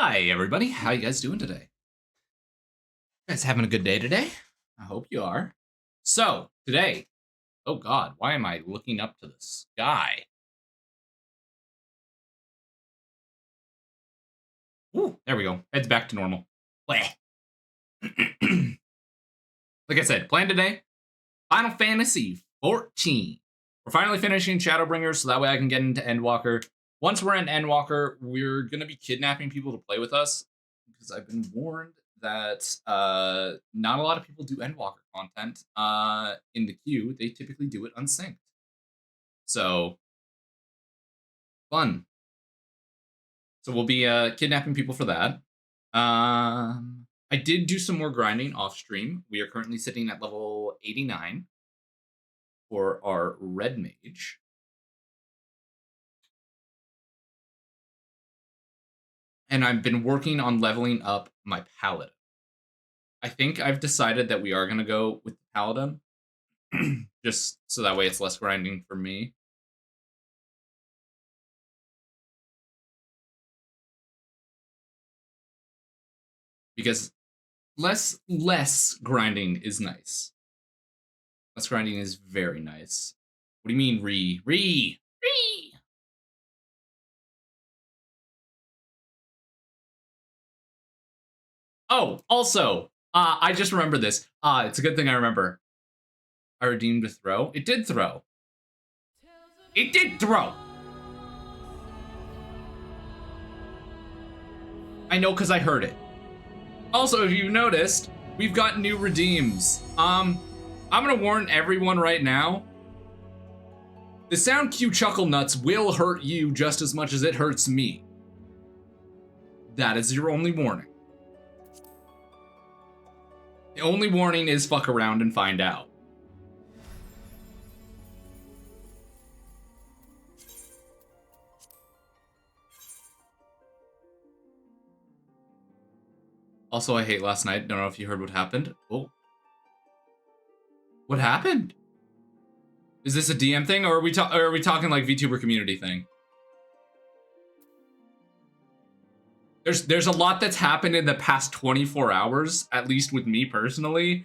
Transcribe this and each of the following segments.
Hi, everybody. How you guys doing today? You guys having a good day today? I hope you are. So, today, oh God, why am I looking up to the sky? Ooh, there we go. Heads back to normal. Bleh. Like I said, plan today, Final Fantasy 14. We're finally finishing Shadowbringers, so that way I can get into Endwalker. Once we're in Endwalker, we're going to be kidnapping people to play with us, because I've been warned that not a lot of people do Endwalker content in the queue. They typically do it unsynced. So, fun. So we'll be kidnapping people for that. I did do some more grinding off stream. We are currently sitting at level 89 for our red mage. And I've been working on leveling up my paladin. I think I've decided that we are going to go with the paladin, just so that way it's less grinding for me. Because less grinding is nice. Less grinding is very nice. What do you mean, re? Oh, also, I just remembered this. It's a good thing I remember. I redeemed a throw. It did throw. It did throw. I know because I heard it. Also, if you've noticed, we've got new redeems. I'm gonna warn everyone right now. The sound cue chuckle nuts will hurt you just as much as it hurts me. That is your only warning. The only warning is fuck around and find out. Also, I hate last night. Don't know if you heard what happened. Oh. What happened? Is this a DM thing, or are we talking like VTuber community thing? There's a lot that's happened in the past 24 hours, at least with me personally.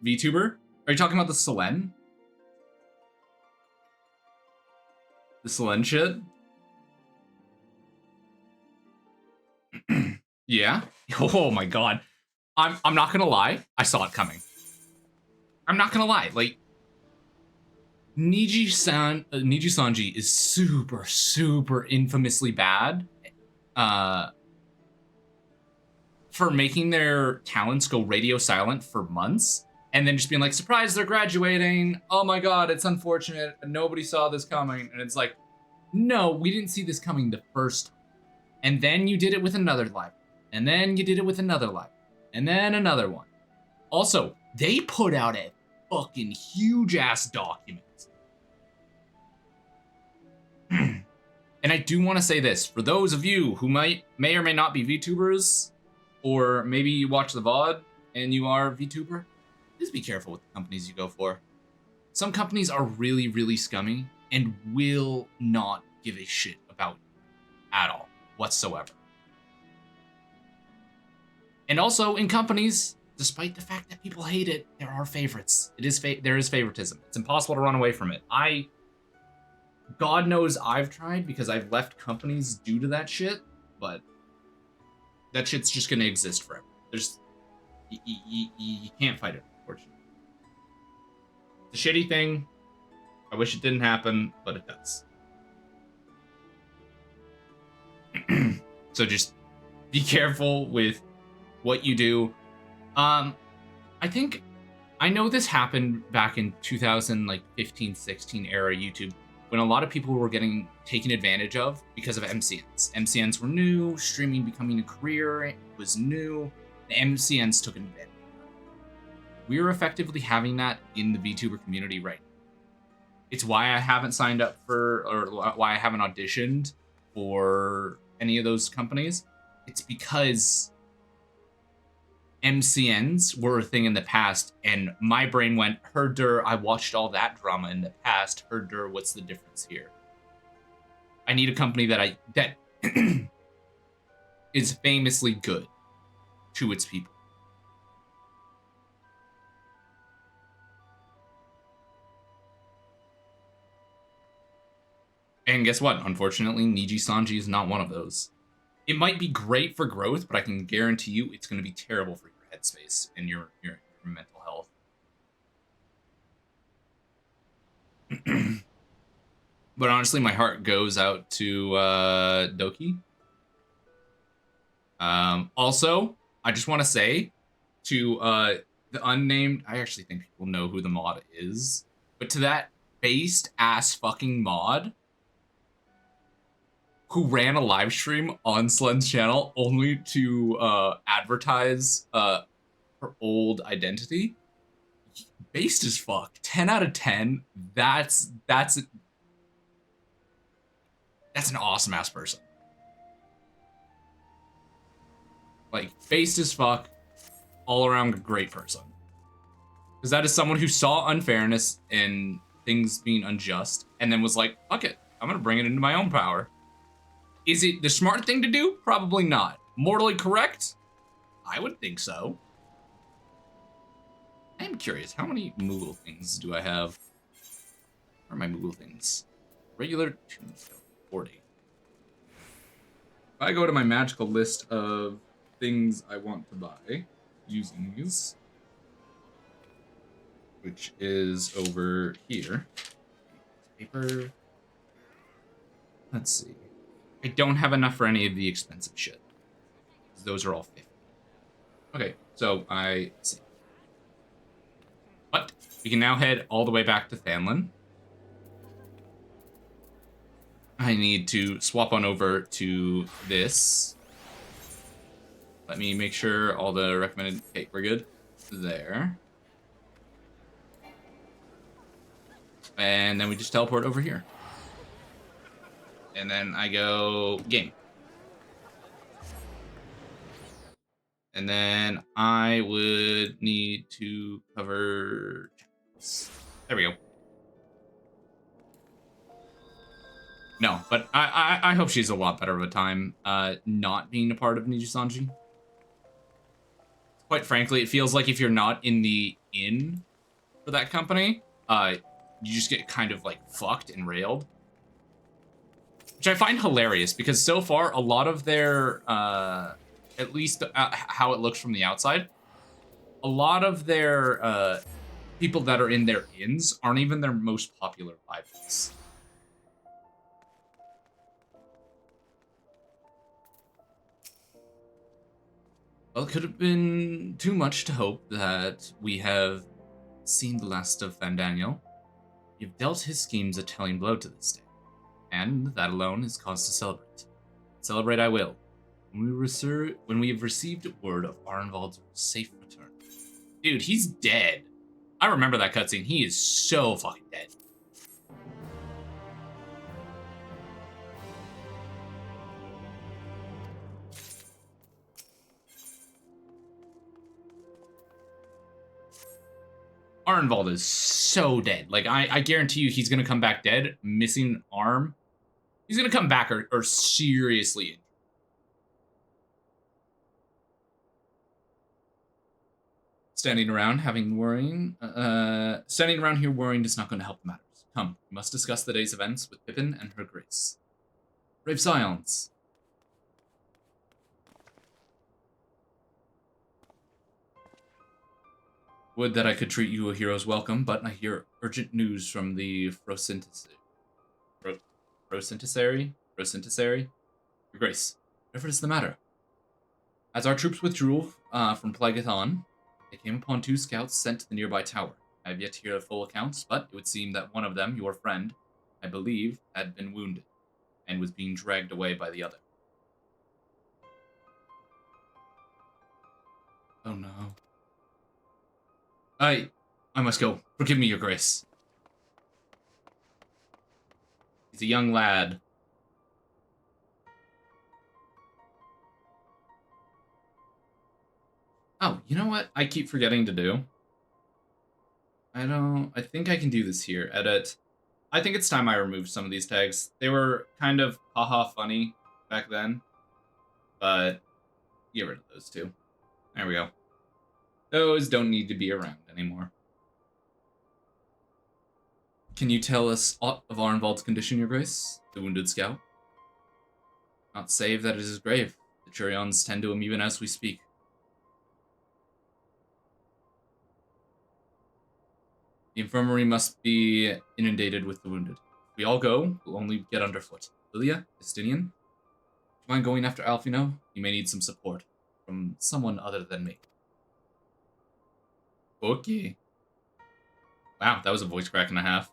VTuber? Are you talking about the Selene? The Selene shit? Yeah? Oh my god. I'm not gonna lie, I saw it coming. I'm not gonna lie, like, Niji Sanji is super infamously bad for making their talents go radio silent for months and then just being like, surprise, they're graduating. Oh my god, it's unfortunate. Nobody saw this coming. And it's like, no, we didn't see this coming the first time. And then you did it with another live. And then you did it with another live. And then another one. Also, they put out a fucking huge ass document. And I do want to say this, for those of you who may or may not be VTubers, or maybe you watch the VOD and you are a VTuber, just be careful with the companies you go for. Some companies are really scummy and will not give a shit about you at all, whatsoever. And also in companies, despite the fact that people hate it, there are favorites. There is favoritism. It's impossible to run away from it. God knows I've tried because I've left companies due to that shit, but that shit's just gonna exist forever. You can't fight it, unfortunately. It's a shitty thing. I wish it didn't happen, but it does. So just be careful with what you do. I know this happened back in 2015, 16 era YouTube, when a lot of people were getting taken advantage of because of MCNs. MCNs were new, streaming becoming a career was new, the MCNs took advantage. We are effectively having that in the VTuber community right now. It's why I haven't signed up for, or why I haven't auditioned for any of those companies. It's because MCNs were a thing in the past, and my brain went, herder, I watched all that drama in the past, herder, what's the difference here? I need a company that is famously good to its people. And guess what? Unfortunately, Niji Sanji is not one of those. It might be great for growth, but I can guarantee you it's going to be terrible for your headspace and your mental health. But honestly, my heart goes out to Doki. Also, I just want to say to the unnamed, I actually think people know who the mod is, but to that based ass fucking mod who ran a live stream on Slen's channel only to advertise her old identity. Based as fuck. 10 out of 10. That's an awesome ass person. Like, based as fuck, all around great person. Because that is someone who saw unfairness and things being unjust, and then was like, fuck it, I'm gonna bring it into my own power. Is it the smart thing to do? Probably not. Morally correct? I would think so. I am curious, how many Moogle things do I have? Where are my Moogle things? Regular tombstone, 40. If I go to my magical list of things I want to buy using these, which is over here. Paper. Let's see. I don't have enough for any of the expensive shit. Those are all 50. Okay, so I see. But we can now head all the way back to Thanlin. I need to swap on over to this. Let me make sure all the recommended... Okay, we're good. There. And then we just teleport over here. And then I go game. And then I would need to cover... There we go. No, but I hope she's a lot better of a time not being a part of Niji Sanji. Quite frankly, it feels like if you're not in the inn for that company, you just get kind of like fucked and railed. Which I find hilarious because so far a lot of their, at least how it looks from the outside, a lot of their people that are in their inns aren't even their most popular rivals. Well, it could have been too much to hope that we have seen the last of Fandaniel. You've dealt his schemes a telling blow to this day, and that alone is cause to celebrate. Celebrate I will, when we have received word of Arnvald's safe return. Dude, he's dead. I remember that cutscene. He is so fucking dead. Arnvald is so dead. Like, I guarantee you he's going to come back dead, missing arm. He's going to come back or seriously injured. Standing around here worrying is not going to help matters. Come, we must discuss the day's events with Pippin and her grace. Brave Scions. Would that I could treat you a hero's welcome, but I hear urgent news from the Frosintisary. Your Grace, whatever is the matter? As our troops withdrew from Plagathon, they came upon 2 scouts sent to the nearby tower. I have yet to hear the full accounts, but it would seem that one of them, your friend, I believe, had been wounded, and was being dragged away by the other. Oh no. I must go. Forgive me, Your Grace. He's a young lad. Oh, you know what I keep forgetting to do? I think I can do this here. Edit. I think it's time I removed some of these tags. They were kind of haha funny back then. but get rid of those two. There we go. Those don't need to be around anymore. Can you tell us aught of Arnvald's condition, Your Grace? The wounded scout? Not save that it is grave. The Churions tend to him even as we speak. The infirmary must be inundated with the wounded. If we all go, we'll only get underfoot. Lilia, Estinian, do you mind going after Alfino? You may need some support from someone other than me. Okay. Wow, that was a voice crack and a half.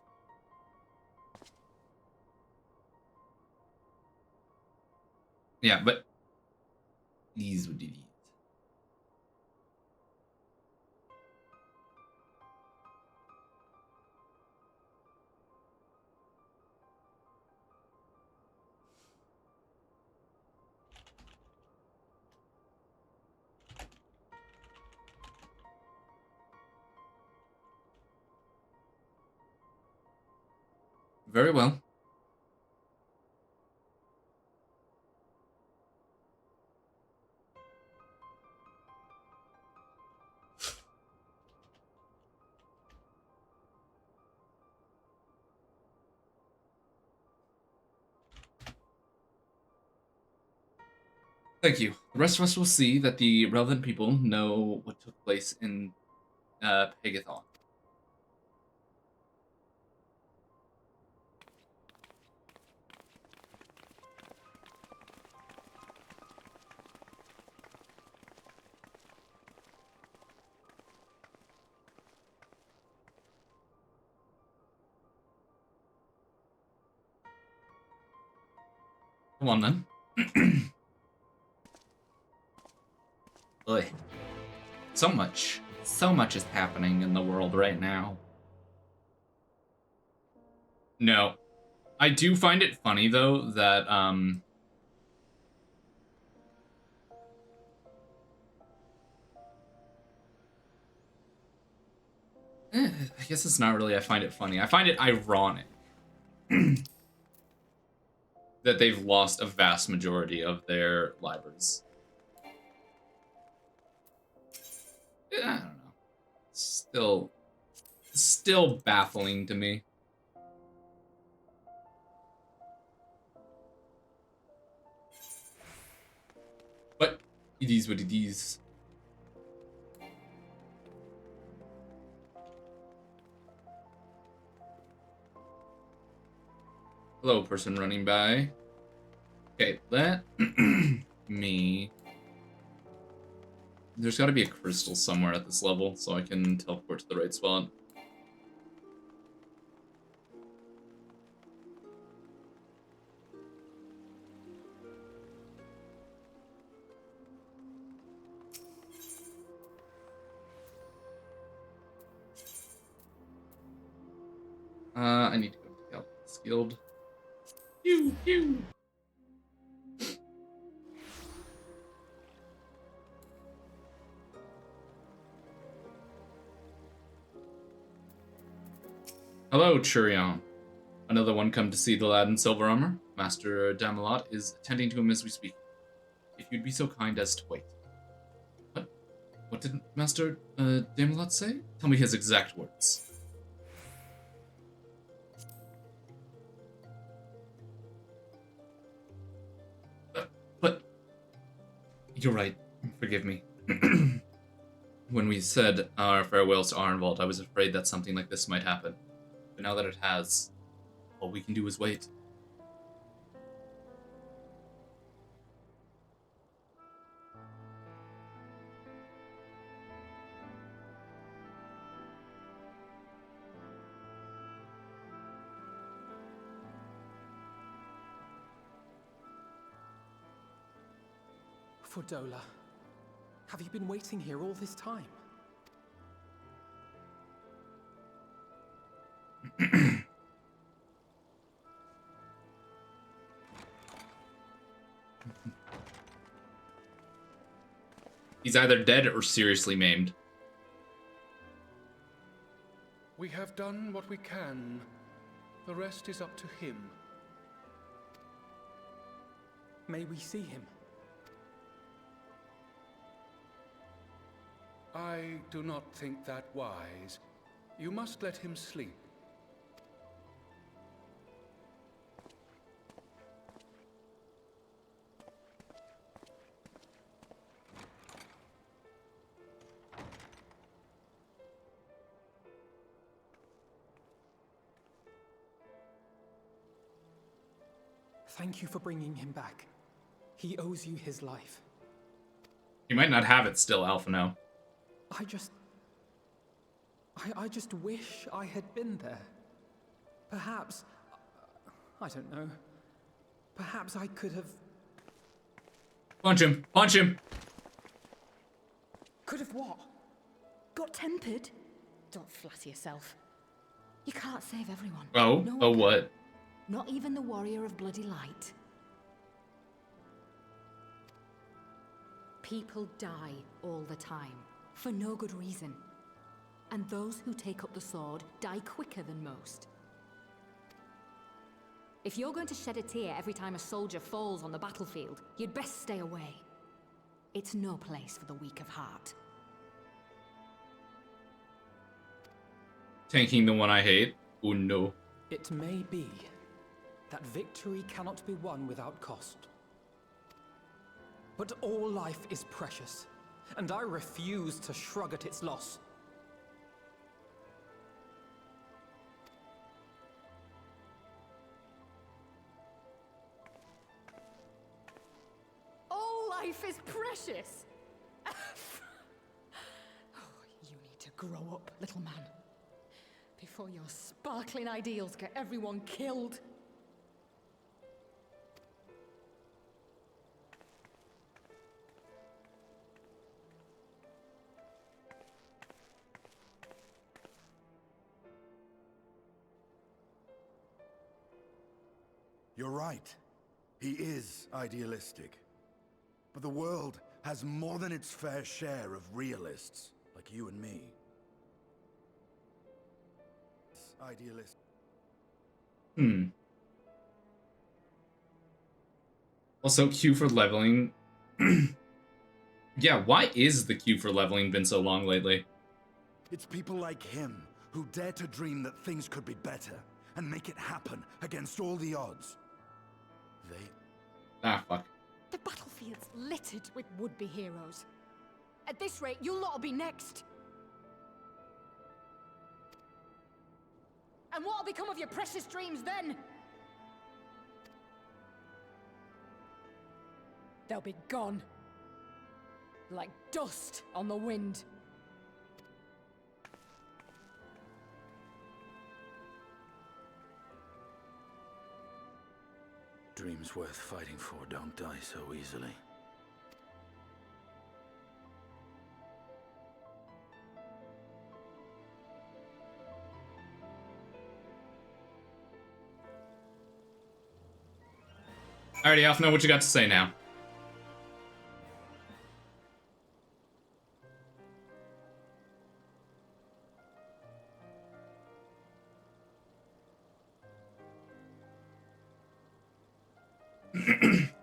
Yeah, but these would be these. Very well. Thank you. The rest of us will see that the relevant people know what took place in Pegathon. Come on, then. Boy. So much is happening in the world right now. No. I do find it funny, though, that, I guess it's not really I find it funny. I find it ironic that they've lost a vast majority of their libraries. I don't know. Still baffling to me. But it is what it is. Hello, person running by. Okay, let me... There's got to be a crystal somewhere at this level, so I can teleport to the right spot. I need to go to the Alchemist Guild. Pew, pew. Hello, Churion. Another one come to see the lad in silver armor. Master Damalot is attending to him as we speak. If you'd be so kind as to wait. What? What did Master Damalot say? Tell me his exact words. But you're right. Forgive me. When we said our farewells to Arnvald, I was afraid that something like this might happen. But now that it has, all we can do is wait. Fordola, have you been waiting here all this time? He's either dead or seriously maimed. We have done what we can. The rest is up to him. May we see him? I do not think that wise. You must let him sleep. Thank you for bringing him back. He owes you his life. You might not have it still, Alphino. I just wish I had been there. Perhaps, I don't know. Perhaps I could have... Punch him! Punch him! Could have what? Got tempered? Don't flatter yourself. You can't save everyone. Oh? No one Oh, can. what? Not even the warrior of bloody light. People die all the time, for no good reason. And those who take up the sword die quicker than most. If you're going to shed a tear every time a soldier falls on the battlefield, you'd best stay away. It's no place for the weak of heart. Tanking the one I hate? Oh no. It may be that victory cannot be won without cost. But all life is precious, and I refuse to shrug at its loss. All life is precious! Oh, you need to grow up, little man. Before your sparkling ideals get everyone killed. You're right. He is idealistic. But the world has more than its fair share of realists, like you and me. Idealist. Also, Q for leveling. Yeah, why is the queue for leveling been so long lately? It's people like him who dare to dream that things could be better and make it happen against all the odds. Ah, fuck. The battlefield's littered with would-be heroes. At this rate, you'll lot'll be next. And what'll become of your precious dreams then? They'll be gone. Like dust on the wind. Dreams worth fighting for don't die so easily. Alrighty, Alphino, what you got to say now?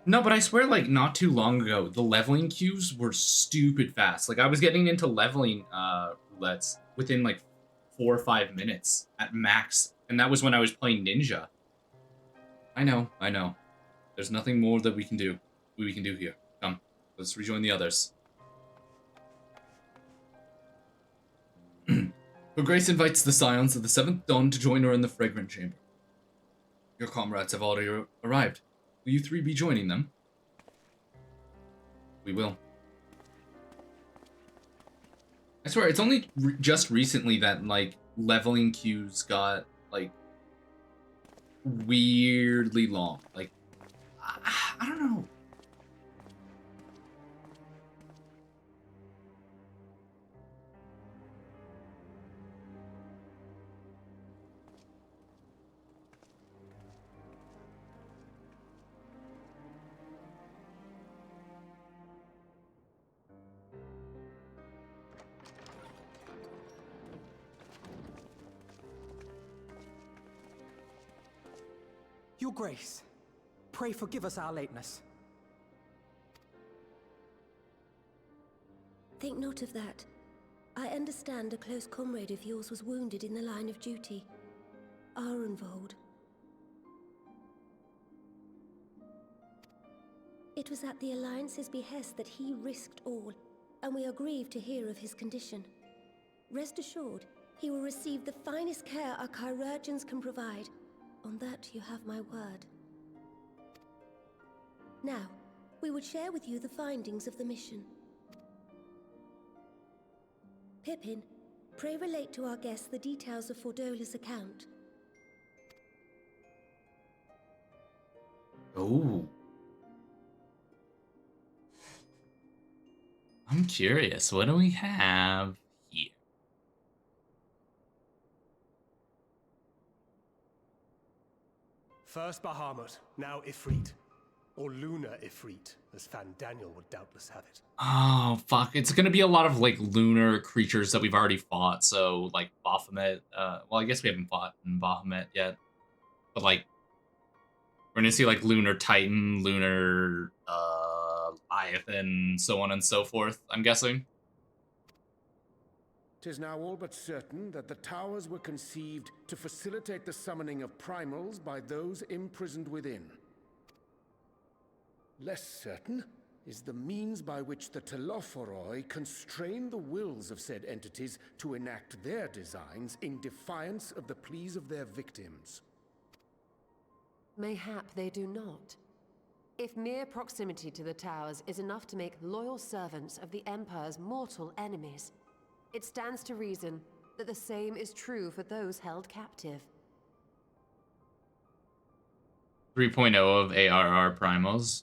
No, but I swear, like, not too long ago, the leveling queues were stupid fast. Like, I was getting into leveling roulettes within, like, 4 or 5 minutes at max. And that was when I was playing Ninja. I know. There's nothing more that we can do. We can do here. Come, let's rejoin the others. Her Grace invites the Scions of the 7th Dawn to join her in the Fragrant Chamber. Your comrades have already arrived. Will you 3 be joining them? We will. I swear, it's only just recently that, like, leveling queues got, like, weirdly long. Like, I don't know. Your Grace, pray forgive us our lateness. Take note of that. I understand a close comrade of yours was wounded in the line of duty. Arenvold. It was at the Alliance's behest that he risked all, and we are grieved to hear of his condition. Rest assured, he will receive the finest care our chirurgeons can provide. On that you have my word. Now, we would share with you the findings of the mission. Pippin, pray relate to our guests the details of Fordola's account. Oh. I'm curious. What do we have here? First Bahamut, now Ifrit. Or Lunar Ifrit, as Fan Daniel would doubtless have it. Oh, fuck. It's gonna be a lot of, like, lunar creatures that we've already fought. So, like, Baphomet. Well, I guess we haven't fought in Baphomet yet. But, like, we're gonna see, like, Lunar Titan, Lunar, Leviathan, so on and so forth, I'm guessing. 'Tis now all but certain that the towers were conceived to facilitate the summoning of primals by those imprisoned within. Less certain is the means by which the Telophoroi constrain the wills of said entities to enact their designs in defiance of the pleas of their victims. Mayhap they do not. If mere proximity to the towers is enough to make loyal servants of the Empire's mortal enemies, it stands to reason that the same is true for those held captive. 3.0 of ARR primals.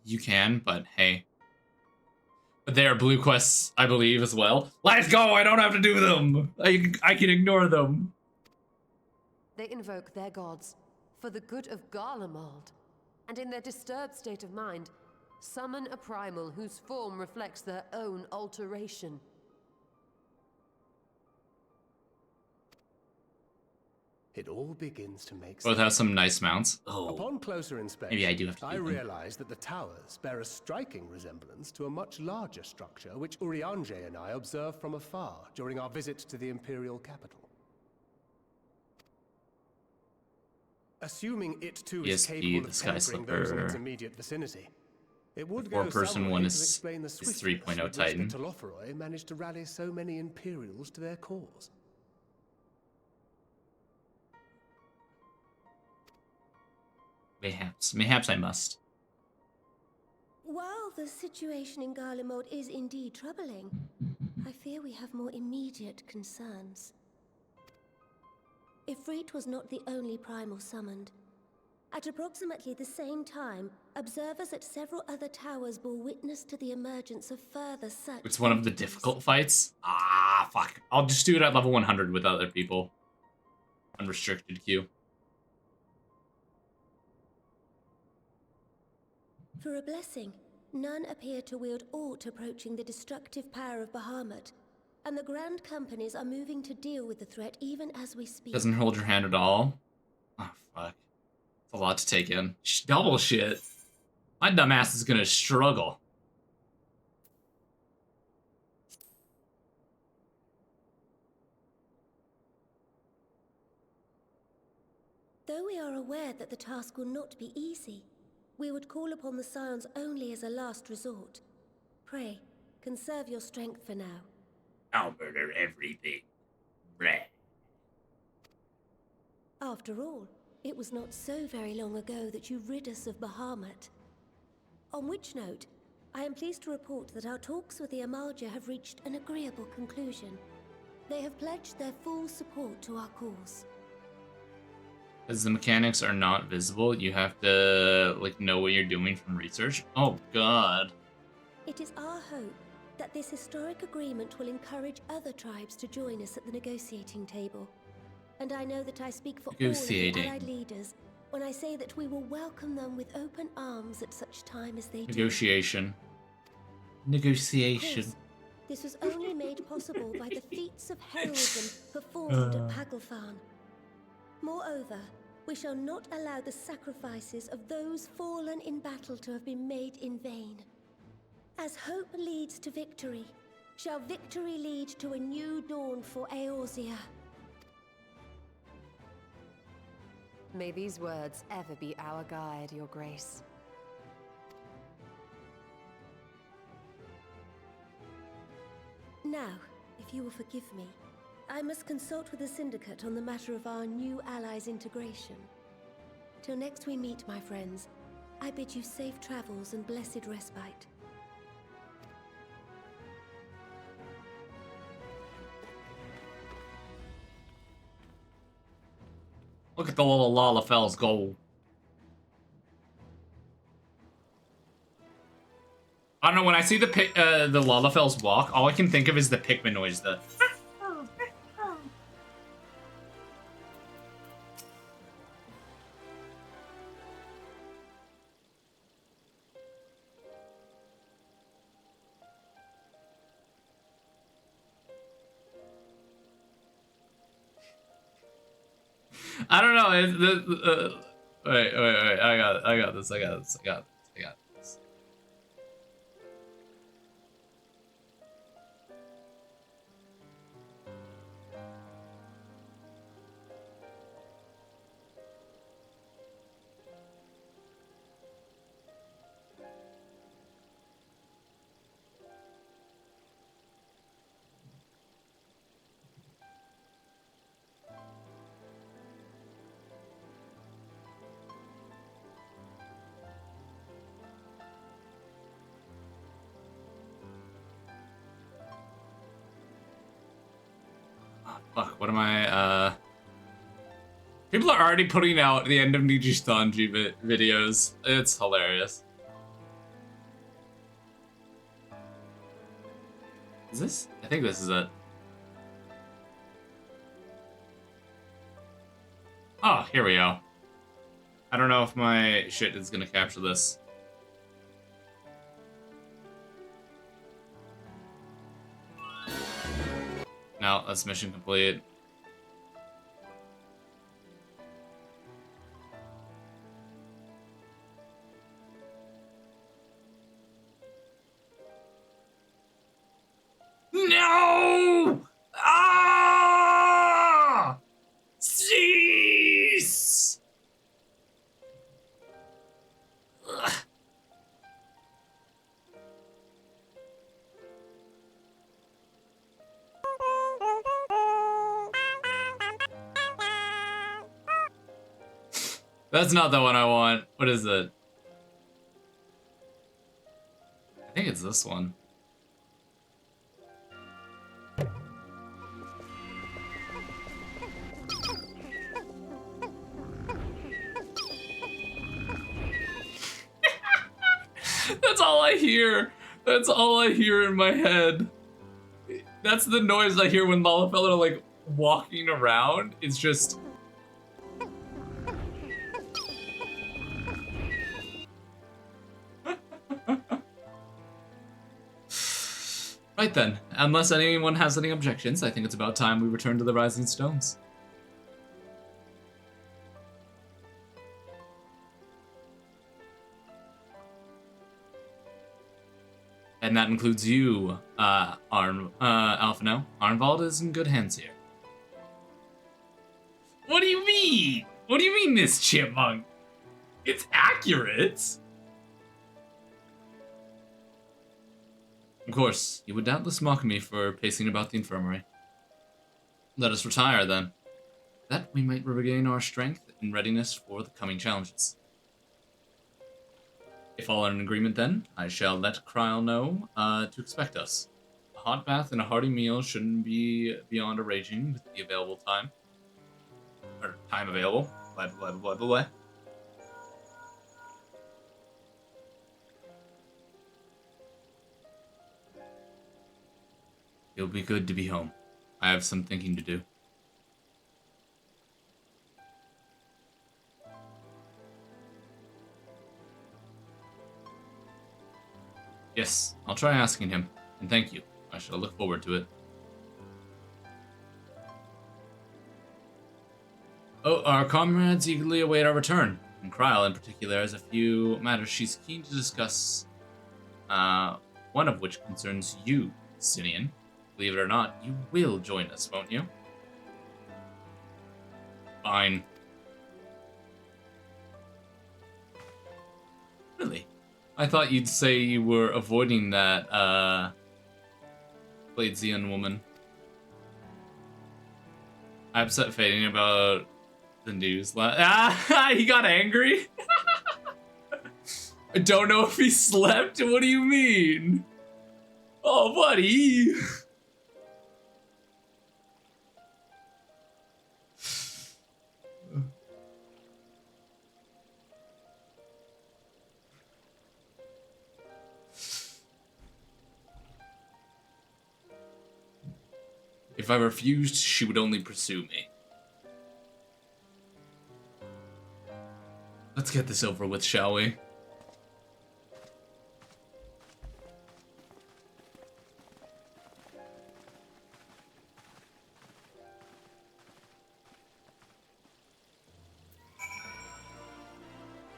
You can, but hey. But they are blue quests, I believe, as well. Let's go! I don't have to do them! I can ignore them. They invoke their gods for the good of Garlemald, and in their disturbed state of mind, summon a primal whose form reflects their own alteration. It all begins to make sense. Both have some nice mounts. Oh, Upon closer inspection, maybe I do have to I do them. realized that the towers bear a striking resemblance to a much larger structure which Urianger and I observed from afar during our visit to the Imperial capital. Assuming it too is ESP, capable the of Sky penetrating those in its Slipper. immediate vicinity, it would The go four-person some one way is- to explain the is swiftness 3.0 with which Titan. the Telophoroi managed to rally so many Imperials to their cause. Mayhaps I must. While the situation in Garlemald is indeed troubling, I fear we have more immediate concerns. Ifrit was not the only primal summoned. At approximately the same time, observers at several other towers bore witness to the emergence of further such... It's one of the difficult fights. Ah, fuck. I'll just do it at level 100 with other people. Unrestricted queue. For a blessing, none appear to wield aught approaching the destructive power of Bahamut, and the Grand Companies are moving to deal with the threat even as we speak. Doesn't hold your hand at all. Oh, fuck. It's a lot to take in. Double shit. My dumbass is gonna struggle. Though we are aware that the task will not be easy, we would call upon the Scions only as a last resort. Pray, conserve your strength for now. I'll murder everything. Bleh. After all, it was not so very long ago that you rid us of Bahamut. On which note, I am pleased to report that our talks with the Amalja have reached an agreeable conclusion. They have pledged their full support to our cause. As the mechanics are not visible, you have to, like, know what you're doing from research. Oh, God. It is our hope that this historic agreement will encourage other tribes to join us at the negotiating table. And I know that I speak for all of the Negotiating. Allied leaders when I say that we will welcome them with open arms at such time as they do. Negotiation. Of Negotiation. course, this was only made possible by the feats of heroism performed at Paglfan. Moreover, we shall not allow the sacrifices of those fallen in battle to have been made in vain. As hope leads to victory, shall victory lead to a new dawn for Eorzea. May these words ever be our guide, Your Grace. Now, if you will forgive me, I must consult with the Syndicate on the matter of our new allies' integration. Till next we meet, my friends, I bid you safe travels and blessed respite. Look at the little Lalafels go. I don't know, when I see the Lalafels walk, all I can think of is the Pikmin noise, the... I don't know. Wait. I got this. Fuck, what am I, People are already putting out the end of Niji's Tanji videos. It's hilarious. Is this? I think this is it. Oh, here we go. I don't know if my shit is gonna capture this. No, that's mission complete. No! Ah! Cease! Ugh. That's not the one I want. What is it? I think it's this one. That's all I hear. That's all I hear in my head. That's the noise I hear when Lalafell are like walking around. It's just... Right then, unless anyone has any objections, I think it's about time we return to the Rising Stones. And that includes you, Alphino. Arnvald is in good hands here. What do you mean? What do you mean, Miss Chipmunk? It's accurate. Of course, you would doubtless mock me for pacing about the infirmary. Let us retire, then. That we might regain our strength and readiness for the coming challenges. If all are in agreement, then, I shall let Kryl know to expect us. A hot bath and a hearty meal shouldn't be beyond a raging with the available time. Or time available. Blah. It'll be good to be home. I have some thinking to do. Yes, I'll try asking him, and thank you. I shall look forward to it. Oh, our comrades eagerly await our return, and Kryl in particular has a few matters she's keen to discuss, one of which concerns you, Sinian. believe it or not, you will join us, won't you? Fine. Really? I thought you'd say you were avoiding that, Blades-Zeon woman. I upset Fading about the news. He got angry? I don't know if he slept. What do you mean? Oh, buddy. If I refused, she would only pursue me. Let's get this over with, shall we?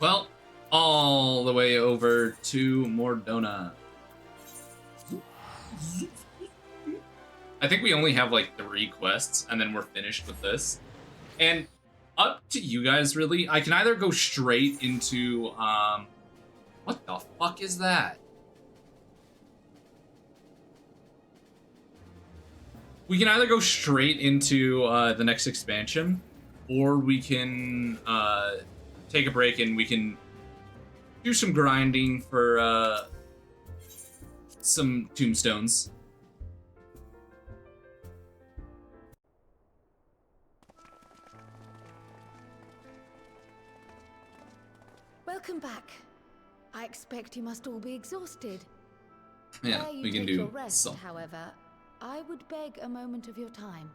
Well, all the way over to Mordona. I think we only have like 3 quests, and then we're finished with this. And up to you guys, really. I can either go straight into, what the fuck is that? We can either go straight into the next expansion, or we can take a break and we can do some grinding for some tombstones. Welcome back. I expect you must all be exhausted. Yeah, Ere you we can take do your rest, some. however, I would beg a moment of your time.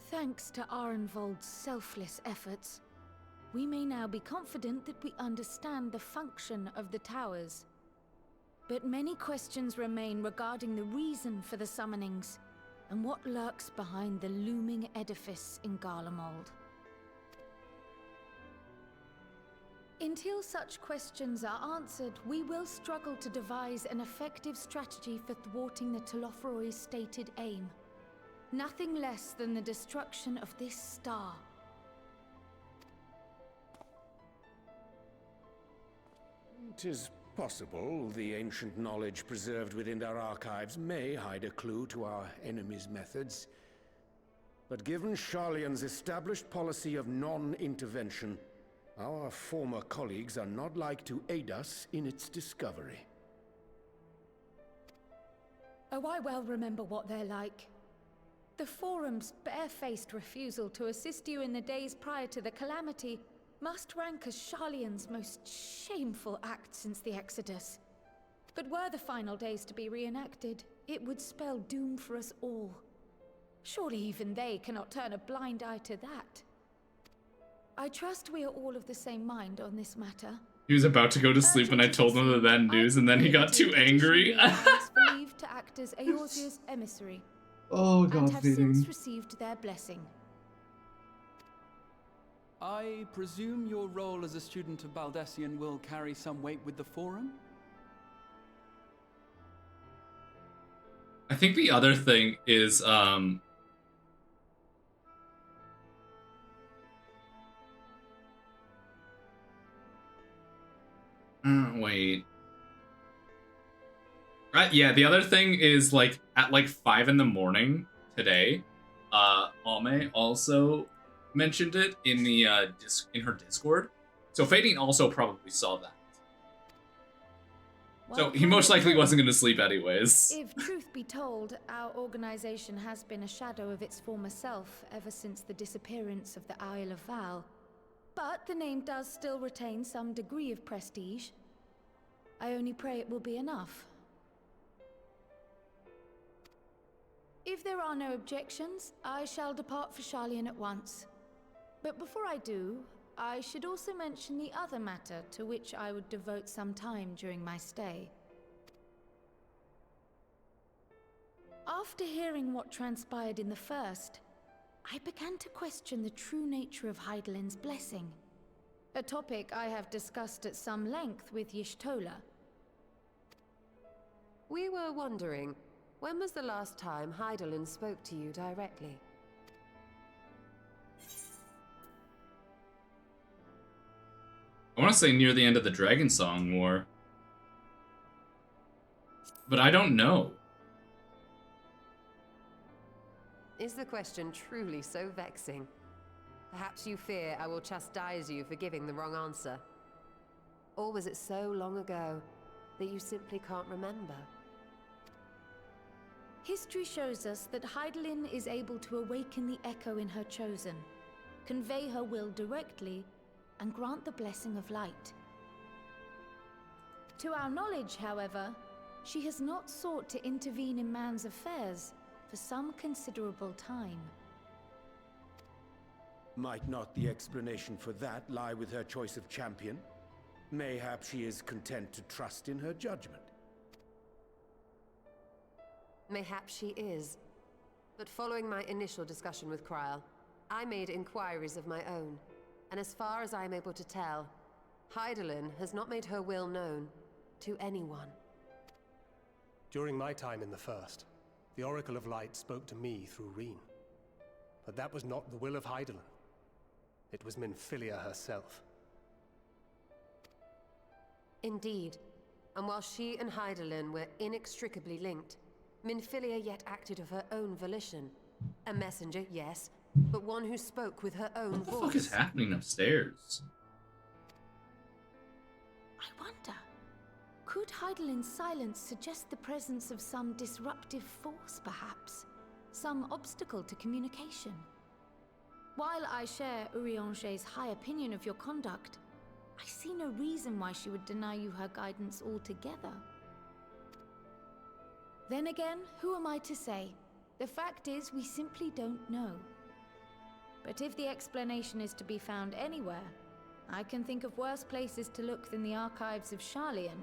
Thanks to Arenvold's selfless efforts, we may now be confident that we understand the function of the towers. But many questions remain regarding the reason for the summonings and what lurks behind the looming edifice in Garlemald. Until such questions are answered, we will struggle to devise an effective strategy for thwarting the Telophoroi's stated aim. Nothing less than the destruction of this star. It is possible the ancient knowledge preserved within our archives may hide a clue to our enemy's methods. But given Sharlayan's established policy of non-intervention, our former colleagues are not like to aid us in its discovery. Oh, I well remember what they're like. The Forum's barefaced refusal to assist you in the days prior to the calamity must rank as Sharlayan's most shameful act since the Exodus. But were the final days to be reenacted, it would spell doom for us all. Surely even they cannot turn a blind eye to that. I trust we are all of the same mind on this matter. He was about to go to sleep when I told him the bad news, and then he got too angry. Believed to act as Eorzea's emissary. Oh, God, and have since received their blessing. I presume your role as a student of Baldessian will carry some weight with the Forum? I think the other thing is, wait. Yeah, the other thing is, like, at like 5 in the morning today, Ame also mentioned it in the in her Discord. So Fading also probably saw that. So he most likely wasn't going to sleep anyways. If truth be told, our organization has been a shadow of its former self ever since the disappearance of the Isle of Val. But the name does still retain some degree of prestige. I only pray it will be enough. If there are no objections, I shall depart for Sharlayan at once. But before I do, I should also mention the other matter to which I would devote some time during my stay. After hearing what transpired in the first, I began to question the true nature of Hydaelyn's blessing. A topic I have discussed at some length with Y'shtola. We were wondering, when was the last time Hydaelyn spoke to you directly? I want to say near the end of the Dragon Song War. But I don't know. Is the question truly so vexing? Perhaps you fear I will chastise you for giving the wrong answer. Or was it so long ago that you simply can't remember? History shows us that Hydaelyn is able to awaken the echo in her chosen, convey her will directly, and grant the blessing of light. To our knowledge, however, she has not sought to intervene in man's affairs for some considerable time. Might not the explanation for that lie with her choice of champion? Mayhap she is content to trust in her judgment. Mayhap she is. But following my initial discussion with Kryl, I made inquiries of my own. And as far as I am able to tell, Hydaelyn has not made her will known to anyone. During my time in the First, the Oracle of Light spoke to me through Reen. But that was not the will of Hydaelyn. It was Minfilia herself. Indeed. And while she and Hydaelyn were inextricably linked, Minfilia yet acted of her own volition. A messenger, yes, but one who spoke with her own voice. What the fuck is happening upstairs? I wonder, could Hydaelyn's silence suggest the presence of some disruptive force, perhaps? Some obstacle to communication? While I share Urianger's high opinion of your conduct, I see no reason why she would deny you her guidance altogether. Then again, who am I to say? The fact is, we simply don't know. But if the explanation is to be found anywhere, I can think of worse places to look than the archives of Sharlayan,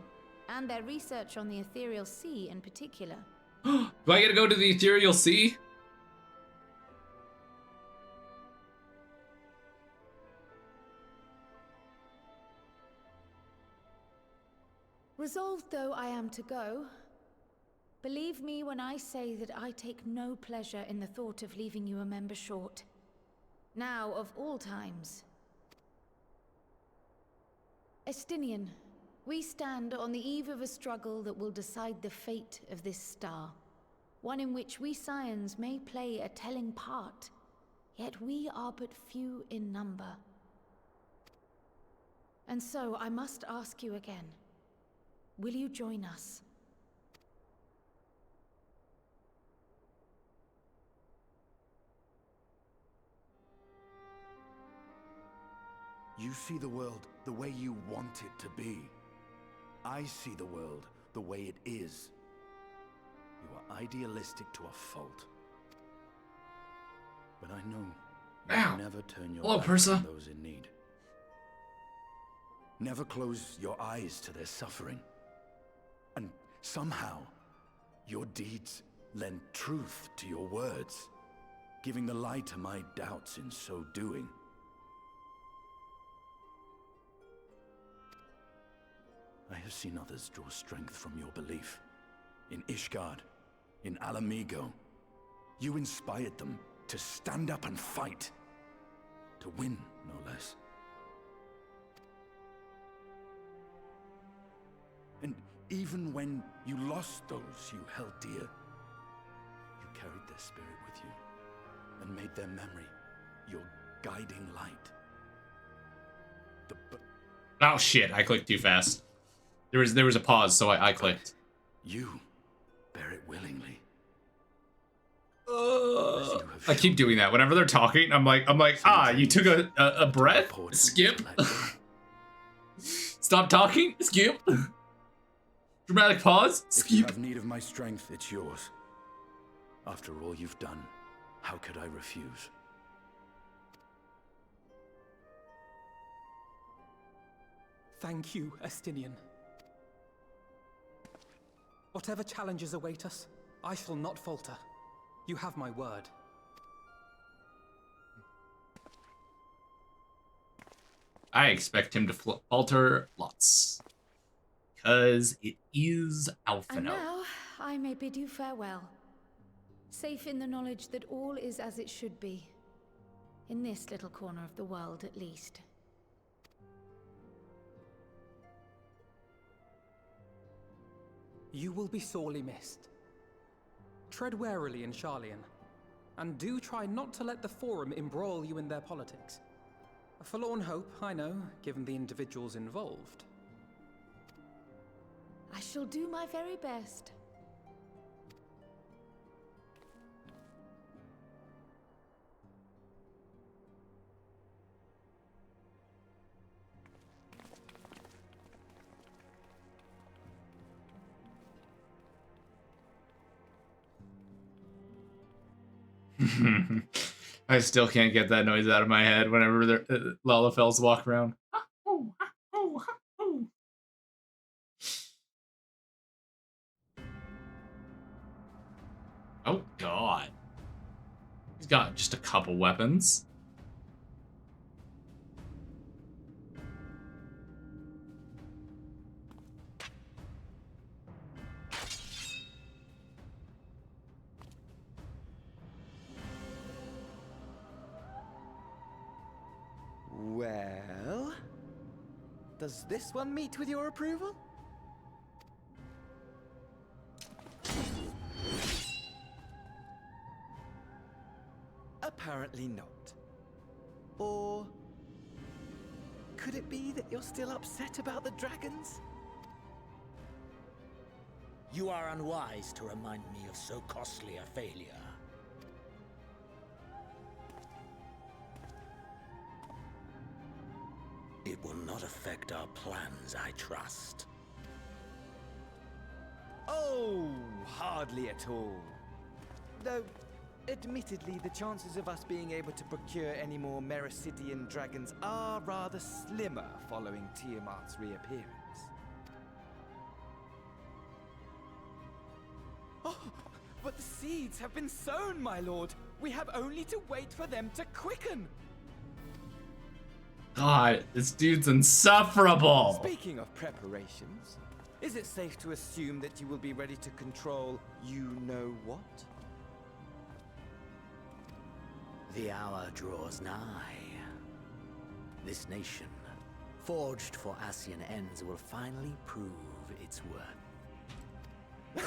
and their research on the Ethereal Sea in particular. Do I gotta go to the Ethereal Sea? Resolved though I am to go, believe me when I say that I take no pleasure in the thought of leaving you a member short. Now, of all times. Estinian, we stand on the eve of a struggle that will decide the fate of this star. One in which we Scions may play a telling part, yet we are but few in number. And so I must ask you again, will you join us? You see the world the way you want it to be. I see the world the way it is. You are idealistic to a fault. But I know you never turn your back on those in need. Never close your eyes to their suffering. And somehow, your deeds lend truth to your words, giving the lie to my doubts in so doing. I have seen others draw strength from your belief. In Ishgard, in Alamigo, you inspired them to stand up and fight. To win, no less. And even when you lost those you held dear, you carried their spirit with you and made their memory your guiding light. Oh shit, I clicked too fast. There was a pause, so I clicked. You bear it willingly. I keep doing that. Whenever they're talking, I'm like, you took a breath? Skip. Stop talking? Skip. Dramatic pause? Skip. If you have need of my strength, it's yours. After all you've done, how could I refuse? Thank you, Estinian. Whatever challenges await us, I shall not falter. You have my word. I expect him to falter lots. because it is And Alphino. now, I may bid you farewell. Safe in the knowledge that all is as it should be. In this little corner of the world, at least. You will be sorely missed. Tread warily in Sharlayan, and do try not to let the Forum embroil you in their politics. A forlorn hope, I know, given the individuals involved. I shall do my very best. I still can't get that noise out of my head whenever Lalafels walk around. Oh god. He's got just a couple weapons. Well, does this one meet with your approval? Apparently not. Or could it be that you're still upset about the dragons? You are unwise to remind me of so costly a failure. It will not affect our plans, I trust. Oh, hardly at all. Though, admittedly, the chances of us being able to procure any more Mericidian dragons are rather slimmer following Tiamat's reappearance. Oh, but the seeds have been sown, my lord. We have only to wait for them to quicken. God, this dude's insufferable. Speaking of preparations, is it safe to assume that you will be ready to control you-know-what? The hour draws nigh. This nation, forged for Ascian ends, will finally prove its worth.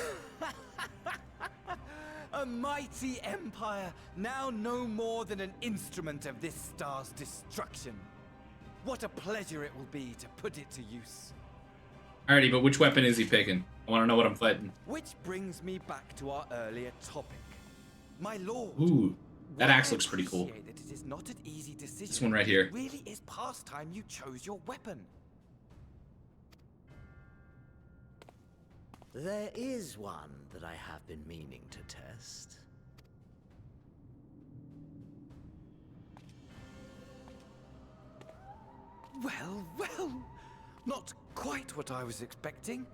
A mighty empire, now no more than an instrument of this star's destruction. What a pleasure it will be to put it to use. Alrighty, but which weapon is he picking? I want to know what I'm fighting. Which brings me back to our earlier topic. My lord. Ooh, that axe looks pretty cool. That it is not an easy decision. This one right here. It really is past time you chose your weapon. There is one that I have been meaning to test. Well, well, not quite what I was expecting.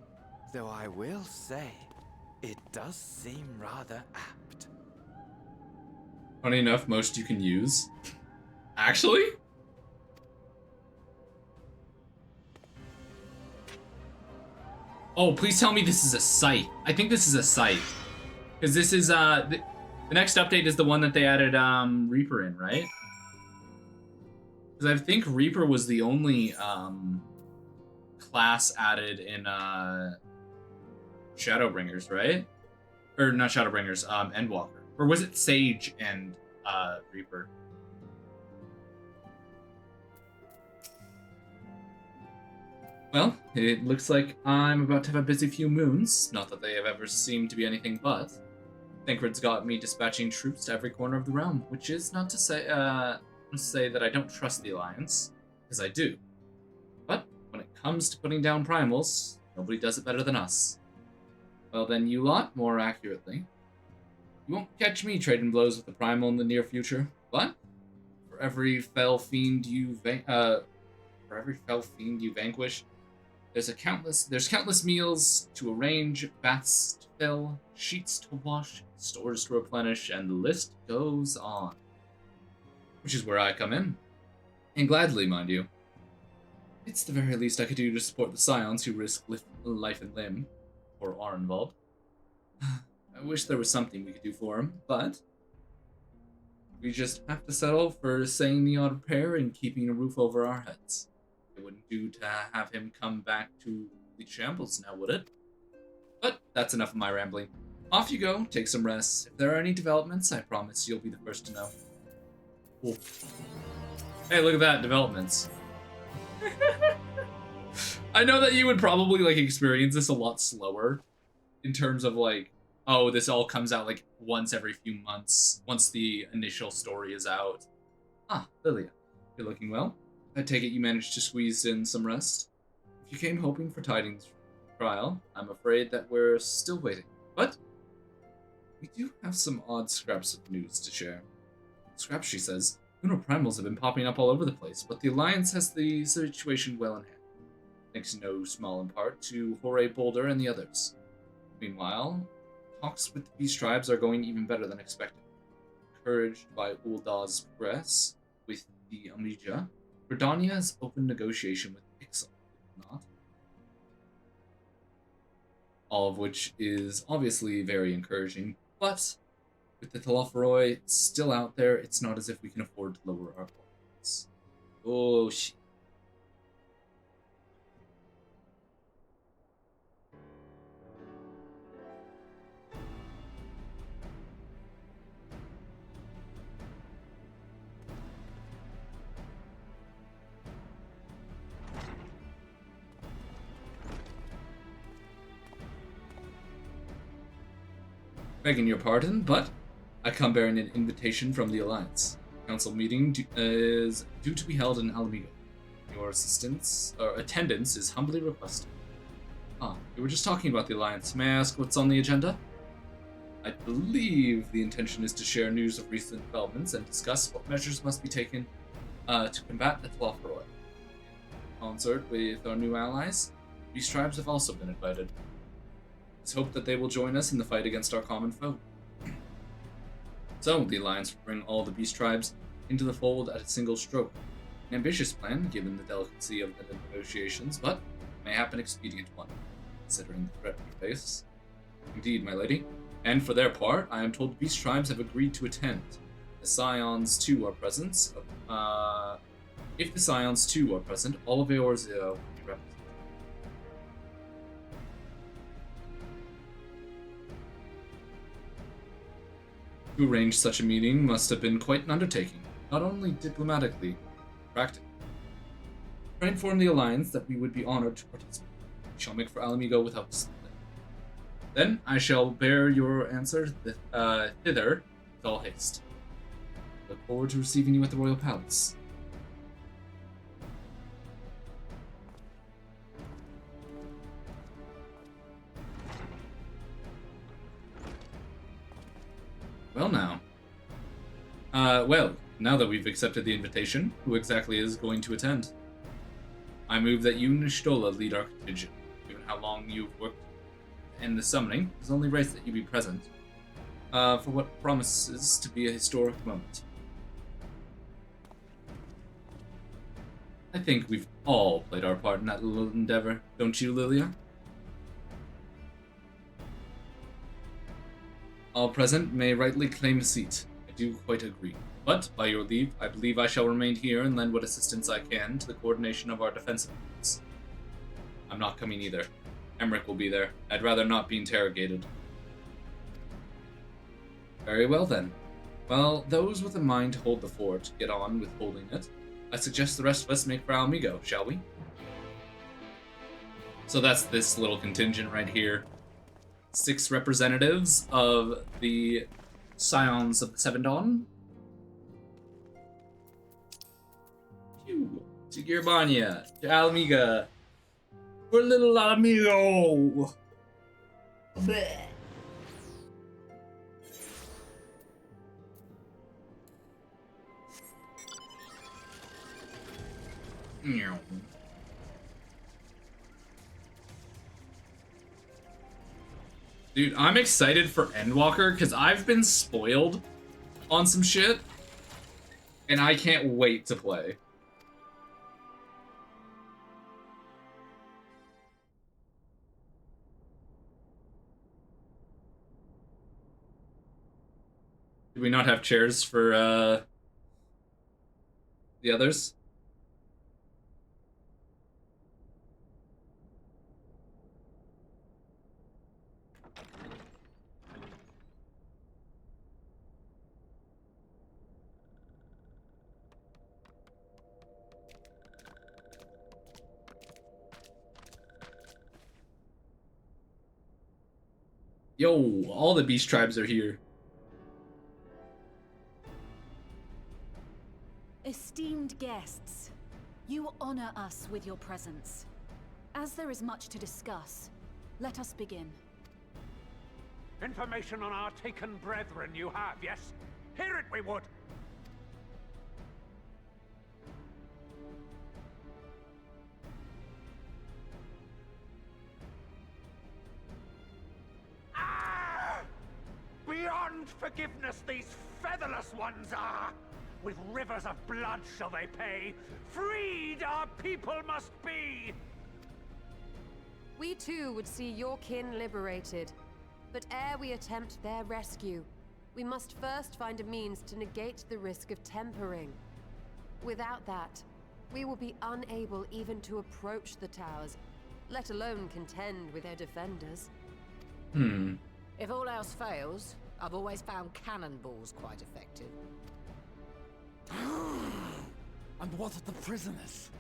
Though I will say, it does seem rather apt. Funny enough, most you can use. Actually? Oh, please tell me this is a scythe. I think this is a scythe. Because this is, the next update is the one that they added, Reaper in, right? Because I think Reaper was the only, class added in, Shadowbringers, right? Or not Shadowbringers, Endwalker. Or was it Sage and, Reaper? Well, it looks like I'm about to have a busy few moons. Not that they have ever seemed to be anything but. Thancred's got me dispatching troops to every corner of the realm, which is not to say that I don't trust the Alliance, because I do. But when it comes to putting down primals, nobody does it better than us. Well then, you lot, more accurately. You won't catch me trading blows with the primal in the near future, but for every fell fiend you vanquish, there's countless meals to arrange, baths to fill, sheets to wash, stores to replenish, and the list goes on. Which is where I come in. And gladly, mind you. It's the very least I could do to support the scions who risk life and limb, or are involved. I wish there was something we could do for them, but we just have to settle for saying the odd prayer and keeping a roof over our heads. It wouldn't do to have him come back to the shambles now, would it? But that's enough of my rambling. Off you go, take some rest. If there are any developments, I promise you'll be the first to know. Cool. Hey, look at that, developments. I know that you would probably like experience this a lot slower in terms of like, oh, this all comes out like once every few months, once the initial story is out. Ah, Lilia, you're looking well. I take it you managed to squeeze in some rest. If you came hoping for tidings from the trial, I'm afraid that we're still waiting. But we do have some odd scraps of news to share. Scraps, she says. Primals have been popping up all over the place, but the Alliance has the situation well in hand. Thanks no small in part to Horay Boulder and the others. Meanwhile, talks with the Beast Tribes are going even better than expected. Encouraged by Uldah's progress with the Amija, Redania has opened negotiation with Ixal, not. All of which is obviously very encouraging, but with the Telophoroi still out there, it's not as if we can afford to lower our points. Oh, shit. Begging your pardon, but I come bearing an invitation from the Alliance. Council meeting is due to be held in Alamigo. Your attendance is humbly requested. Ah, we were just talking about the Alliance. May I ask what's on the agenda? I believe the intention is to share news of recent developments and discuss what measures must be taken to combat the Telophoroi. In concert with our new allies, these tribes have also been invited. Let's hope that they will join us in the fight against our common foe. So, the Alliance will bring all the Beast Tribes into the fold at a single stroke. An ambitious plan, given the delicacy of the negotiations, but mayhap an expedient one, considering the threat we face. Indeed, my lady. And for their part, I am told the Beast Tribes have agreed to attend. The Scions, too, are present. If the Scions, too, are present, all of Eorzea will be represented. To arrange such a meeting must have been quite an undertaking, not only diplomatically, but practically. I informed the Alliance that we would be honored to participate. We shall make for Alamigo without delay. Then I shall bear your answer thither with all haste. Look forward to receiving you at the Royal Palace. Well now. Well, now that we've accepted the invitation, who exactly is going to attend? I move that you and Nishtola lead our contingent. Given how long you've worked to end the summoning, it's only right that you be present. For what promises to be a historic moment. I think we've all played our part in that little endeavor, don't you, Lilia? All present may rightly claim a seat. I do quite agree. But, by your leave, I believe I shall remain here and lend what assistance I can to the coordination of our defensive efforts. I'm not coming either. Emmerich will be there. I'd rather not be interrogated. Very well then. Well, those with a mind to hold the fort get on with holding it. I suggest the rest of us make for Alamigo, shall we? So that's this little contingent right here. 6 representatives of the Scions of the Seven Dawn. To Girbania, to Alamiga. For little Alamigo! Bleh. Dude, I'm excited for Endwalker because I've been spoiled on some shit, and I can't wait to play. Do we not have chairs for the others? Yo, all the beast tribes are here. Esteemed guests, you honor us with your presence. As there is much to discuss, let us begin. Information on our taken brethren you have, yes? Hear it we would! Beyond forgiveness these featherless ones are! With rivers of blood shall they pay. Freed our people must be! We too would see your kin liberated. But ere we attempt their rescue, we must first find a means to negate the risk of tempering. Without that, we will be unable even to approach the towers, let alone contend with their defenders. If all else fails, I've always found cannonballs quite effective. And what of the prisoners?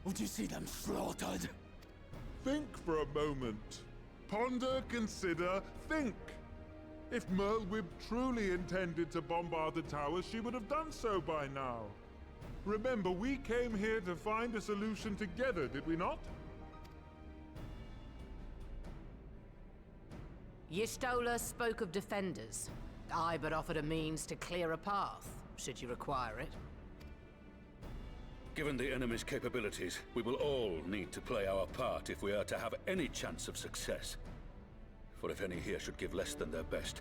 Would you see them slaughtered? Think for a moment. Ponder, consider, think. If Merlwyb truly intended to bombard the towers, she would have done so by now. Remember, we came here to find a solution together, did we not? Y'Stola spoke of defenders. I but offered a means to clear a path, should you require it. Given the enemy's capabilities, we will all need to play our part if we are to have any chance of success. For if any here should give less than their best,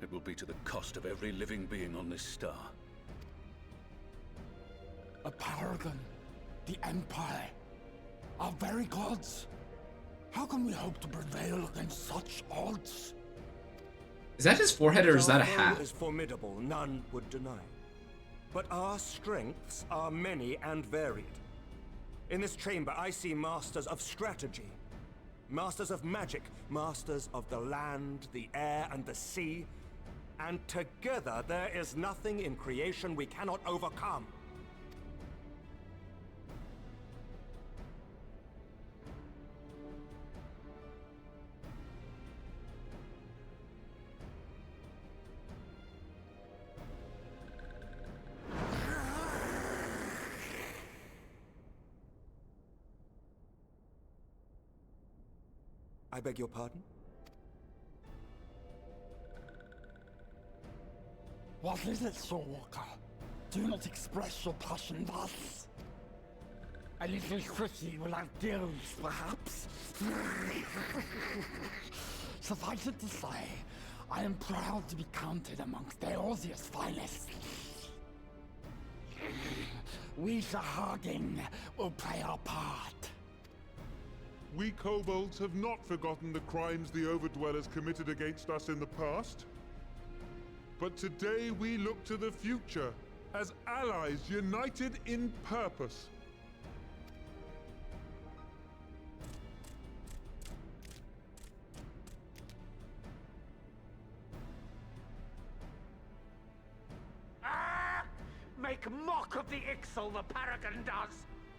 it will be to the cost of every living being on this star. A paragon, the Empire, our very gods. How can we hope to prevail against such odds? Is that his forehead or is that a Our foe hat? is formidable, none would deny. But our strengths are many and varied. In this chamber, I see masters of strategy, masters of magic, masters of the land, the air, and the sea. And together, there is nothing in creation we cannot overcome. I beg your pardon? What is it, Soulwalker? Do not express your passion thus. A little tricky will have gills, perhaps. Suffice it to say, I am proud to be counted amongst Eorzea's finest. We Sahagin will play our part. We kobolds have not forgotten the crimes the Overdwellers committed against us in the past. But today we look to the future, as allies united in purpose. Make mock of the Ixal the Paragon does!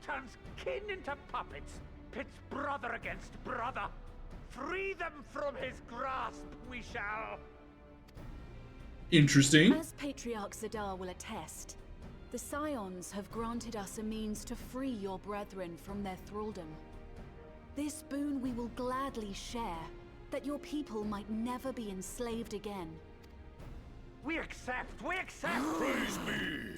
Turns kin into puppets! Pits brother against brother! Free them from his grasp, we shall! Interesting. As Patriarch Zadar will attest, the Scions have granted us a means to free your brethren from their thraldom. This boon we will gladly share, that your people might never be enslaved again. We accept! We accept! Praise me!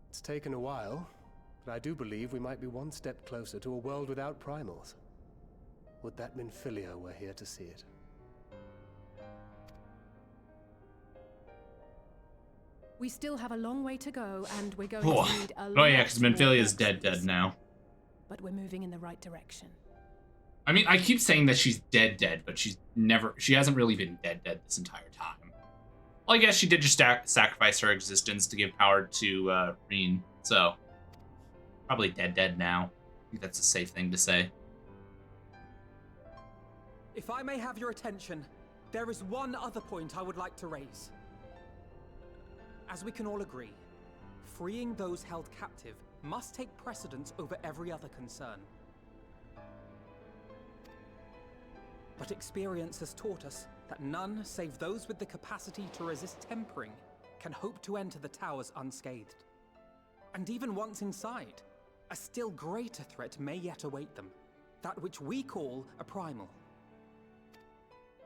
It's taken a while, but I do believe we might be one step closer to a world without primals. Would that Minfilia were here to see it. We still have a long way to go, and we're going Oh, to need a oh yeah, lot because more Menphilia's forces. dead now. But we're moving in the right direction. I mean, I keep saying that she's dead, but she hasn't really been dead this entire time. Well, I guess she did just sacrifice her existence to give power to Reen, so probably dead now. I think that's a safe thing to say. If I may have your attention, there is one other point I would like to raise. As we can all agree, freeing those held captive must take precedence over every other concern. But experience has taught us that none save those with the capacity to resist tempering can hope to enter the towers unscathed. And even once inside, a still greater threat may yet await them, that which we call a primal.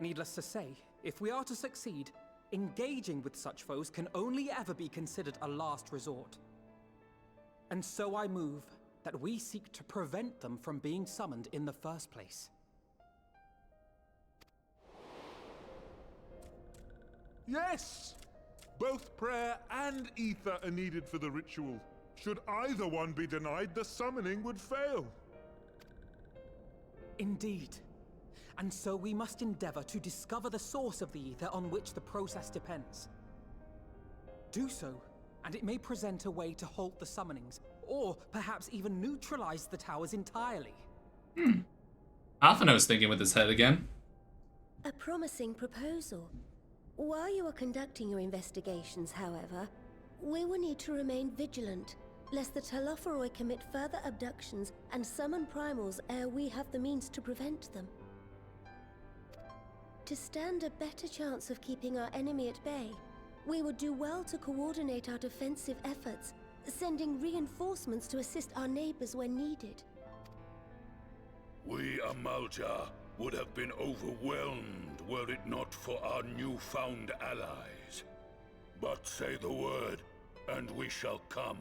Needless to say, if we are to succeed, engaging with such foes can only ever be considered a last resort. And so I move that we seek to prevent them from being summoned in the first place. Yes! Both prayer and ether are needed for the ritual. Should either one be denied, the summoning would fail. Indeed. And so we must endeavor to discover the source of the ether on which the process depends. Do so, and it may present a way to halt the summonings, or perhaps even neutralize the towers entirely. Alphinaud's thinking with his head again. A promising proposal. While you are conducting your investigations, however, we will need to remain vigilant, lest the Telophoroi commit further abductions and summon primals ere we have the means to prevent them. To stand a better chance of keeping our enemy at bay, we would do well to coordinate our defensive efforts, sending reinforcements to assist our neighbors when needed. We Amalja would have been overwhelmed were it not for our newfound allies. But say the word, and we shall come.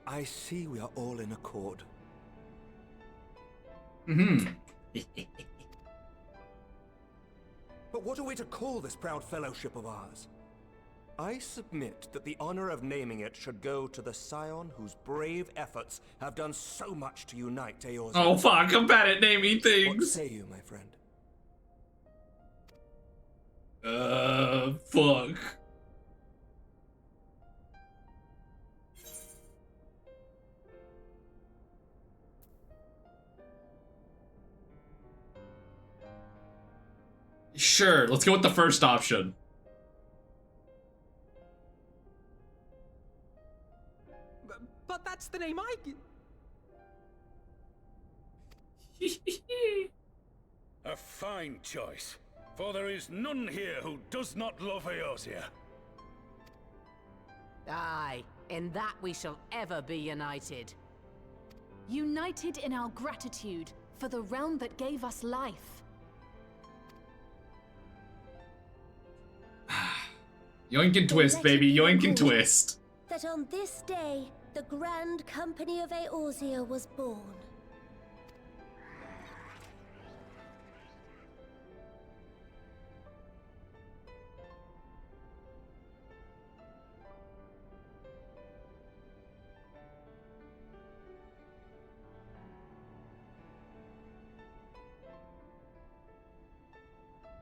I see we are all in accord. But what are we to call this proud fellowship of ours? I submit that the honor of naming it should go to the scion whose brave efforts have done so much to unite Eorzea. Oh fuck, I'm bad at naming things. What say you, my friend? Fuck. Sure, let's go with the first option. But that's the name I... A fine choice, for there is none here who does not love Eorzea. Aye, in that we shall ever be united. United in our gratitude for the realm that gave us life. Yoink and twist, baby, yoink and twist. That on this day, the Grand Company of Eorzea was born.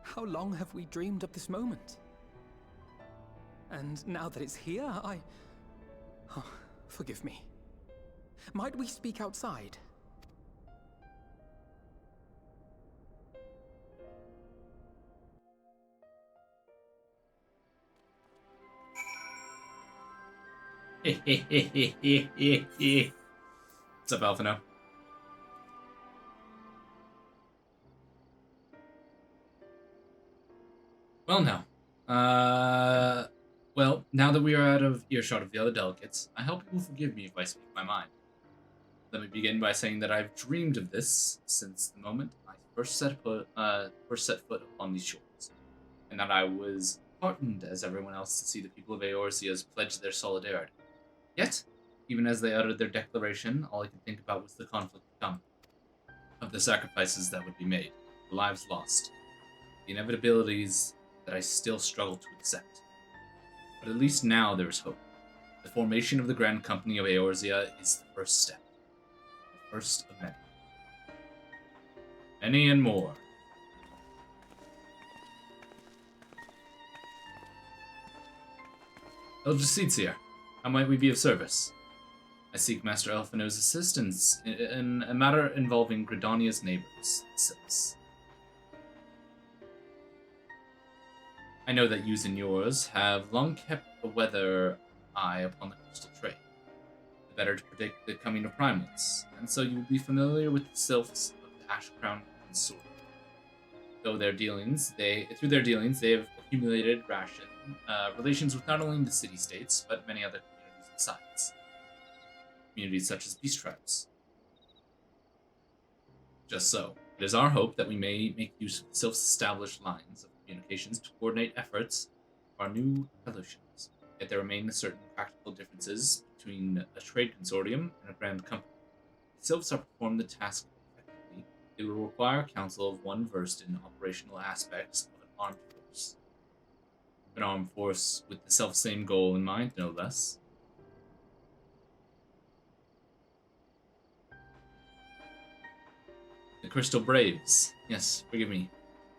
How long have we dreamed of this moment? And now that it's here, Oh, forgive me. Might we speak outside? What's up, Alphinaud? Well, now. Well, now that we are out of earshot of the other delegates, I hope you will forgive me if I speak my mind. Let me begin by saying that I've dreamed of this since the moment I first set foot upon these shores, and that I was heartened as everyone else to see the people of Eorzea's pledge their solidarity. Yet, even as they uttered their declaration, all I could think about was the conflict to come, of the sacrifices that would be made, the lives lost, the inevitabilities that I still struggle to accept. But at least now there is hope. The formation of the Grand Company of Eorzea is the first step. The first of many. Many and more. Eldricitia, how might we be of service? I seek Master Elfino's assistance in a matter involving Gridania's neighbors, Sils. I know that yous and yours have long kept a weather eye upon the crystal trade, the better to predict the coming of primals, and so you will be familiar with the sylphs of the Ash Crown and Sword. Through their dealings, they have accumulated relations with not only the city-states, but many other communities besides. Communities such as beast tribes. Just so, it is our hope that we may make use of self-established lines of communications to coordinate efforts of our new fellowships. Yet there remain certain practical differences between a trade consortium and a grand company. If sylphs are to perform the task effectively, they will require a council of one versed in operational aspects of an armed force. An armed force with the self-same goal in mind, no less. The Crystal Braves. Yes, forgive me,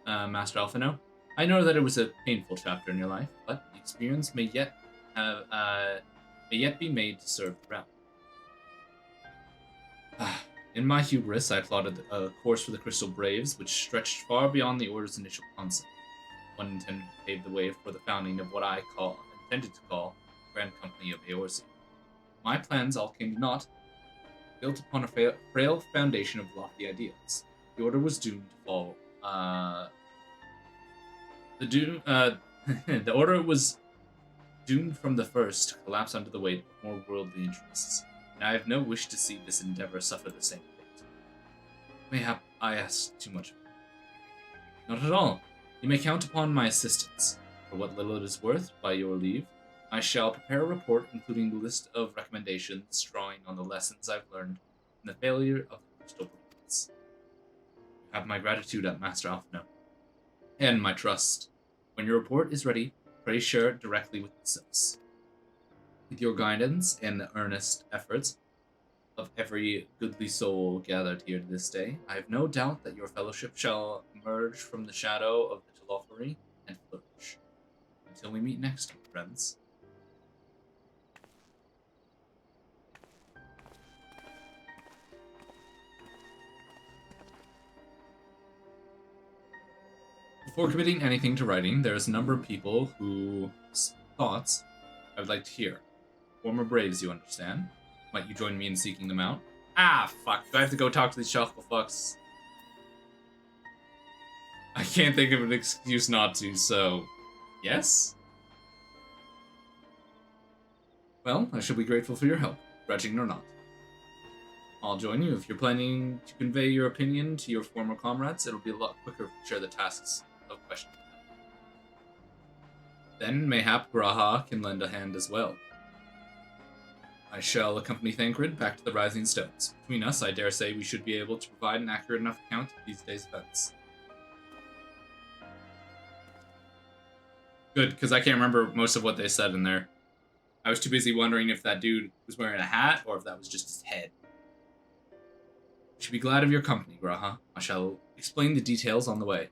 Master Alphino. I know that it was a painful chapter in your life, but the experience may yet be made to serve the realm. In my hubris, I plotted a course for the Crystal Braves, which stretched far beyond the Order's initial concept. One intended to pave the way for the founding of what I intended to call the Grand Company of Eorzea. My plans all came to naught, built upon a frail foundation of lofty ideals. The Order was doomed to fall. The Order was doomed from the first to collapse under the weight of more worldly interests, and I have no wish to see this endeavor suffer the same fate. Mayhap I ask too much. Not at all. You may count upon my assistance. For what little it is worth, by your leave, I shall prepare a report including the list of recommendations drawing on the lessons I've learned from the failure of the Crystal Braves. You have my gratitude, Master Alphino, and my trust. When your report is ready, pray share it directly with the Sylphs. With your guidance and the earnest efforts of every goodly soul gathered here to this day, I have no doubt that your fellowship shall emerge from the shadow of the Telophary and flourish. Until we meet next, friends. Before committing anything to writing, there is a number of people whose thoughts I would like to hear. Former Braves, you understand? Might you join me in seeking them out? Ah, fuck. Do I have to go talk to these shuffle fucks? I can't think of an excuse not to, so... Yes? Well, I shall be grateful for your help, grudging or not. I'll join you. If you're planning to convey your opinion to your former comrades, it'll be a lot quicker to share the tasks of questioning. Then, mayhap Graha can lend a hand as well. I shall accompany Thancred back to the Rising Stones. Between us, I dare say we should be able to provide an accurate enough account of these days' events. Good, because I can't remember most of what they said in there. I was too busy wondering if that dude was wearing a hat or if that was just his head. You should be glad of your company, Graha. I shall explain the details on the way.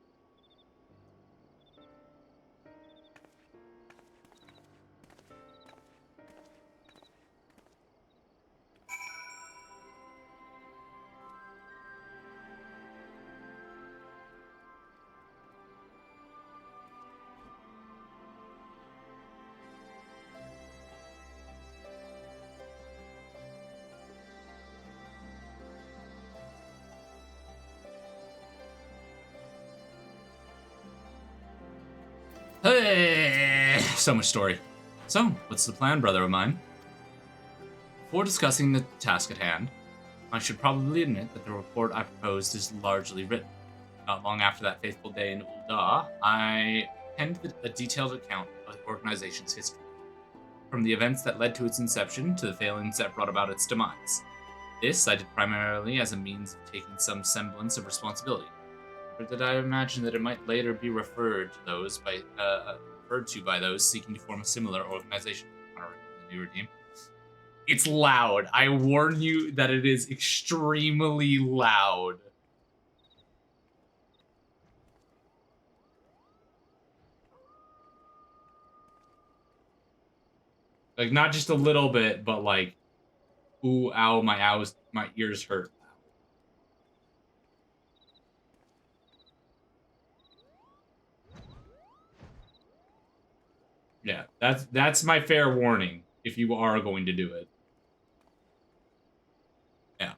Hey! So much story. So, what's the plan, brother of mine? Before discussing the task at hand, I should probably admit that the report I proposed is largely written. Not long after that fateful day in Ul'dah, I penned a detailed account of the organization's history, from the events that led to its inception to the failings that brought about its demise. This I did primarily as a means of taking some semblance of responsibility. Or did I imagine that it might later be referred to by those seeking to form a similar organization? Alright, the newer team. It's loud. I warn you that it is extremely loud. Like, not just a little bit, but like, ooh, ow, my ears hurt. Yeah, that's my fair warning if you are going to do it. Yeah.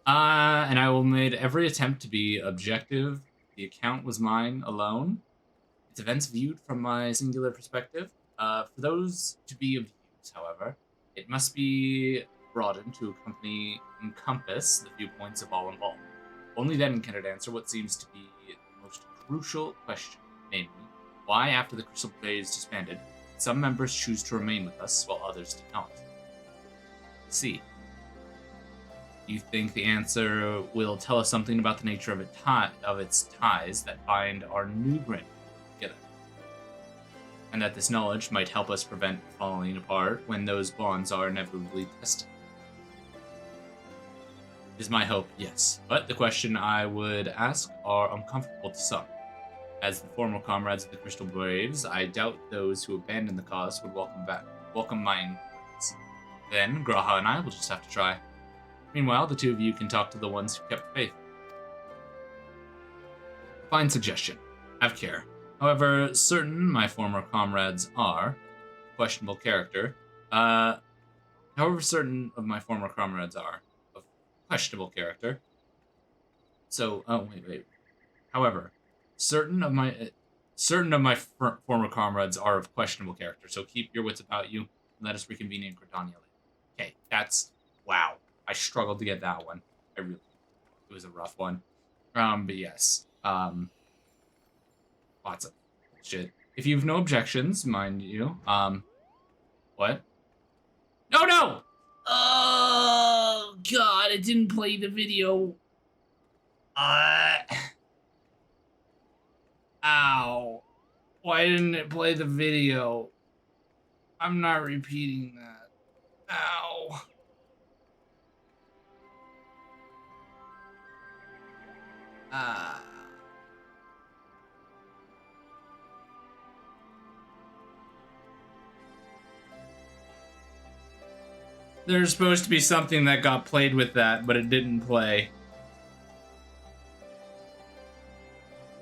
And I will made every attempt to be objective. The account was mine alone. Its events viewed from my singular perspective. For those to be of use, however, it must be broadened to encompass the viewpoints of all involved. Only then can it answer what seems to be the most crucial question, namely, why after the Crystal Blade is disbanded, some members choose to remain with us while others do not. C. You think the answer will tell us something about the nature of its ties that bind our new grandchildren together, and that this knowledge might help us prevent falling apart when those bonds are inevitably tested? It is my hope, yes, but the question I would ask are uncomfortable to some. As the former comrades of the Crystal Braves, I doubt those who abandoned the cause would welcome my inquiries. Then, Graha and I will just have to try. Meanwhile, the two of you can talk to the ones who kept faith. Fine suggestion. Have care. However, certain my former comrades are questionable character. However, certain of my former comrades are of questionable character. So, wait. However, certain of my former comrades are of questionable character. So keep your wits about you and let us reconvene in Gridania later. Okay, that's wow. I struggled to get that one. It was a rough one. But yes. Lots of shit. If you've no objections, mind you. What? No! Oh, God, it didn't play the video. Ow. Why didn't it play the video? I'm not repeating that. Ow. There's supposed to be something that got played with that, but it didn't play.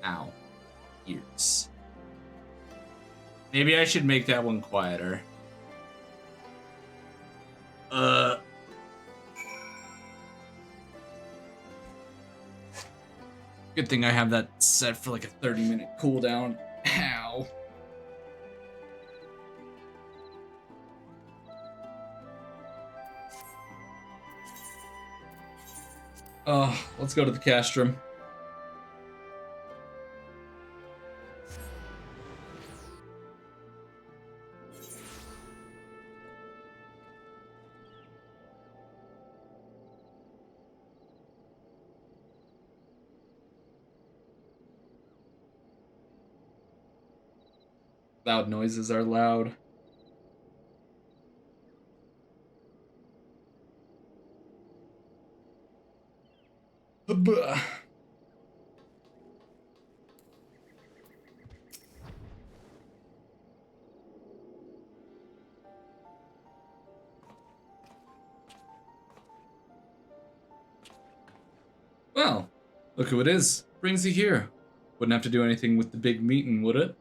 Ow. Ears. Maybe I should make that one quieter. Good thing I have that set for like a 30-minute cooldown. Ow. Oh, let's go to the castrum. Loud noises are loud. Well, look who it is. Brings you here. Wouldn't have to do anything with the big meeting, would it?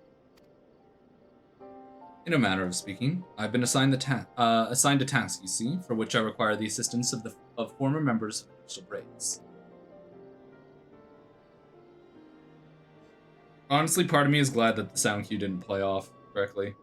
In a manner of speaking, I've been assigned a task, you see, for which I require the assistance of former members of the Crystal Braves. Honestly, part of me is glad that the sound cue didn't play off correctly.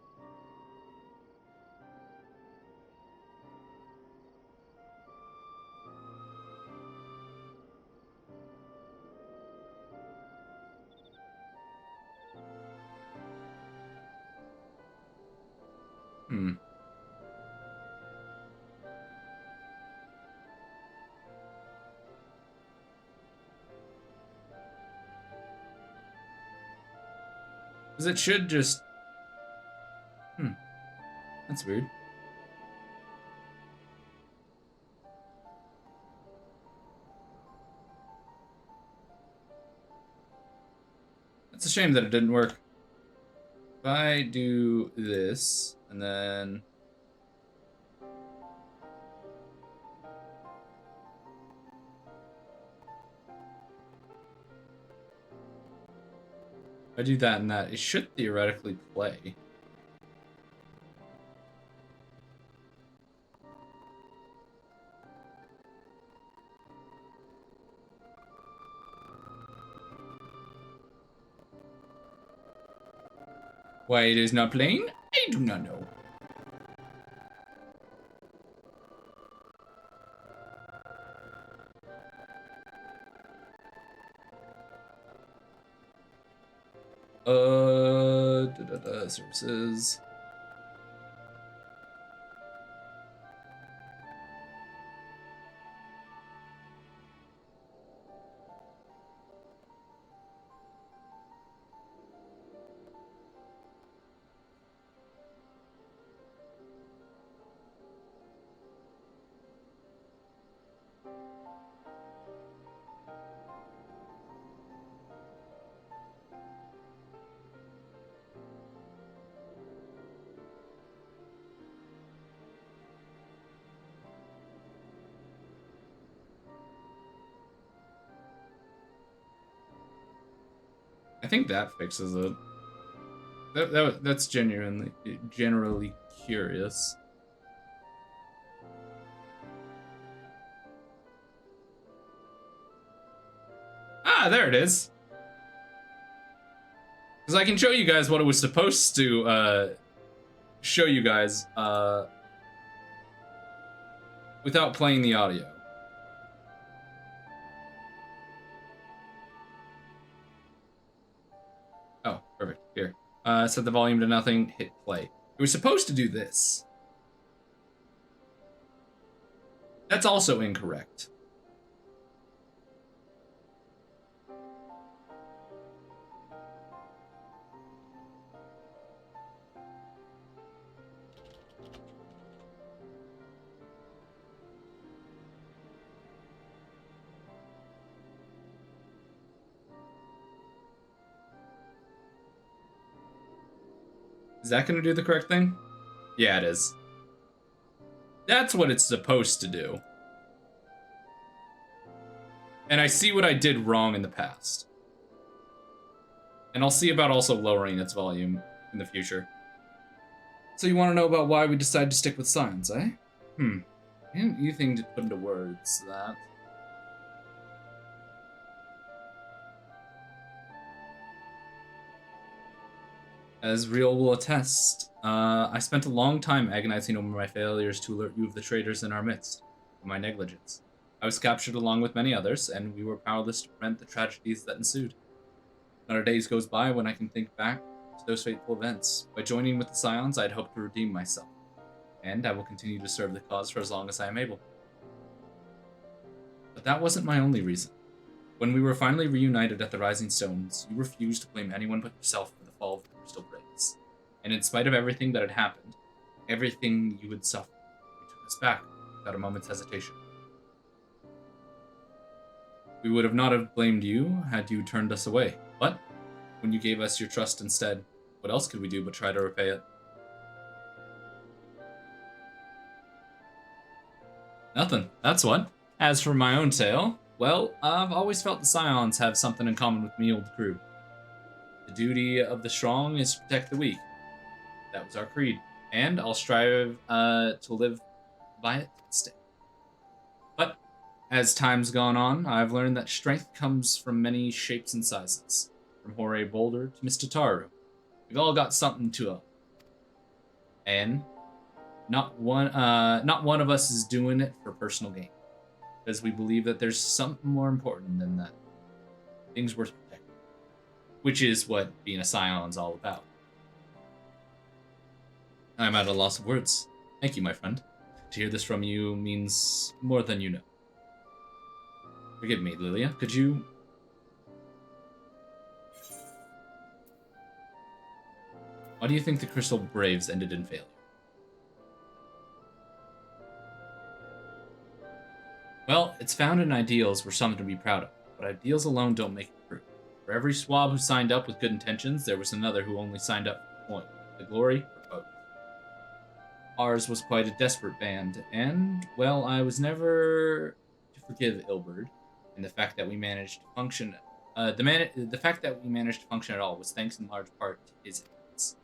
Because it should just... That's weird. It's a shame that it didn't work. If I do this, and then... If I do that and that, it should theoretically play. Why it is not playing? I do not know. Services. I think that fixes it. That's generally curious. Ah, there it is. Because I can show you guys what it was supposed to show you guys without playing the audio. Oh, perfect. Here. Set the volume to nothing, hit play. It was supposed to do this. That's also incorrect. Is that going to do the correct thing? Yeah, it is. That's what it's supposed to do. And I see what I did wrong in the past. And I'll see about also lowering its volume in the future. So you want to know about why we decided to stick with science, eh? Anything to put into words, that. As Real will attest, I spent a long time agonizing over my failures to alert you of the traitors in our midst, and my negligence. I was captured along with many others, and we were powerless to prevent the tragedies that ensued. Not a day goes by when I can think back to those fateful events. By joining with the Scions, I had hoped to redeem myself, and I will continue to serve the cause for as long as I am able. But that wasn't my only reason. When we were finally reunited at the Rising Stones, you refused to blame anyone but yourself for the fall of the Crystal Blades. And in spite of everything that had happened, everything you had suffered, you took us back without a moment's hesitation. We would have not have blamed you had you turned us away, but when you gave us your trust instead, what else could we do but try to repay it? Nothing, that's what. As for my own tale, well, I've always felt the Scions have something in common with me old crew. The duty of the strong is to protect the weak. That was our creed, and I'll strive to live by it instead. But as time's gone on, I've learned that strength comes from many shapes and sizes, from Horay Boulder to Mr. Taru. We've all got something to us, and not one of us is doing it for personal gain, because we believe that there's something more important than that. Things worth protecting, which is what being a Scion's all about. I'm at a loss of words. Thank you, my friend. To hear this from you means more than you know. Forgive me, Lilia. Could you... Why do you think the Crystal Braves ended in failure? Well, it's found in ideals were something to be proud of, but ideals alone don't make it true. For every swab who signed up with good intentions, there was another who only signed up for the point, the glory, or both. Ours was quite a desperate band, and, well, I was never to forgive Ilberd, and the fact that we managed to function, the fact that we managed to function at all was thanks in large part to his efforts.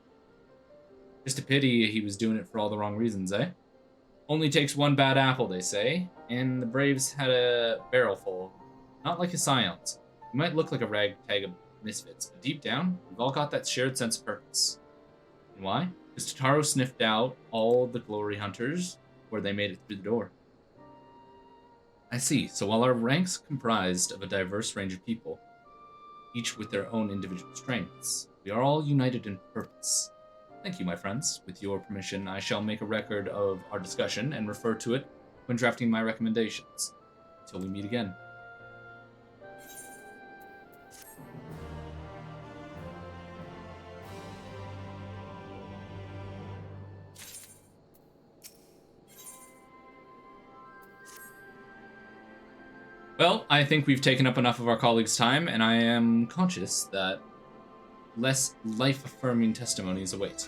Just a pity he was doing it for all the wrong reasons, eh? Only takes one bad apple, they say, and the Braves had a barrel full. Not like his scions. We might look like a ragtag of misfits, but deep down, we've all got that shared sense of purpose. And why? Because Totaro sniffed out all the glory hunters where they made it through the door. I see. So while our ranks comprised of a diverse range of people, each with their own individual strengths, we are all united in purpose. Thank you, my friends. With your permission, I shall make a record of our discussion and refer to it when drafting my recommendations. Until we meet again. Well, I think we've taken up enough of our colleagues' time, and I am conscious that less life-affirming testimonies await.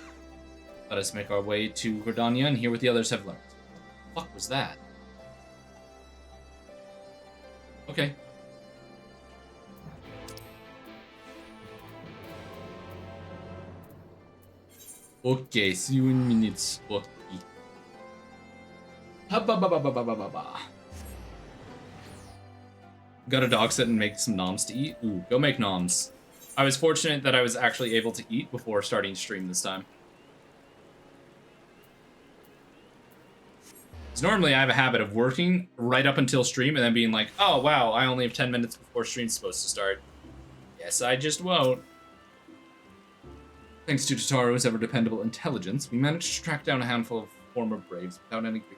Let us make our way to Gridania and hear what the others have learned. What the fuck was that? Okay. Okay, see you in minutes. Okay. Got a dog sit and make some noms to eat? Ooh, go make noms. I was fortunate that I was actually able to eat before starting stream this time. Because normally I have a habit of working right up until stream and then being like, oh wow, I only have 10 minutes before stream's supposed to start. Yes, I just won't. Thanks to Totaro's ever-dependable intelligence, we managed to track down a handful of former Braves without any victory.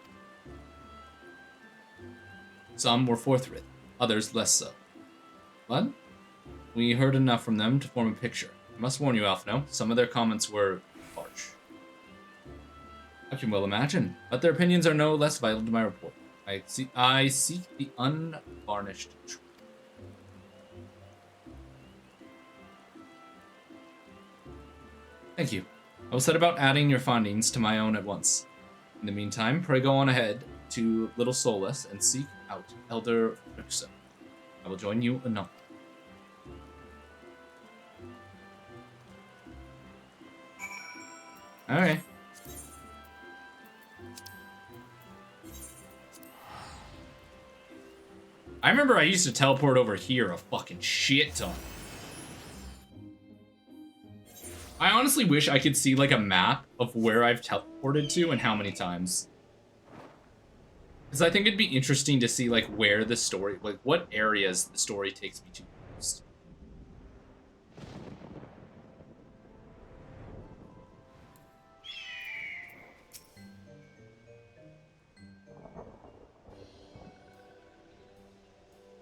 Some were forthright, others less so. But we heard enough from them to form a picture. I must warn you, Alphino, some of their comments were harsh. I can well imagine, but their opinions are no less vital to my report. I seek the unvarnished truth. Thank you. I will set about adding your findings to my own at once. In the meantime, pray go on ahead to Little Solace and seek out Elder Frickson. I will join you anon. Alright. I remember I used to teleport over here a fucking shit ton. I honestly wish I could see like a map of where I've teleported to and how many times. Because I think it'd be interesting to see like where the story, like what areas the story takes me to most.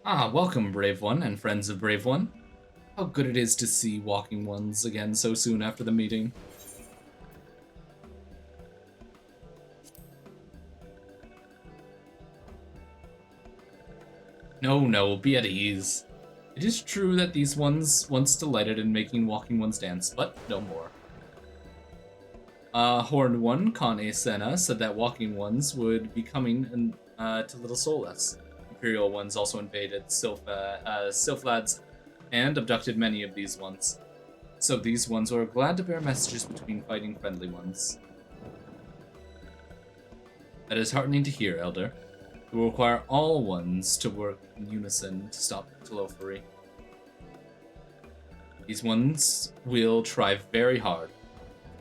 Ah, welcome, Brave One and friends of Brave One. How good it is to see Walking Ones again so soon after the meeting. No, be at ease. It is true that these ones once delighted in making Walking Ones dance, but no more. Horned One, Kane Senna, said that Walking Ones would be coming to Little Solace. Imperial Ones also invaded Sylphlad's and abducted many of these ones. So these ones were glad to bear messages between fighting friendly ones. That is heartening to hear, Elder. It will require all ones to work in unison to stop Telophary. These ones will try very hard,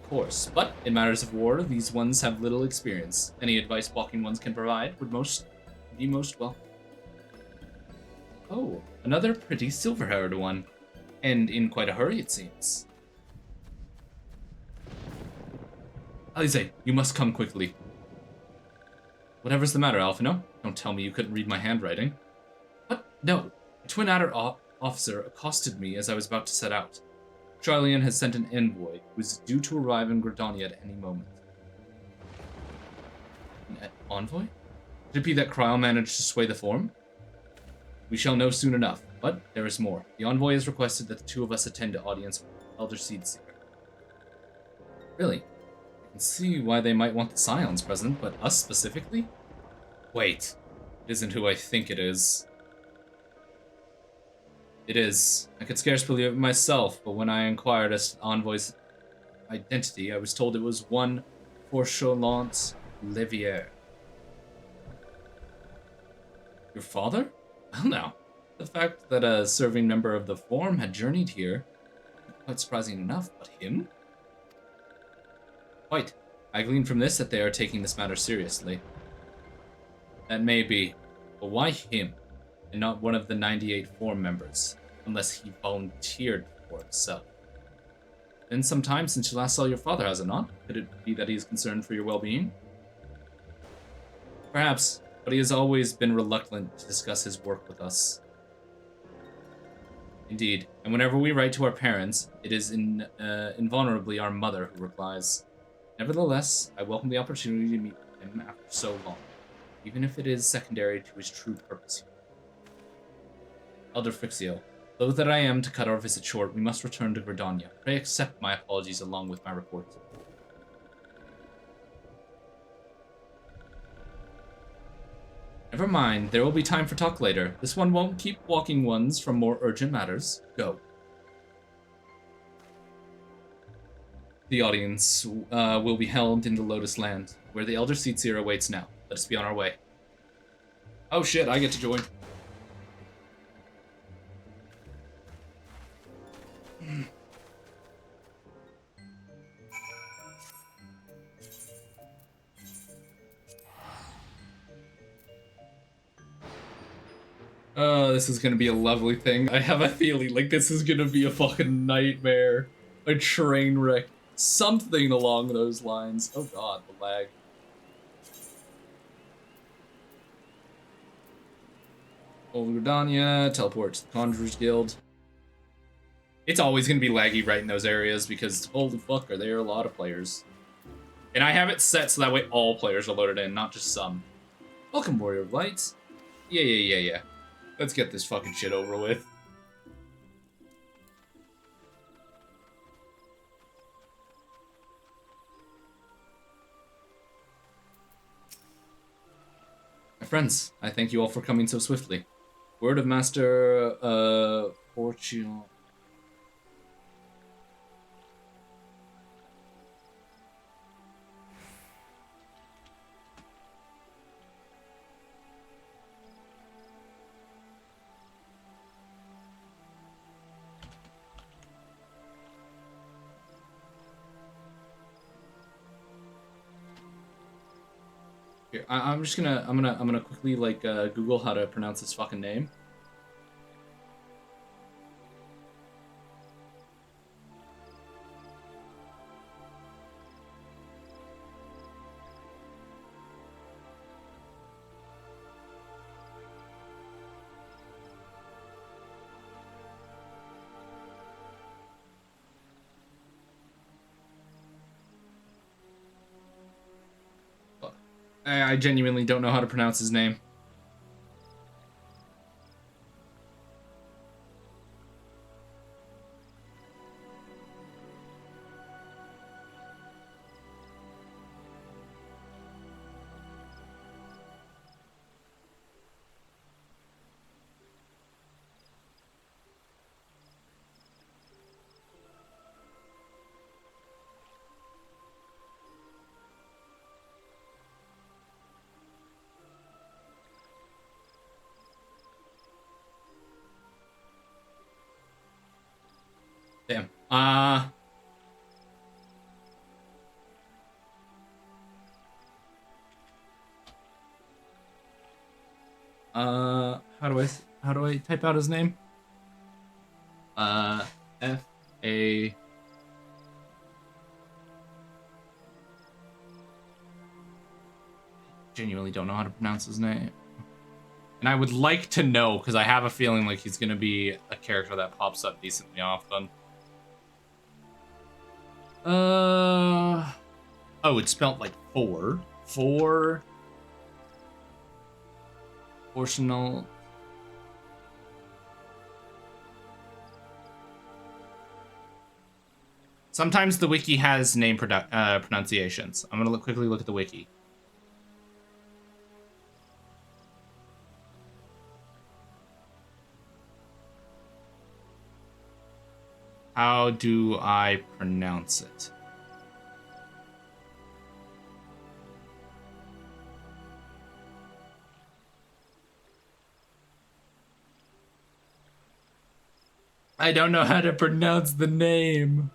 of course, but in matters of war, these ones have little experience. Any advice Walking Ones can provide would be most welcome. Oh, another pretty silver-haired one. And in quite a hurry, it seems. Alize, you must come quickly. Whatever's the matter, Alphino? Don't tell me you couldn't read my handwriting. What? No. A Twin Adder officer accosted me as I was about to set out. Charlian has sent an envoy who is due to arrive in Gridania at any moment. An envoy? Could it be that Cryo managed to sway the Forum? We shall know soon enough, but there is more. The envoy has requested that the two of us attend to audience with Elder Seedseeker. Really? I can see why they might want the Scions present, but us specifically? Wait, it isn't who I think it is. It is. I could scarce believe it myself, but when I inquired as to the envoy's identity, I was told it was one Forchollant Levier. Your father? Well now, the fact that a serving member of the Forum had journeyed here, quite surprising enough, but him? Quite. I glean from this that they are taking this matter seriously. That may be, but why him, and not one of the 98 Forum members, unless he volunteered for himself? Been some time since you last saw your father, has it not? Could it be that he is concerned for your well-being? Perhaps, but he has always been reluctant to discuss his work with us. Indeed, and whenever we write to our parents, it is invulnerably our mother who replies. Nevertheless, I welcome the opportunity to meet him after so long, even if it is secondary to his true purpose. Elder Frixio, though that I am to cut our visit short, we must return to Gridania. Pray accept my apologies along with my report. Never mind, there will be time for talk later. This one won't keep walking ones from more urgent matters. Go. The audience will be held in the Lotus Land, where the Elder Seedseer awaits now. Let us be on our way. Oh shit, I get to join. Oh, this is gonna be a lovely thing. I have a feeling like this is gonna be a fucking nightmare. A train wreck. Something along those lines. Oh god, the lag. Old Gridania, teleport to the Conjurer's Guild. It's always gonna be laggy right in those areas because holy fuck are there a lot of players. And I have it set so that way all players are loaded in, not just some. Welcome, Warrior of Light. Yeah. Let's get this fucking shit over with. My friends, I thank you all for coming so swiftly. Word of Master, Fortune. Here, I'm gonna quickly like Google how to pronounce this fucking name. I genuinely don't know how to pronounce his name. Damn. How do I type out his name? F-A... Genuinely don't know how to pronounce his name. And I would like to know, because I have a feeling like he's going to be a character that pops up decently often. Oh, it's spelled like four. Four. Proportional. Sometimes the wiki has name pronunciations. I'm gonna quickly look at the wiki. How do I pronounce it? I don't know how to pronounce the name.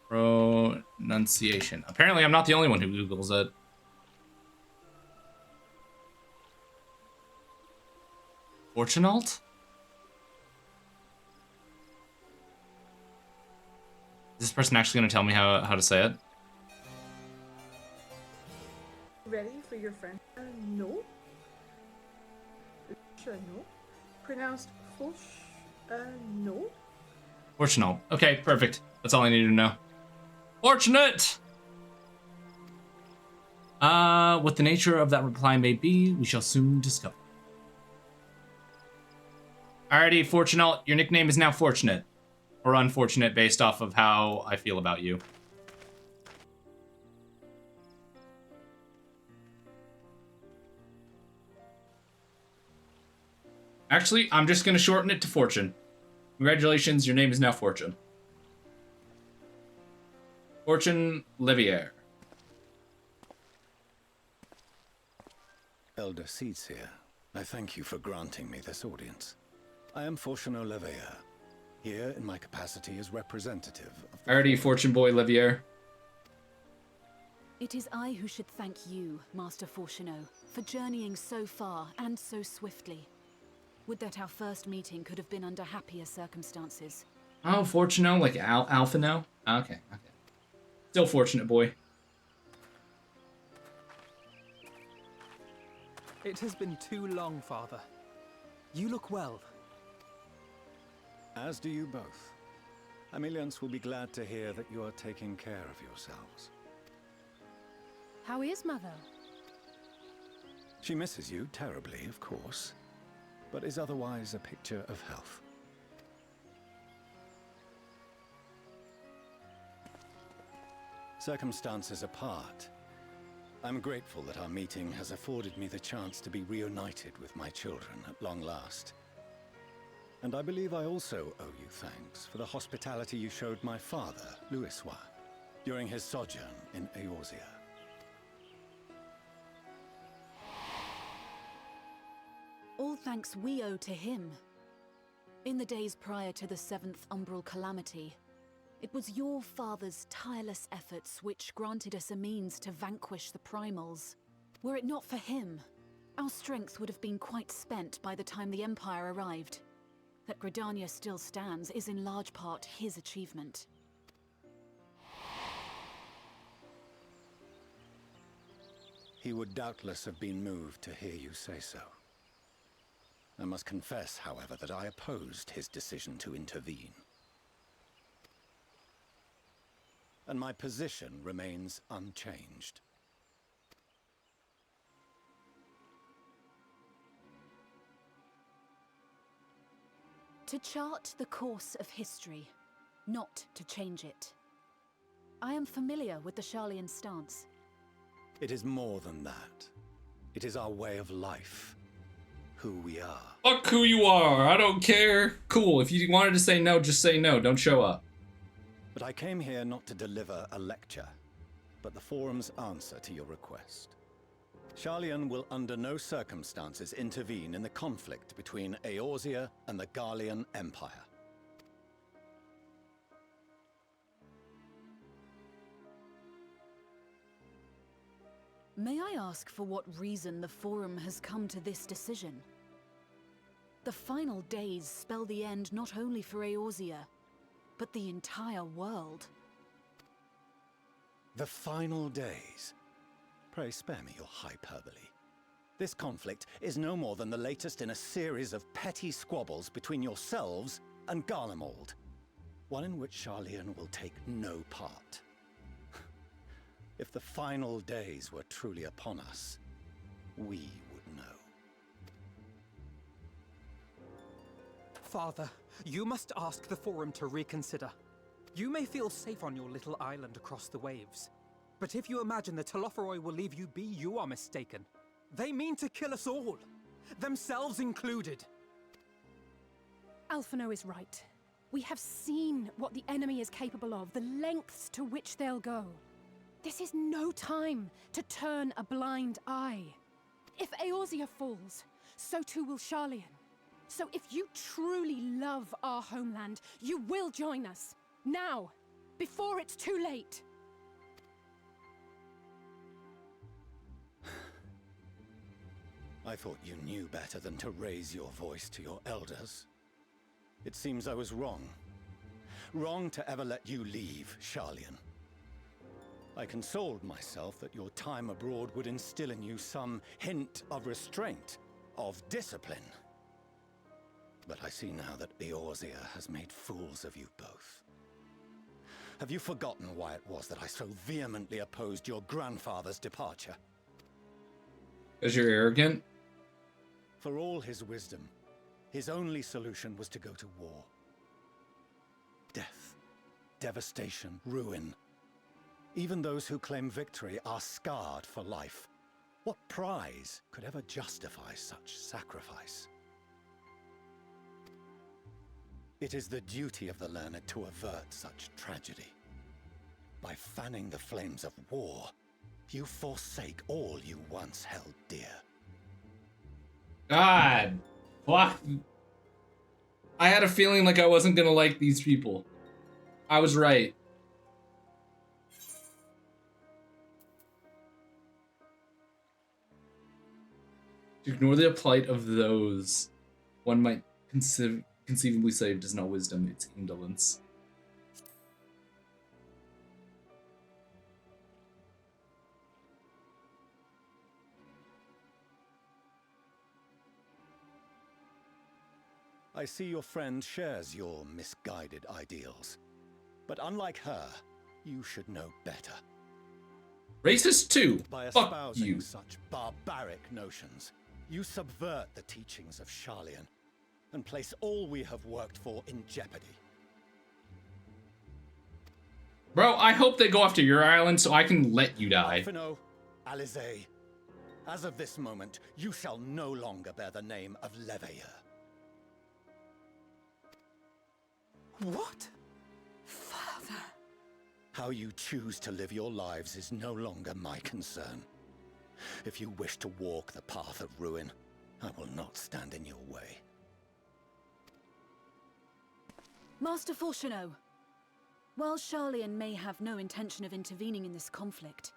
Pronunciation. Apparently, I'm not the only one who Googles it. Fortunalt? Is this person actually going to tell me how to say it? Ready for your friend? No. No. Pronounced Foch? No. Fortunal. Okay, perfect. That's all I needed to know. Fortunate! What the nature of that reply may be, we shall soon discover. Alrighty, Fortunate. Your nickname is now Fortunate. Or Unfortunate based off of how I feel about you. Actually, I'm just gonna shorten it to Fortune. Congratulations, your name is now Fortune. Fortune Livier. Elder Seeds here. I thank you for granting me this audience. I am Fortuno Leveilleur, here in my capacity as representative of the... Alrighty, Fortune Boy Livier. It is I who should thank you, Master Fortuno, for journeying so far and so swiftly. Would that our first meeting could have been under happier circumstances. Oh, Fortuno, like Alphino? Okay. Still Fortunate Boy. It has been too long, Father. You look well. As do you both. Ameliance will be glad to hear that you are taking care of yourselves. How is Mother? She misses you terribly, of course, but is otherwise a picture of health. Circumstances apart, I'm grateful that our meeting has afforded me the chance to be reunited with my children at long last. And I believe I also owe you thanks for the hospitality you showed my father, Louisois, during his sojourn in Eorzea. All thanks we owe to him. In the days prior to the 7th Umbral Calamity, it was your father's tireless efforts which granted us a means to vanquish the Primals. Were it not for him, our strength would have been quite spent by the time the Empire arrived. That Gridania still stands is in large part his achievement. He would doubtless have been moved to hear you say so. I must confess, however, that I opposed his decision to intervene. And my position remains unchanged. To chart the course of history, not to change it. I am familiar with the Sharlayan stance. It is more than that. It is our way of life. Who we are. Fuck who you are. I don't care. Cool. If you wanted to say no, just say no. Don't show up. But I came here not to deliver a lecture, but the Forum's answer to your request. Sharlayan will under no circumstances intervene in the conflict between Eorzea and the Garlean Empire. May I ask for what reason the Forum has come to this decision? The final days spell the end not only for Eorzea, but the entire world. The final days? Pray spare me your hyperbole. This conflict is no more than the latest in a series of petty squabbles between yourselves and Garlemald. One in which Charlian will take no part. If the final days were truly upon us, we would know. Father, you must ask the Forum to reconsider. You may feel safe on your little island across the waves, but if you imagine the Telophoroi will leave you be, you are mistaken. They mean to kill us all, themselves included. Alphino is right. We have seen what the enemy is capable of, the lengths to which they'll go. This is no time to turn a blind eye. If Eorzea falls, so too will Charlian. So if you truly love our homeland, you will join us. Now, before it's too late. I thought you knew better than to raise your voice to your elders. It seems I was wrong. Wrong to ever let you leave, Charlian. I consoled myself that your time abroad would instill in you some hint of restraint, of discipline. But I see now that Eorzea has made fools of you both. Have you forgotten why it was that I so vehemently opposed your grandfather's departure? Because you're arrogant? For all his wisdom, his only solution was to go to war. Death, devastation, ruin. Even those who claim victory are scarred for life. What prize could ever justify such sacrifice? It is the duty of the learned to avert such tragedy. By fanning the flames of war, you forsake all you once held dear. God, fuck. I had a feeling like I wasn't gonna like these people. I was right. To ignore the plight of those, one might conceivably say it is not wisdom, it's indolence. I see your friend shares your misguided ideals. But unlike her, you should know better. Racist too. By Fuck espousing you. such barbaric notions, you subvert the teachings of Charlian and place all we have worked for in jeopardy. Bro, I hope they go after your island so I can let you die. Alphino, Alisaie, as of this moment, you shall no longer bear the name of Leveilleur. What? Father. How you choose to live your lives is no longer my concern. If you wish to walk the path of ruin, I will not stand in your way. Master Fulchino, while Charlian may have no intention of intervening in this conflict,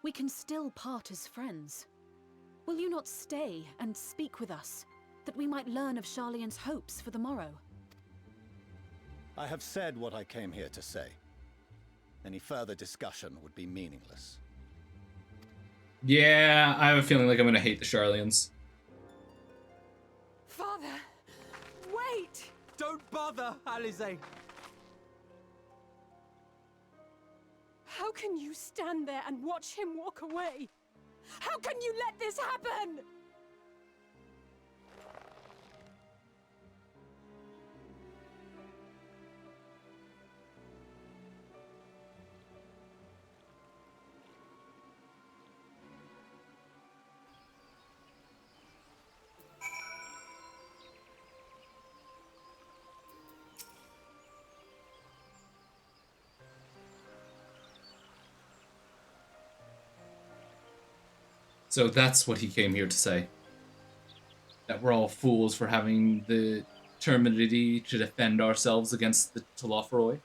we can still part as friends. Will you not stay and speak with us, that we might learn of Charlian's hopes for the morrow? I have said what I came here to say. Any further discussion would be meaningless. Yeah, I have a feeling like I'm gonna hate the Charlians. Father, wait! Don't bother, Alisaie. How can you stand there and watch him walk away? How can you let this happen? So that's what he came here to say. That we're all fools for having the temerity to defend ourselves against the Telophoroi.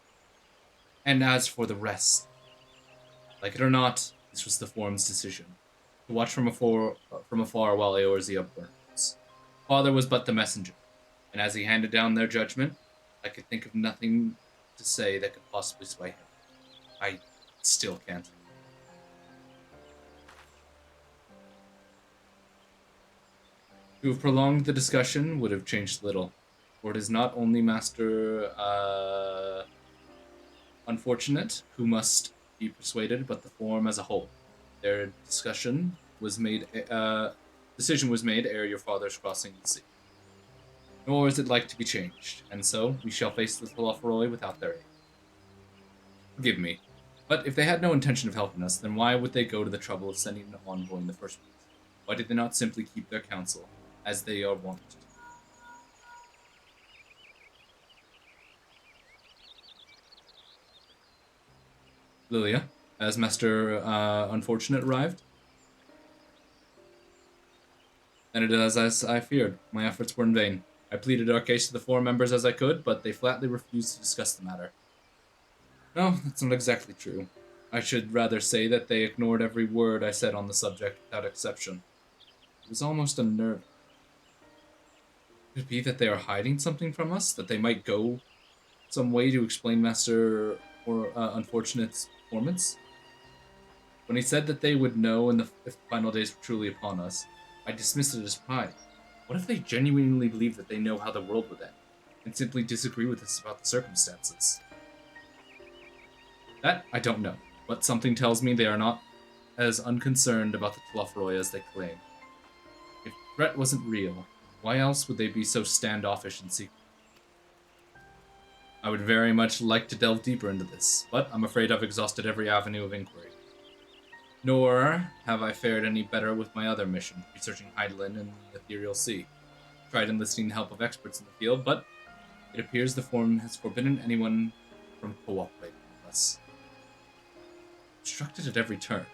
And as for the rest, like it or not, this was the Forum's decision. To watch from afar while Eorzea burns. Father was but the messenger, and as he handed down their judgment, I could think of nothing to say that could possibly sway him. I still can't. To have prolonged the discussion would have changed little, for it is not only Master unfortunate who must be persuaded, but the forum as a whole. Their decision was made ere your father's crossing the sea. Nor is it like to be changed, and so we shall face the Thalafroi without their aid. Forgive me, but if they had no intention of helping us, then why would they go to the trouble of sending an envoy in the first place? Why did they not simply keep their counsel, as they are wont to do? Lilia, has Master Unfortunate arrived? And it is as I feared. My efforts were in vain. I pleaded our case to the four members as I could, but they flatly refused to discuss the matter. No, that's not exactly true. I should rather say that they ignored every word I said on the subject without exception. It was almost unnerving. Could it be that they are hiding something from us? That they might go some way to explain Master Unfortunate's performance? When he said that they would know if the final days were truly upon us, I dismissed it as pride. What if they genuinely believe that they know how the world would end, and simply disagree with us about the circumstances? That I don't know, but something tells me they are not as unconcerned about the Thalafroi as they claim. If the threat wasn't real, why else would they be so standoffish and secret? I would very much like to delve deeper into this, but I'm afraid I've exhausted every avenue of inquiry. Nor have I fared any better with my other mission, researching Heidelin and the Ethereal Sea. Tried enlisting the help of experts in the field, but it appears the Forum has forbidden anyone from cooperating with us. Obstructed at every turn.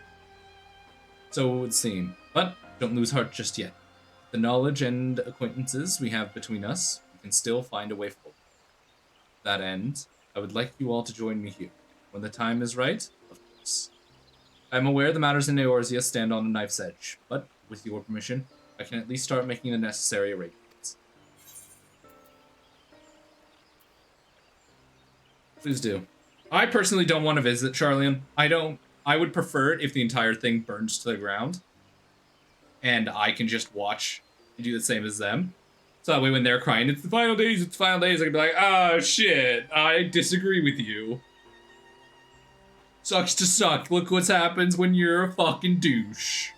So it would seem, but don't lose heart just yet. With the knowledge and acquaintances we have between us, we can still find a way forward. To that end, I would like you all to join me here. When the time is right, of course. I am aware the matters in Eorzea stand on a knife's edge, but with your permission, I can at least start making the necessary arrangements. Please do. I personally don't want to visit Charlian. I would prefer it if the entire thing burns to the ground, and I can just watch and do the same as them. So that way when they're crying, it's the final days, I can be like, oh shit, I disagree with you. Sucks to suck. Look what happens when you're a fucking douche.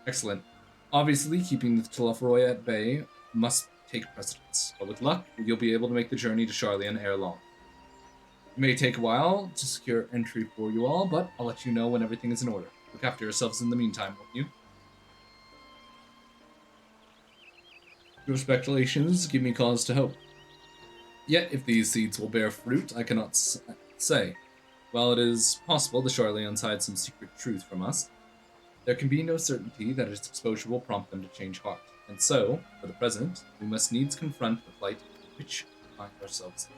Excellent. Obviously, keeping the Thalafroi at bay must take precedence, but with luck, you'll be able to make the journey to Charlian ere long. It may take a while to secure entry for you all, but I'll let you know when everything is in order. Look after yourselves in the meantime, won't you? Your speculations give me cause to hope. Yet, if these seeds will bear fruit, I cannot say. While it is possible the Charlians hide some secret truth from us, there can be no certainty that its exposure will prompt them to change heart. And so, for the present, we must needs confront the plight in which we find ourselves.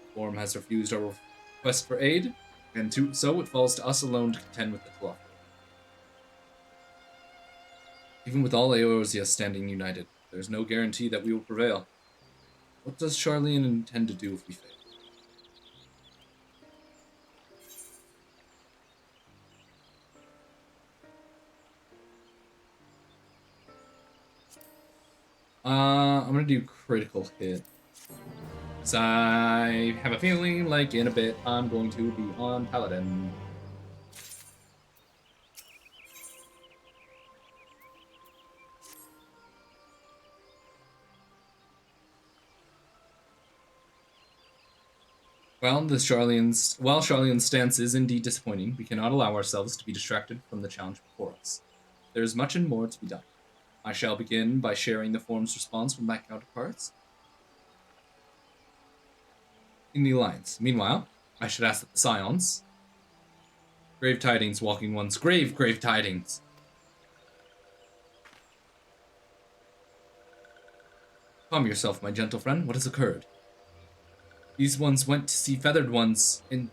The Forum has refused our request for aid, and so it falls to us alone to contend with the Thalafroi. Even with all Eorzea standing united, there is no guarantee that we will prevail. What does Charlian intend to do if we fail? I'm gonna do critical hit. So I have a feeling like in a bit I'm going to be on Paladin. While Charlian's stance is indeed disappointing, we cannot allow ourselves to be distracted from the challenge before us. There is much and more to be done. I shall begin by sharing the Forum's response with my counterparts in the Alliance. Meanwhile, I should ask that the Scions... Grave tidings, walking ones. Grave tidings! Calm yourself, my gentle friend. What has occurred? These ones went to see feathered ones in...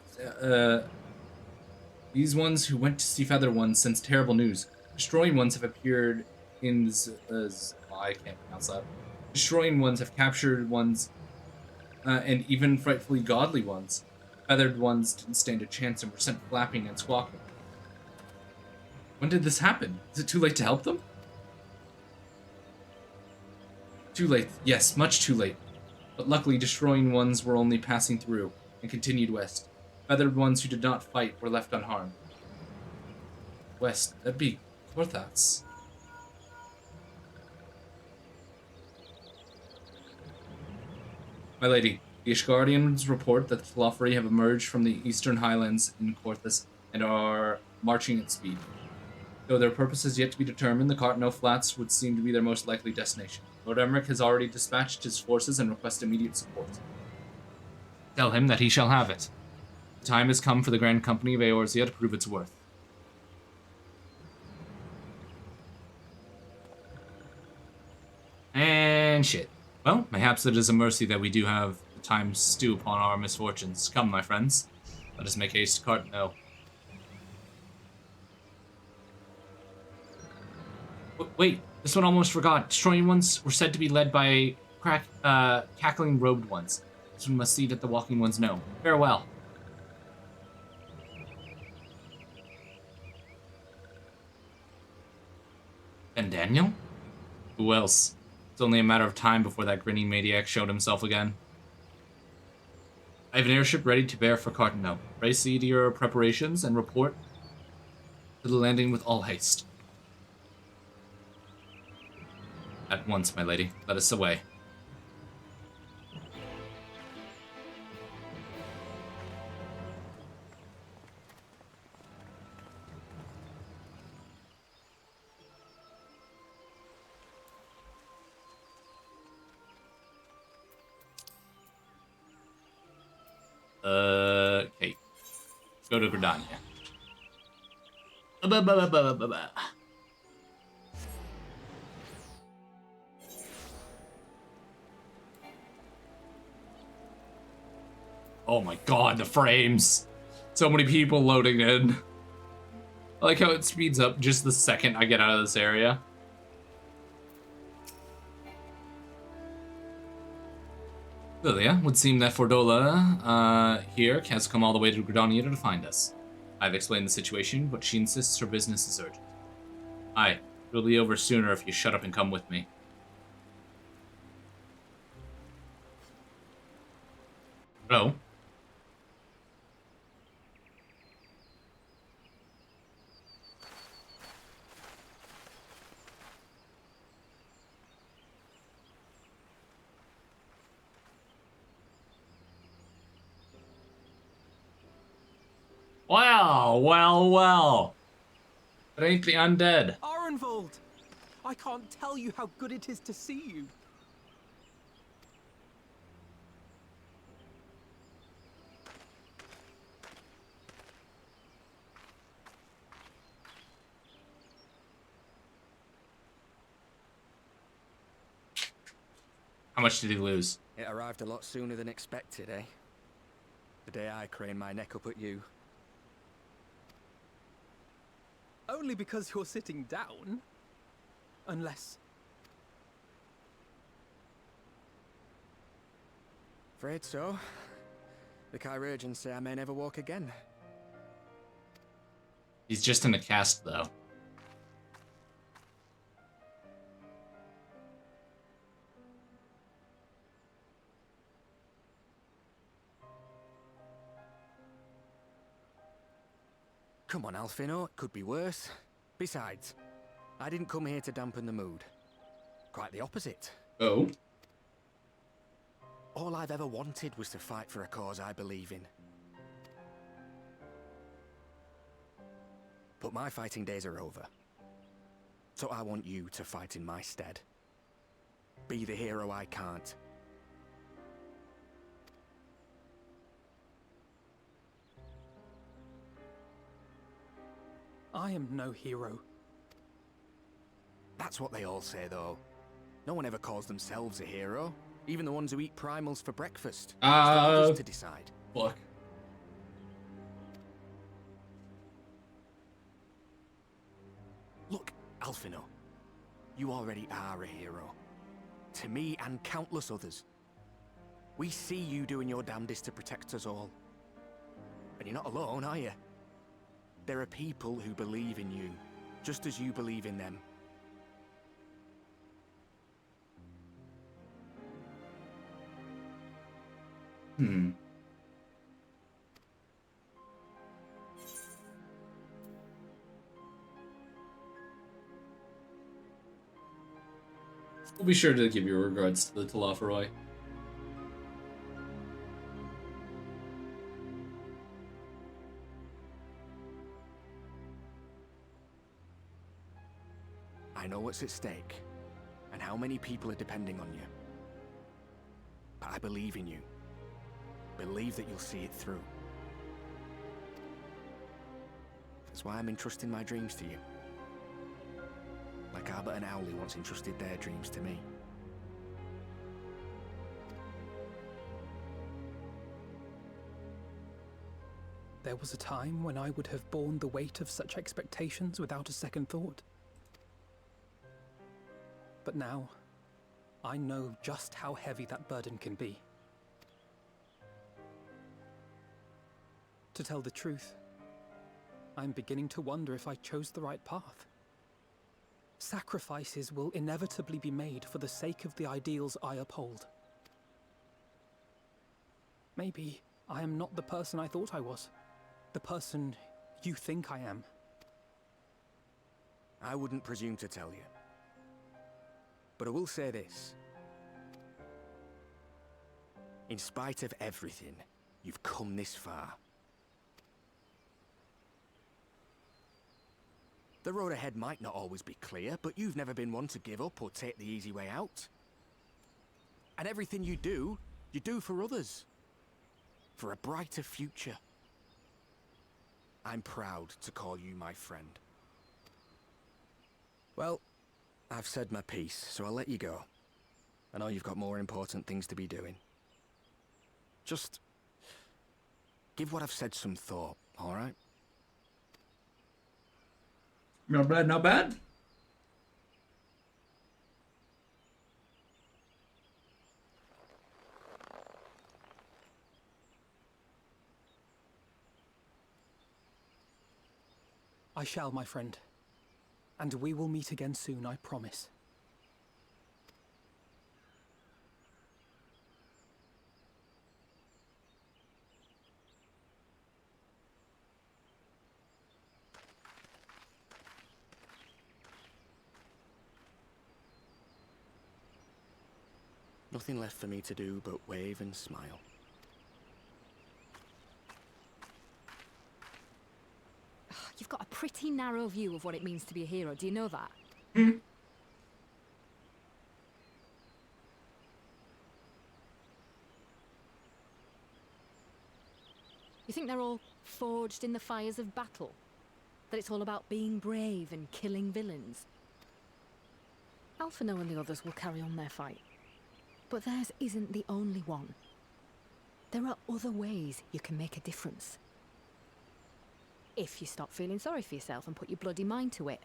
These ones who went to see feathered ones sense terrible news. Destroying ones have appeared in... I can't pronounce that. Destroying ones have captured ones, and even frightfully godly ones. Feathered ones didn't stand a chance and were sent flapping and squawking. When did this happen? Is it too late to help them? Too late. Yes, much too late. but luckily destroying ones were only passing through, and continued west. Feathered ones who did not fight were left unharmed. West, that'd be Korthas. My lady, the Ishgardians report that the Tlafri have emerged from the eastern highlands in Korthas and are marching at speed. Though their purpose is yet to be determined, the Cartno Flats would seem to be their most likely destination. Lord Emmerich has already dispatched his forces and requested immediate support. Tell him that he shall have it. The time has come for the Grand Company of Eorzea to prove its worth. And shit. Well, mayhaps it is a mercy that we do have the time to stew upon our misfortunes. Come, my friends. Let us make haste to Cartno. Wait, this one almost forgot. Destroying ones were said to be led by cackling robed ones. This one must see that the walking ones know. Farewell. And Daniel? Who else? It's only a matter of time before that grinning maniac showed himself again. I have an airship ready to bear for Cartno. Pray see to your preparations and report to the landing with all haste. At once, my lady. Let us away. Okay. Let's go to Gridania. Oh my god, the frames! So many people loading in. I like how it speeds up just the second I get out of this area. Lilia, would seem that Fordola here has come all the way to Gridania to find us. I've explained the situation, but she insists her business is urgent. Aye, it'll be over sooner if you shut up and come with me. Oh. Well. It ain't the undead. Arenvold! I can't tell you how good it is to see you. How much did he lose? It arrived a lot sooner than expected, eh? The day I craned my neck up at you. Only because you're sitting down. Unless... Afraid so. The Chirurgeons say I may never walk again. He's just in a cast, though. Come on, Alfino, it could be worse. Besides, I didn't come here to dampen the mood. Quite the opposite. Oh? All I've ever wanted was to fight for a cause I believe in. But my fighting days are over. So I want you to fight in my stead. Be the hero I can't. I am no hero. That's what they all say, though. No one ever calls themselves a hero. Even the ones who eat primals for breakfast. It's for others to decide. Look. Look, Alfino. You already are a hero. To me and countless others. We see you doing your damnedest to protect us all. And you're not alone, are you? There are people who believe in you, just as you believe in them. Hmm. We'll be sure to give your regards to the Talafaroi. I know what's at stake, and how many people are depending on you. But I believe in you. Believe that you'll see it through. That's why I'm entrusting my dreams to you. Like Albert and Owley once entrusted their dreams to me. There was a time when I would have borne the weight of such expectations without a second thought. But now, I know just how heavy that burden can be. To tell the truth, I'm beginning to wonder if I chose the right path. Sacrifices will inevitably be made for the sake of the ideals I uphold. Maybe I am not the person I thought I was. The person you think I am. I wouldn't presume to tell you. But I will say this. In spite of everything, you've come this far. The road ahead might not always be clear, but you've never been one to give up or take the easy way out. And everything you do for others. For a brighter future. I'm proud to call you my friend. Well, I've said my piece, so I'll let you go. I know you've got more important things to be doing. Just give what I've said some thought, all right? Not bad, not bad. I shall, my friend. And we will meet again soon, I promise. Nothing left for me to do but wave and smile. You've got a pretty narrow view of what it means to be a hero. Do you know that? Hmm. You think they're all forged in the fires of battle? That it's all about being brave and killing villains? Alphino and the others will carry on their fight. But theirs isn't the only one. There are other ways you can make a difference. If you stop feeling sorry for yourself and put your bloody mind to it.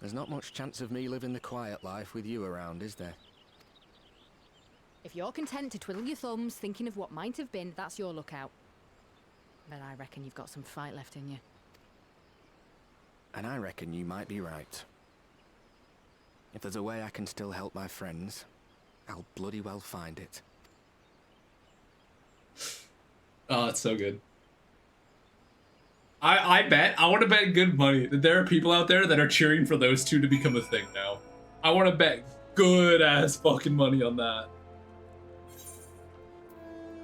There's not much chance of me living the quiet life with you around, is there? If you're content to twiddle your thumbs thinking of what might have been, that's your lookout. But I reckon you've got some fight left in you. And I reckon you might be right. If there's a way I can still help my friends, I'll bloody well find it. Oh, it's so good. I want to bet good money that there are people out there that are cheering for those two to become a thing now. I want to bet good ass fucking money on that.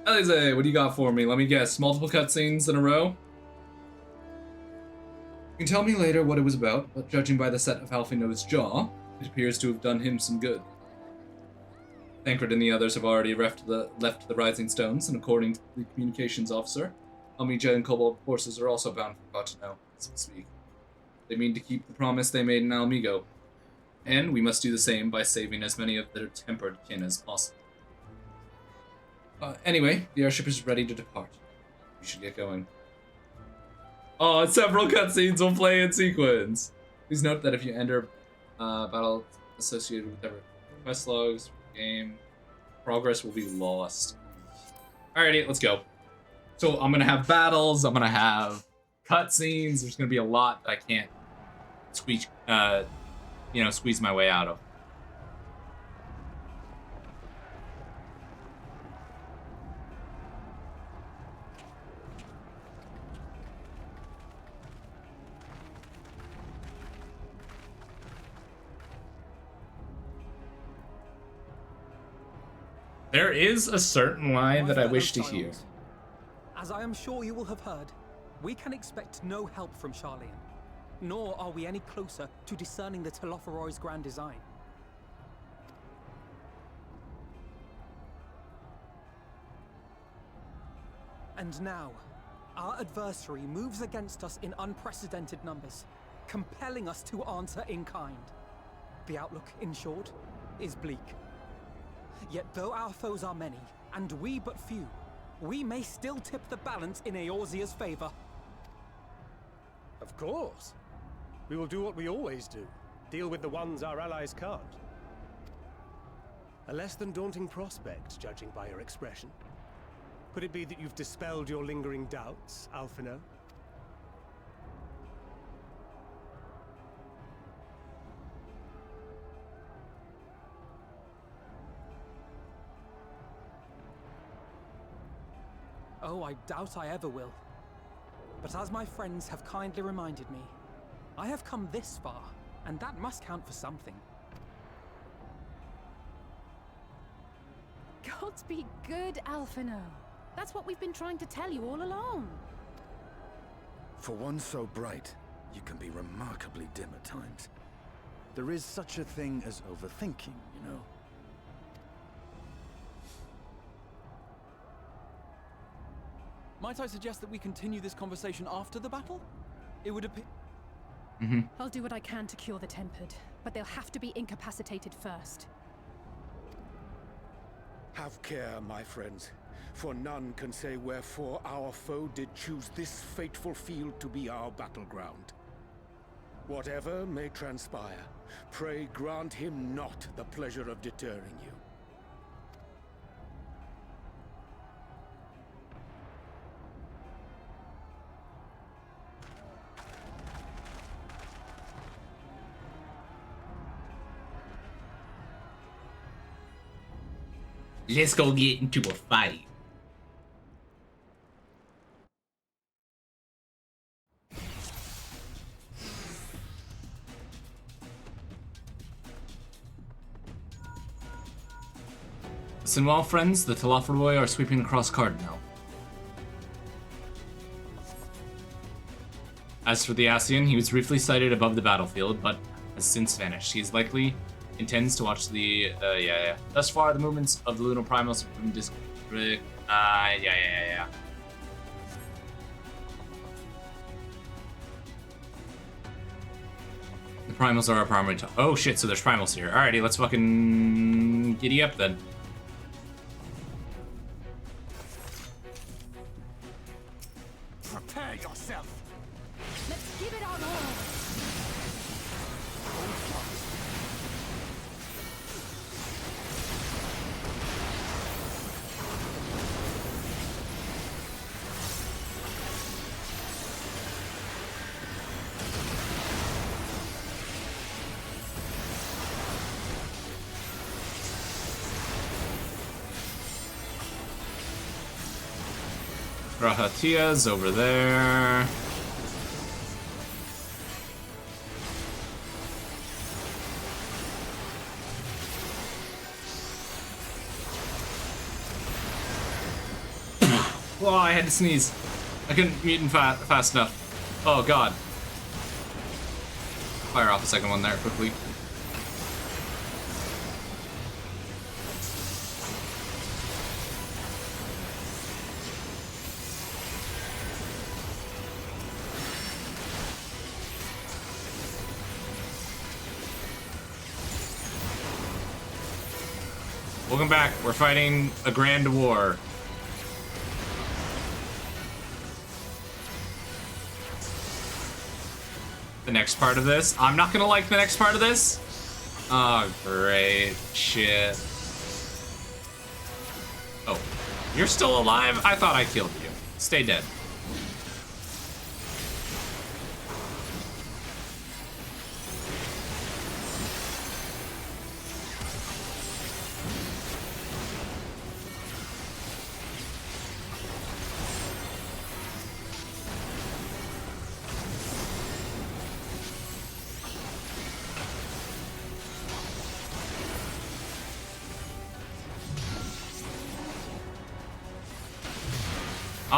Elize, what do you got for me? Let me guess. Multiple cutscenes in a row? You can tell me later what it was about, but judging by the set of Alphino's jaw, it appears to have done him some good. Thancred and the others have already left the Rising Stones, and according to the communications officer, Almija and Kobold forces are also bound for Botano as we speak. They mean to keep the promise they made in Alamigo, and we must do the same by saving as many of their tempered kin as possible. Anyway, the airship is ready to depart. We should get going. Oh, several cutscenes will play in sequence. Please note that if you enter battle associated with whatever quest logs, game, progress will be lost. Alrighty, let's go. So I'm gonna have battles, I'm gonna have cutscenes, there's gonna be a lot that I can't you know, squeeze my way out of. There is a certain line that I wish to hear. As I am sure you will have heard, we can expect no help from Sharlayan, nor are we any closer to discerning the Telophoroi's grand design. And now, our adversary moves against us in unprecedented numbers, compelling us to answer in kind. The outlook, in short, is bleak. Yet though our foes are many, and we but few, we may still tip the balance in Eorzea's favor. Of course. We will do what we always do. Deal with the ones our allies can't. A less than daunting prospect, judging by your expression. Could it be that you've dispelled your lingering doubts, Alphino? Oh, I doubt I ever will. But as my friends have kindly reminded me, I have come this far, and that must count for something. Gods be good, Alphino. That's what we've been trying to tell you all along. For one so bright, you can be remarkably dim at times. There is such a thing as overthinking, you know. Might I suggest that we continue this conversation after the battle? It would appear... I'll do what I can to cure the tempered, but they'll have to be incapacitated first. Have care, my friends, for none can say wherefore our foe did choose this fateful field to be our battleground. Whatever may transpire, pray grant him not the pleasure of deterring you. Let's go get into a fight. Listen well, friends, the Telophoroi are sweeping across Cardinal. As for the Ascian, he was briefly sighted above the battlefield, but has since vanished. He is likely intends to watch the, Thus far, the movements of the Lunar Primals have been The Primals are our primary oh shit, so there's Primals here. Alrighty, let's fucking giddy up then. Prepare yourself. Let's give it our all. Rahatia's over there. Oh, I had to sneeze. I couldn't mute him fast enough. Oh god. Fire off a second one there quickly. Welcome back. We're fighting a grand war. The next part of this. I'm not gonna like the next part of this. Oh, great shit. Oh, you're still alive? I thought I killed you. Stay dead.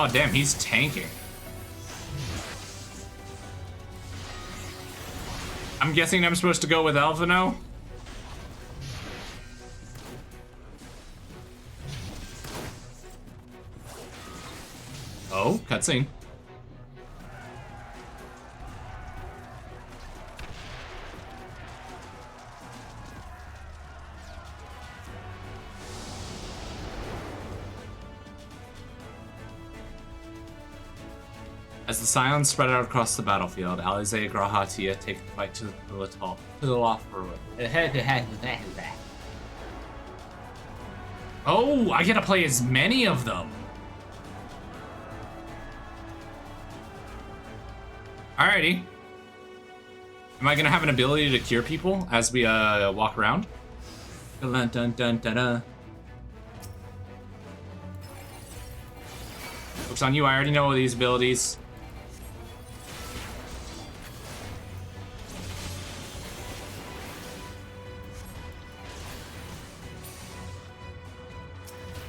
Oh, damn, he's tanking. I'm guessing I'm supposed to go with Alvino. Oh, cutscene. As the Scions spread out across the battlefield, Alize Grahatia take the fight to the loft for Oh, I gotta play as many of them. Alrighty. Am I gonna have an ability to cure people as we walk around? Dun dun dun dun dun. Looks on you, I already know these abilities.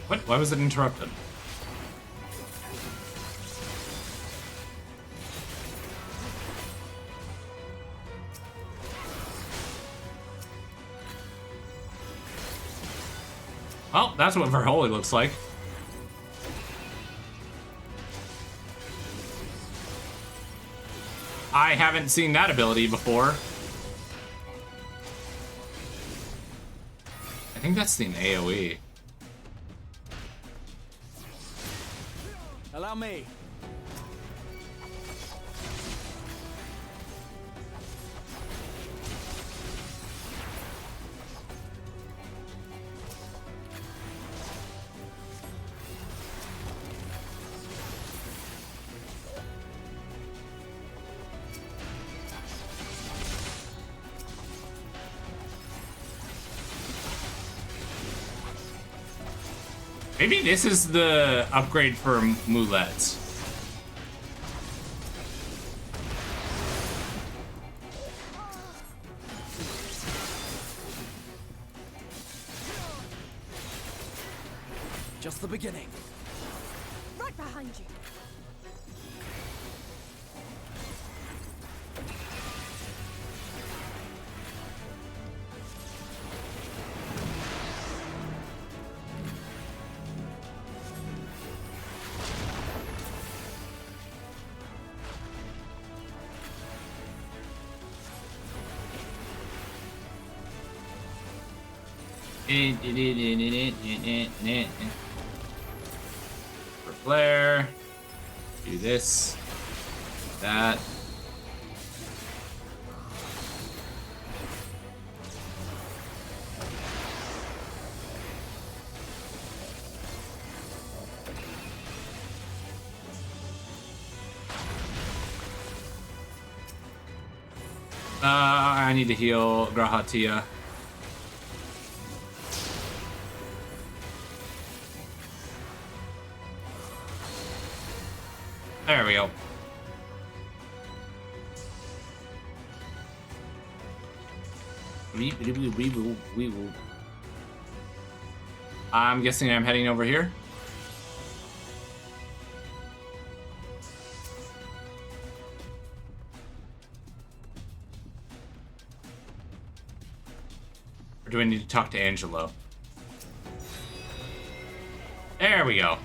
What? Why was it interrupted? Well, that's what Verholy looks like. I haven't seen that ability before. I think that's the AoE. Allow me. Maybe this is the upgrade for Mulets. Just the beginning. Right behind you. For flare, do this, that. I need to heal Grahatia. There we go. We will. I'm guessing I'm heading over here. Or do I need to talk to Angelo? There we go.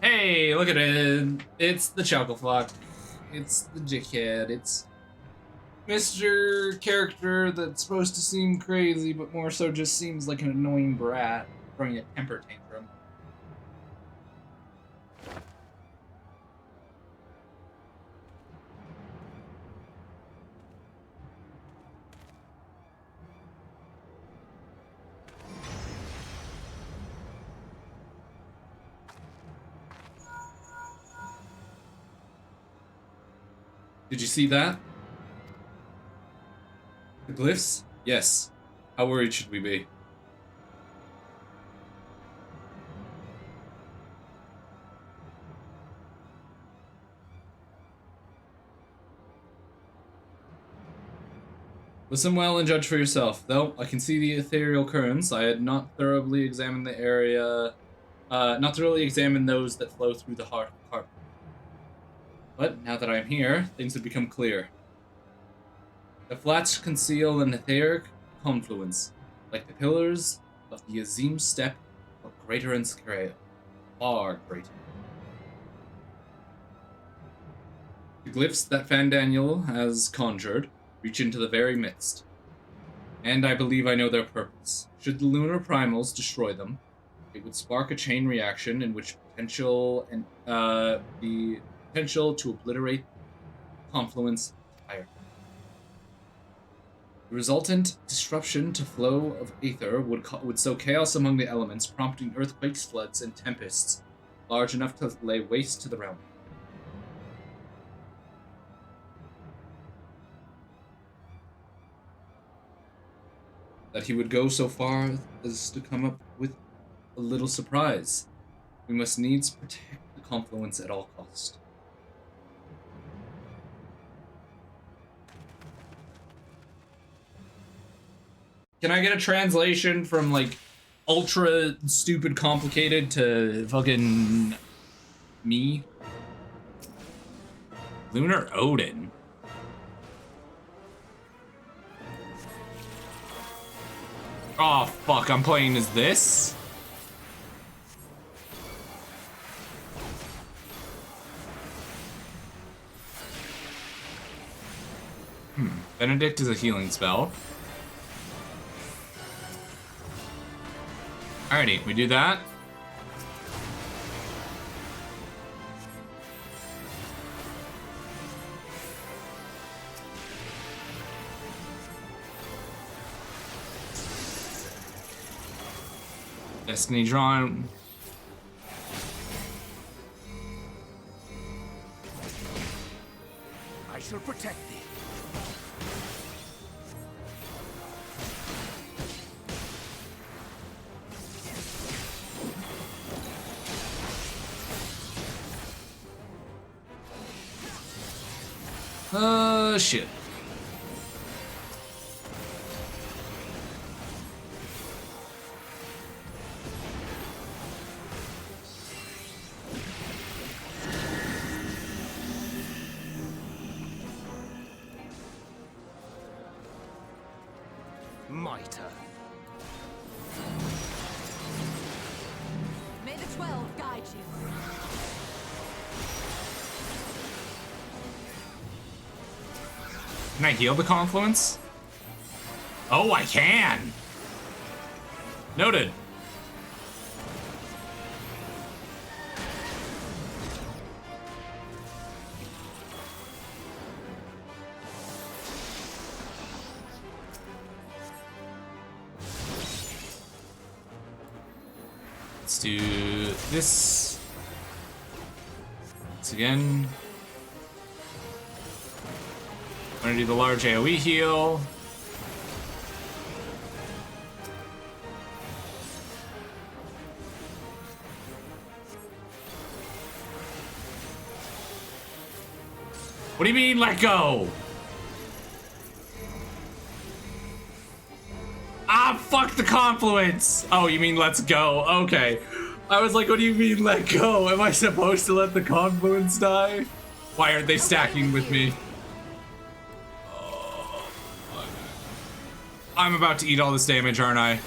Hey, look at it. It's the Chucklefuck. It's the Dickhead. It's Mr. Character that's supposed to seem crazy, but more so just seems like an annoying brat throwing a temper tantrum. Did you see that? Glyphs? Yes. How worried should we be? Listen well and judge for yourself. Though I can see the ethereal currents, I had not thoroughly examined the area, not thoroughly examined those that flow through the heart. But now that I'm here, things have become clear. The flats conceal an etheric confluence, like the pillars of the Azim Steppe, but greater in scale, far greater. The glyphs that Fandaniel has conjured reach into the very midst, and I believe I know their purpose. Should the lunar primals destroy them, it would spark a chain reaction in which the potential to obliterate confluence entirely. The resultant disruption to flow of aether would sow chaos among the elements, prompting earthquakes, floods, and tempests large enough to lay waste to the realm. That he would go so far as to come up with a little surprise. We must needs protect the confluence at all cost. Can I get a translation from, like, ultra stupid complicated to fucking me? Lunar Odin? Oh, fuck, I'm playing as this? Benedict is a healing spell. Alrighty, we do that. Destiny drawn. I shall protect thee. Shit. Mitre. May the 12 guide you. Can I heal the confluence? Oh, I can! Noted. Let's do this. Once again. I'm gonna do the large AoE heal. What do you mean, let go? Ah, fuck the confluence! Oh, you mean let's go. Okay. I was like, what do you mean let go? Am I supposed to let the confluence die? Why aren't they stacking with me? I'm about to eat all this damage, aren't I?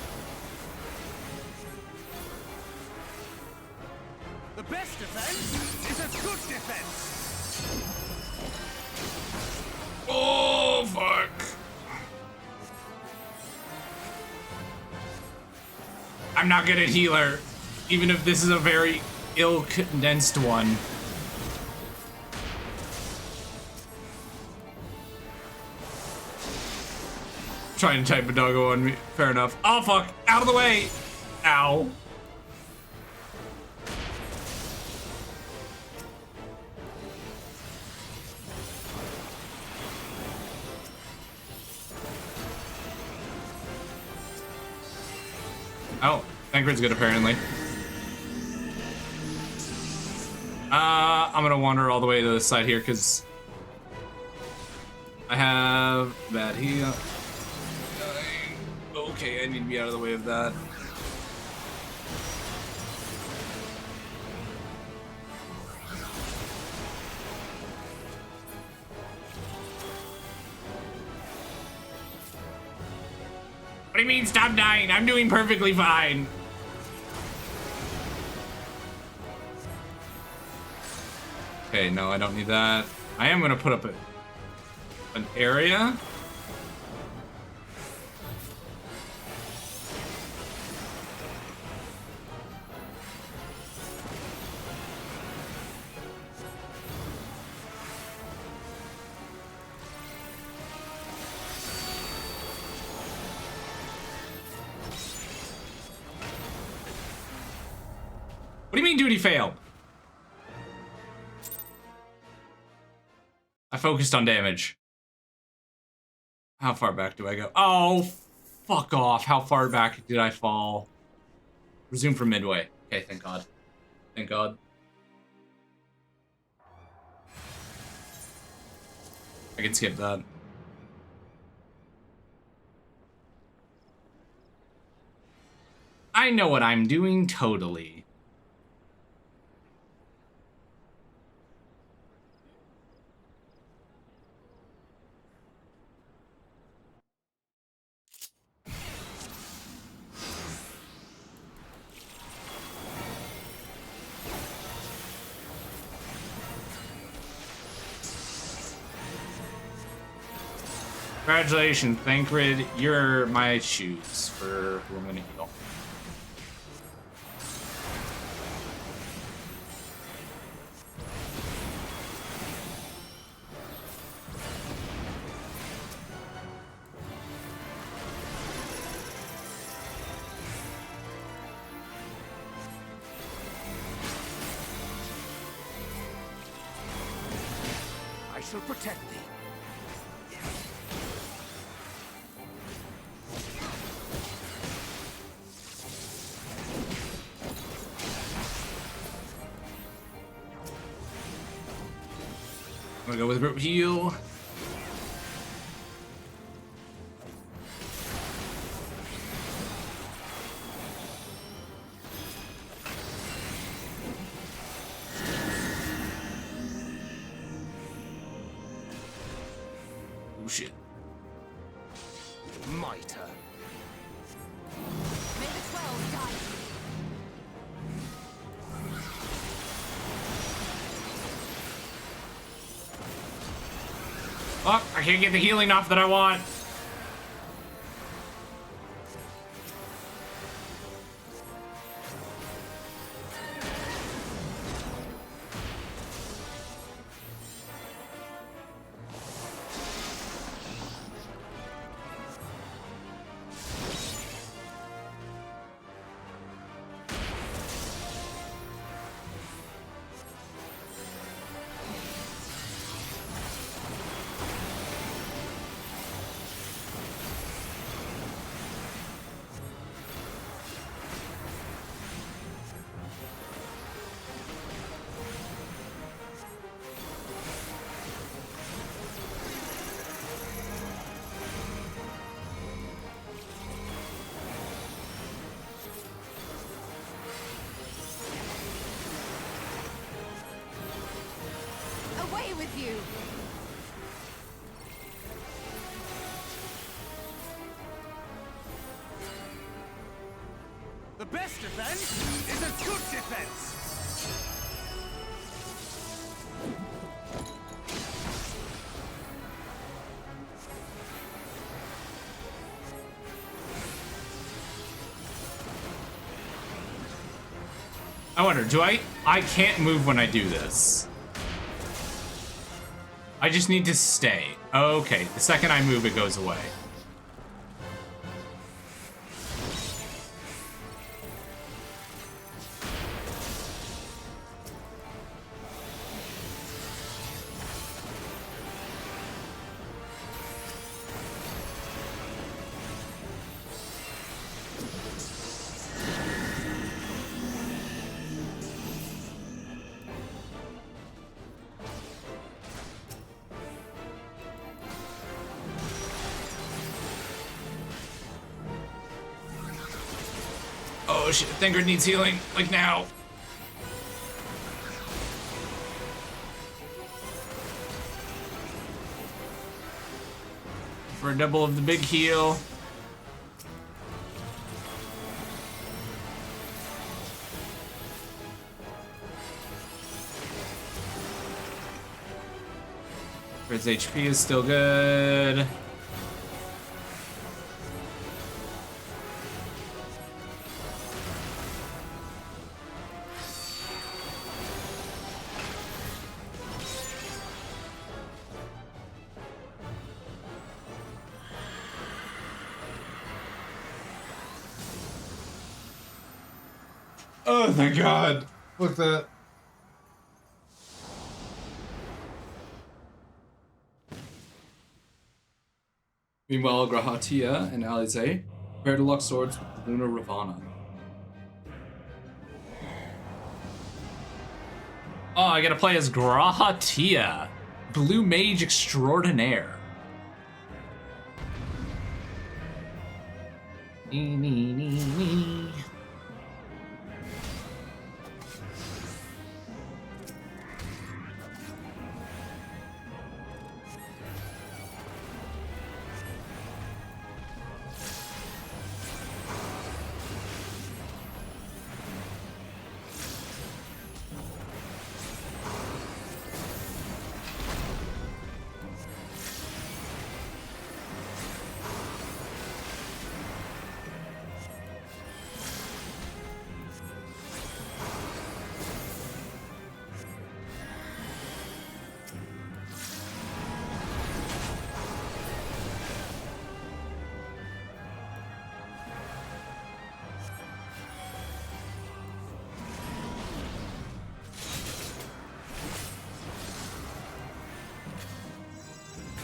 The best defense is a good defense. Oh, fuck. I'm not good at healer, even if this is a very ill-condensed one. Trying to type a doggo on me. Fair enough. Oh, fuck. Out of the way. Ow. Oh, Thancred's good apparently. I'm gonna wander all the way to the side here because I have that here. Okay, I need to be out of the way of that. What do you mean stop dying? I'm doing perfectly fine. Okay, no, I don't need that. I am gonna put up an area. What do you mean duty failed? I focused on damage. How far back do I go? Oh, fuck off. How far back did I fall? Resume from midway. Okay, thank God. Thank God. I can skip that. I know what I'm doing totally. Congratulations, Thancred. You're my shoes for who I'm gonna heal. I shall protect thee. I'm gonna go with group heal. Oh shit. Mitre. May the 12 guide you. Fuck, I can't get the healing off that I want. Away with you! The best defense is a good defense! I wonder, I can't move when I do this. I just need to stay. Okay, the second I move, it goes away. Oh shit, Thingard needs healing, like now. For a double of the big heal. His HP is still good. Oh, thank God. Look at that. Meanwhile, Grahatia and Alize prepare to lock swords with Luna Ravana. Oh, I gotta play as Grahatia, Blue Mage Extraordinaire. Nee, nee, nee, nee.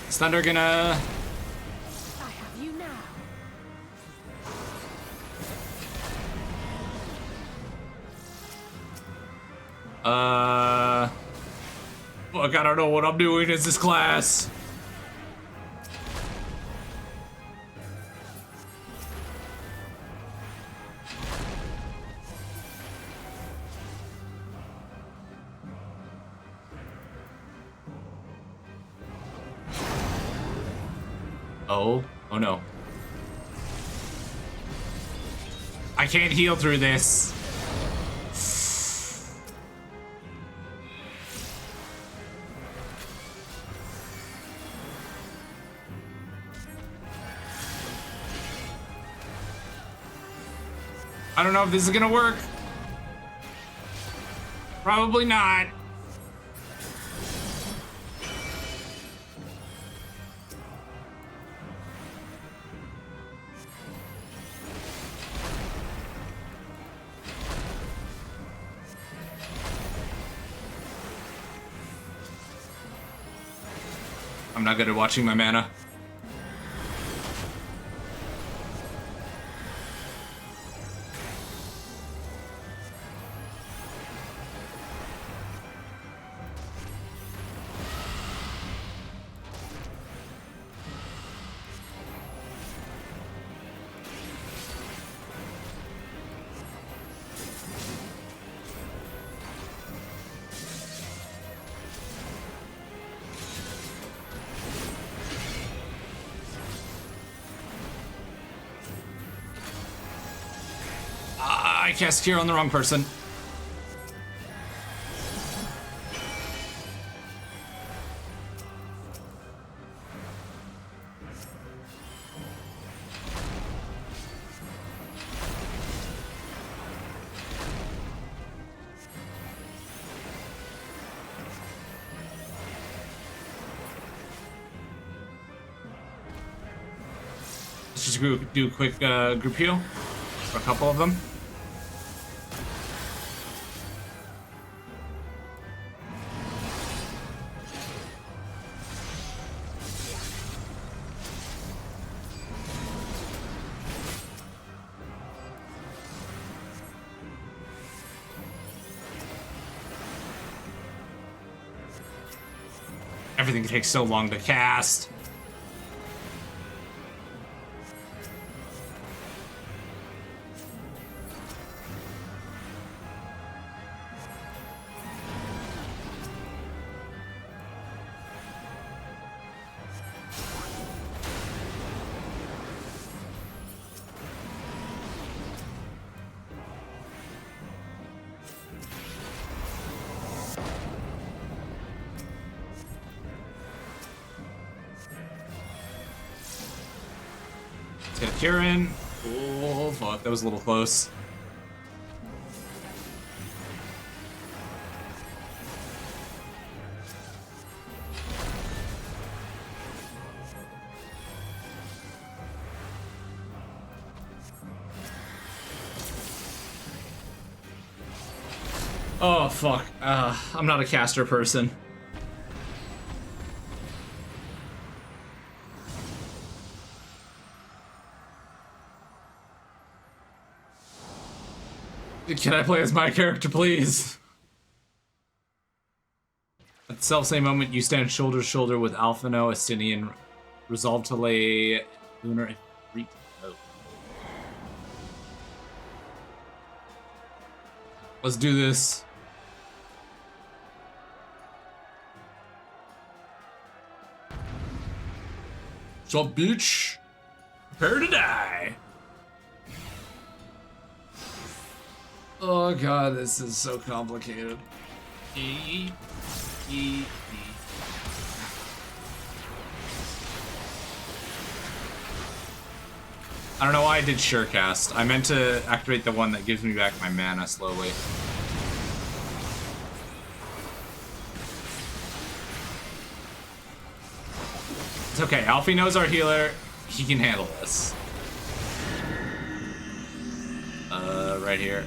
Is Thunder gonna... I have you now. Fuck, I don't know what I'm doing in this class. Oh no. I can't heal through this. I don't know if this is gonna work. Probably not. I'm not good at watching my mana. I cast Cure on the wrong person. Let's just do a quick group heal for a couple of them. Everything takes so long to cast. Let's get a cure in. Oh, fuck. That was a little close. Oh, fuck. I'm not a caster person. Can I play as my character, please? At the self-same moment, you stand shoulder to shoulder with Alphino, Estinian, resolved to lay Lunar in retreat mode. Let's do this. What's up, bitch? Prepare to die. Oh god, this is so complicated. I don't know why I did Surecast. I meant to activate the one that gives me back my mana slowly. It's okay, Alfie knows our healer. He can handle this. Right here.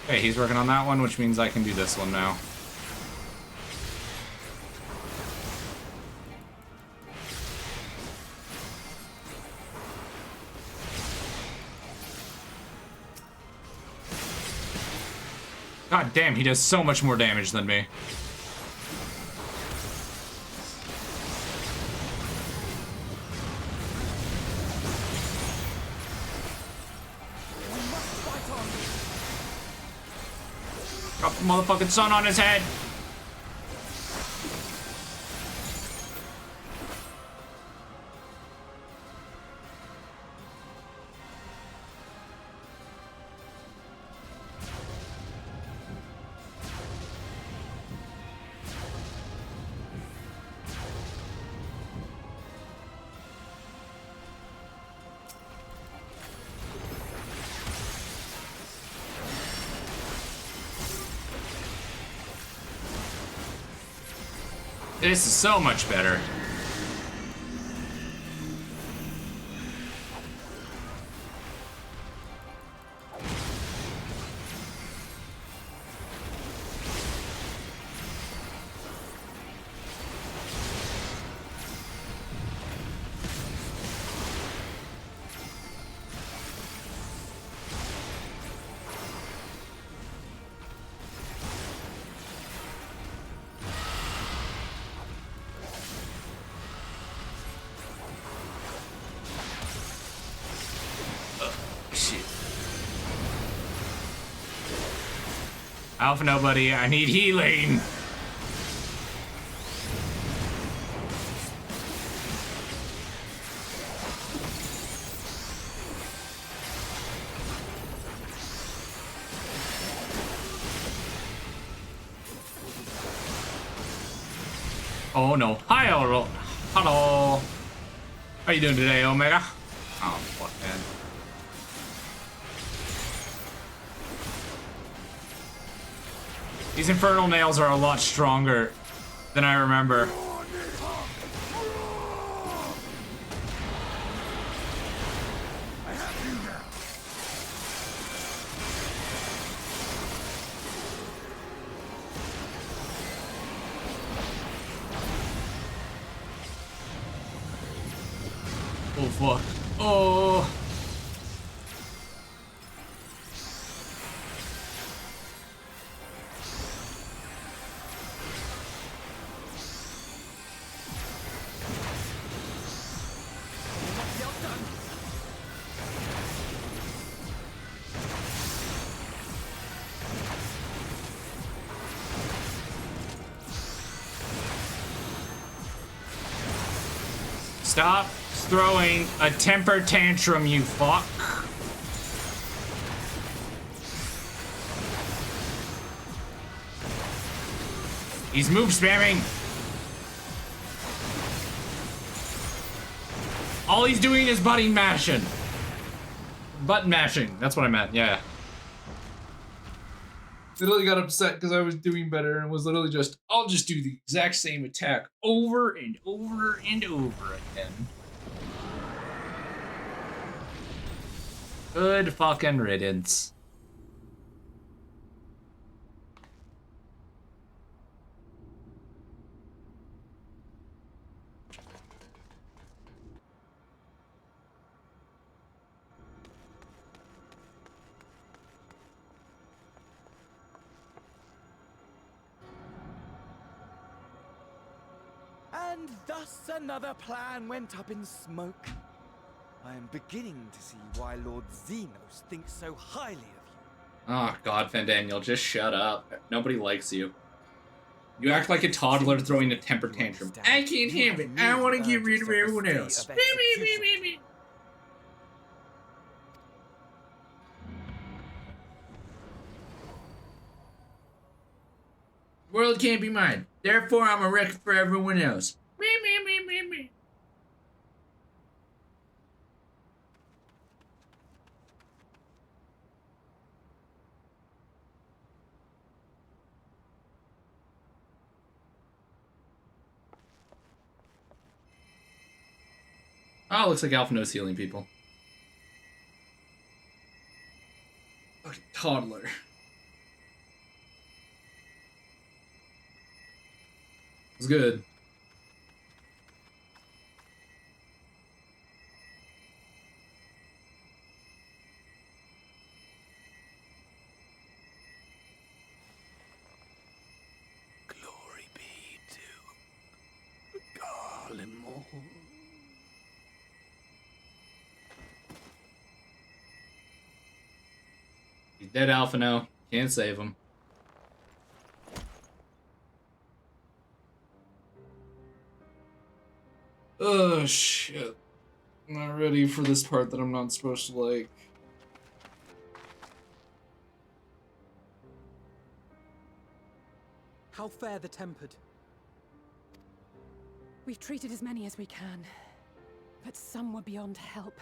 Okay, he's working on that one, which means I can do this one now. God damn, he does so much more damage than me. Drop the motherfucking sun on his head. This is so much better. Alpha nobody, I need healing. Oh no. Hi, Oro. Hello. How you doing today, Omega? Oh, fuck, man. These infernal nails are a lot stronger than I remember. Oh fuck. Oh. Stop throwing a temper tantrum, you fuck. He's move spamming. All he's doing is button mashing. Button mashing. That's what I meant. Yeah. Literally got upset because I was doing better and was literally just, I'll just do the exact same attack over and over and over again. Good fucking riddance. And thus another plan went up in smoke. I am beginning to see why Lord Xenos thinks so highly of you. Oh god, Fandaniel, just shut up. Nobody likes you. You act like a toddler throwing a temper tantrum. I can't have it. I want to get rid of everyone else. World can't be mine. Therefore, I'm a wreck for everyone else. Oh, looks like Alphino's healing people. Fucking toddler. It's good. Glory be to Garlemald. He's dead, Alphino. Can't save him. Oh, shit. I'm not ready for this part that I'm not supposed to like. How fare the tempered? We've treated as many as we can, but some were beyond help.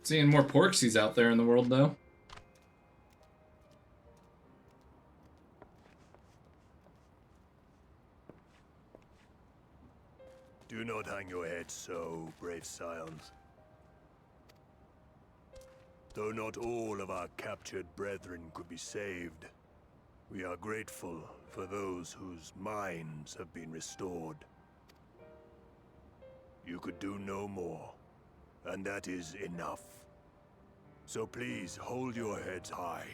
Seeing more Porksies out there in the world, though. Do not hang your head so, brave scions. Though not all of our captured brethren could be saved, we are grateful for those whose minds have been restored. You could do no more, and that is enough. So please hold your heads high.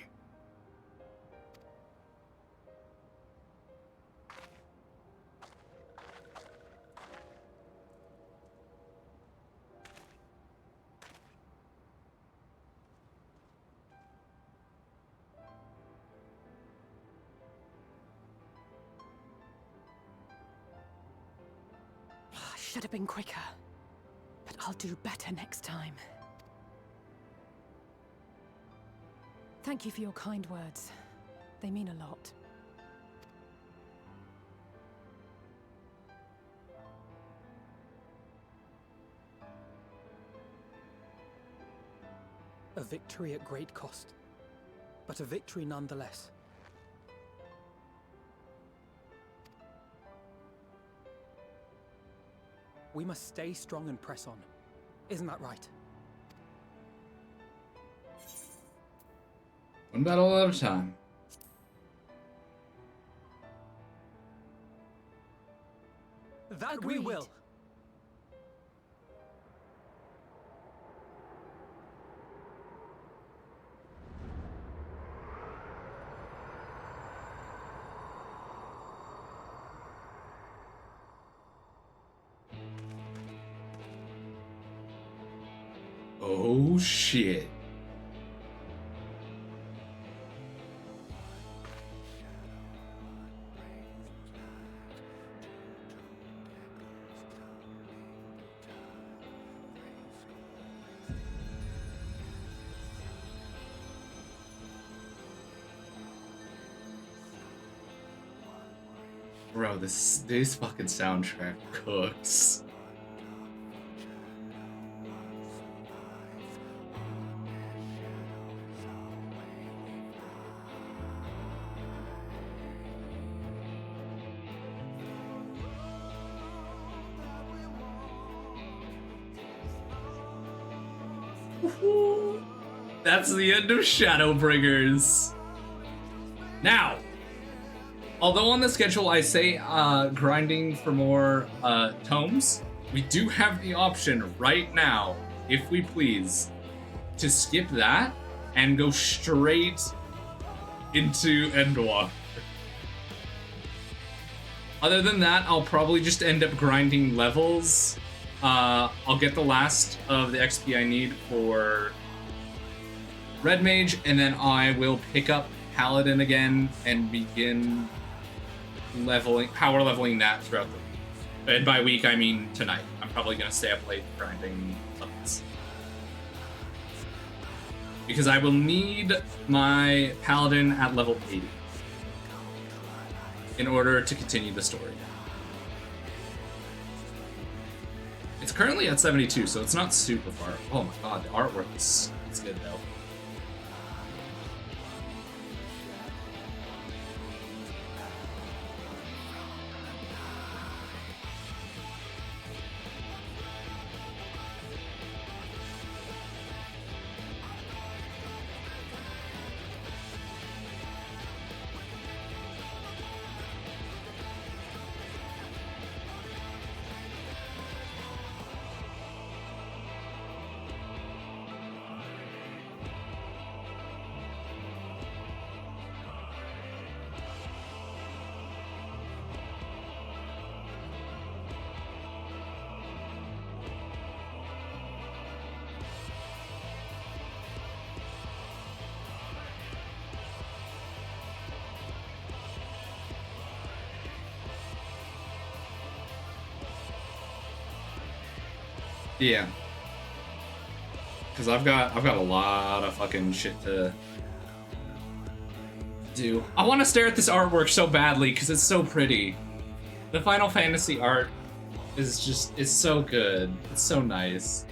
I should have been quicker, but I'll do better next time. Thank you for your kind words. They mean a lot. A victory at great cost, but a victory nonetheless. We must stay strong and press on. Isn't that right? One battle at a time. That we will. Oh shit. Bro, this fucking soundtrack cooks. That's the end of Shadowbringers. Now, although on the schedule I say grinding for more tomes, we do have the option right now, if we please, to skip that and go straight into Endwalker. Other than that, I'll probably just end up grinding levels. I'll get the last of the XP I need for Red Mage, and then I will pick up Paladin again and begin power leveling that throughout the week. And by week, I mean tonight. I'm probably going to stay up late grinding levels. Because I will need my Paladin at level 80 in order to continue the story. It's currently at 72, so it's not super far. Oh my god, the artwork is good though. Yeah. Because I've got a lot of fucking shit to do. I want to stare at this artwork so badly because it's so pretty. The Final Fantasy art is so good. It's so nice.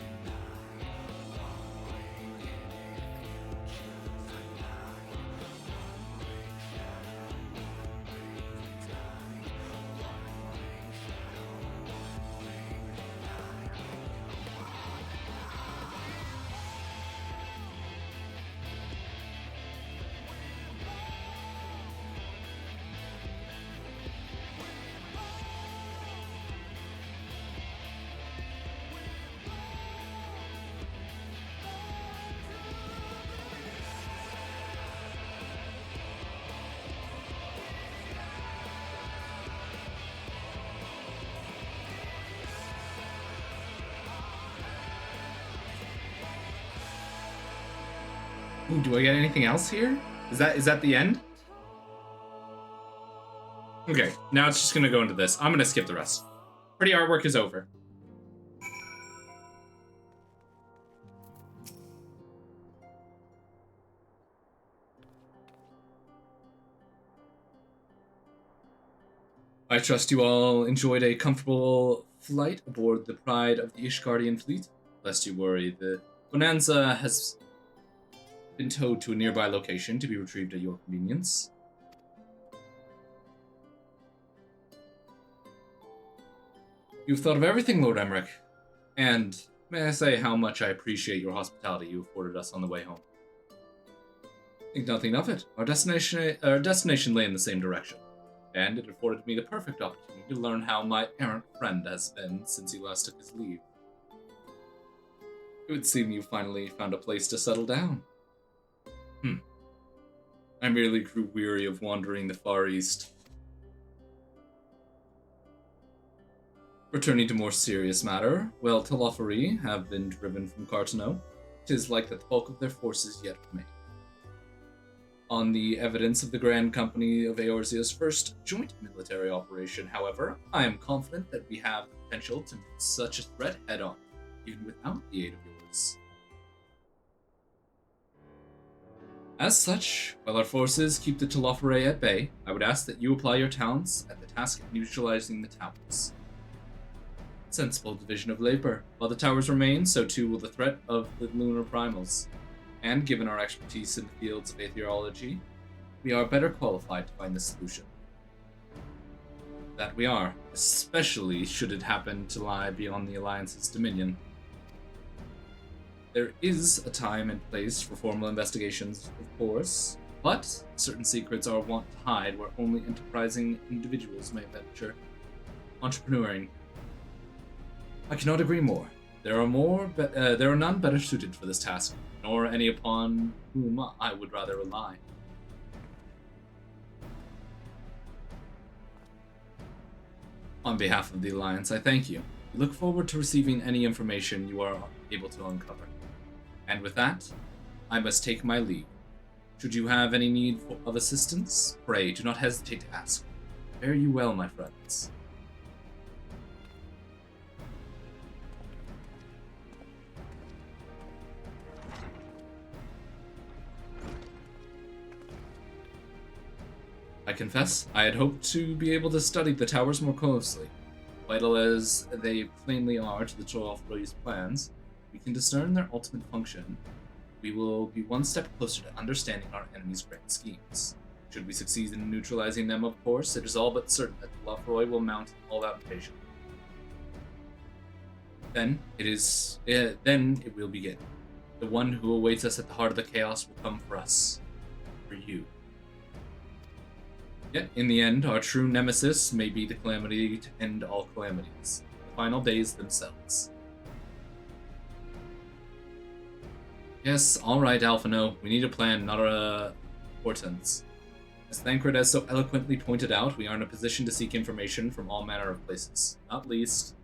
Ooh, do I get anything else here? Is that the end? Okay, now it's just gonna go into this. I'm gonna skip the rest. Pretty artwork is over. I trust you all enjoyed a comfortable flight aboard the Pride of the Ishgardian fleet. Lest you worry, the Bonanza has been towed to a nearby location to be retrieved at your convenience. You've thought of everything, Lord Emmerich, and may I say how much I appreciate your hospitality you afforded us on the way home. Think nothing of it. Our destination lay in the same direction, and it afforded me the perfect opportunity to learn how my errant friend has been since he last took his leave. It would seem you finally found a place to settle down. I merely grew weary of wandering the Far East. Returning to more serious matter, well, Telofari have been driven from Cartano. 'tis like that the bulk of their forces yet remain. On the evidence of the Grand Company of Eorzea's first joint military operation, however, I am confident that we have the potential to meet such a threat head-on, even without the aid of yours. As such, while our forces keep the Telophore at bay, I would ask that you apply your talents at the task of neutralizing the towers. Sensible division of labor. While the towers remain, so too will the threat of the lunar primals. And given our expertise in the fields of aetherology, we are better qualified to find the solution. That we are, especially should it happen to lie beyond the Alliance's dominion. There is a time and place for formal investigations, of course, but certain secrets are wont to hide where only enterprising individuals may venture. Entrepreneuring. I cannot agree more. There are none better suited for this task, nor any upon whom I would rather rely. On behalf of the Alliance, I thank you. We look forward to receiving any information you are able to uncover. And with that, I must take my leave. Should you have any need of assistance, pray do not hesitate to ask. Fare you well, my friends. I confess, I had hoped to be able to study the towers more closely. Vital as they plainly are to the Telophroe's plans, we can discern their ultimate function. We will be one step closer to understanding our enemy's grand schemes. Should we succeed in neutralizing them, of course, it is all but certain that Telophroe will mount an all-out invasion. Then it will begin. The one who awaits us at the heart of the chaos will come for us. For you. Yet, in the end, our true nemesis may be the calamity to end all calamities, the final days themselves. Yes, alright, Alphino, we need a plan, not a portents. As Thancred has so eloquently pointed out, we are in a position to seek information from all manner of places, not least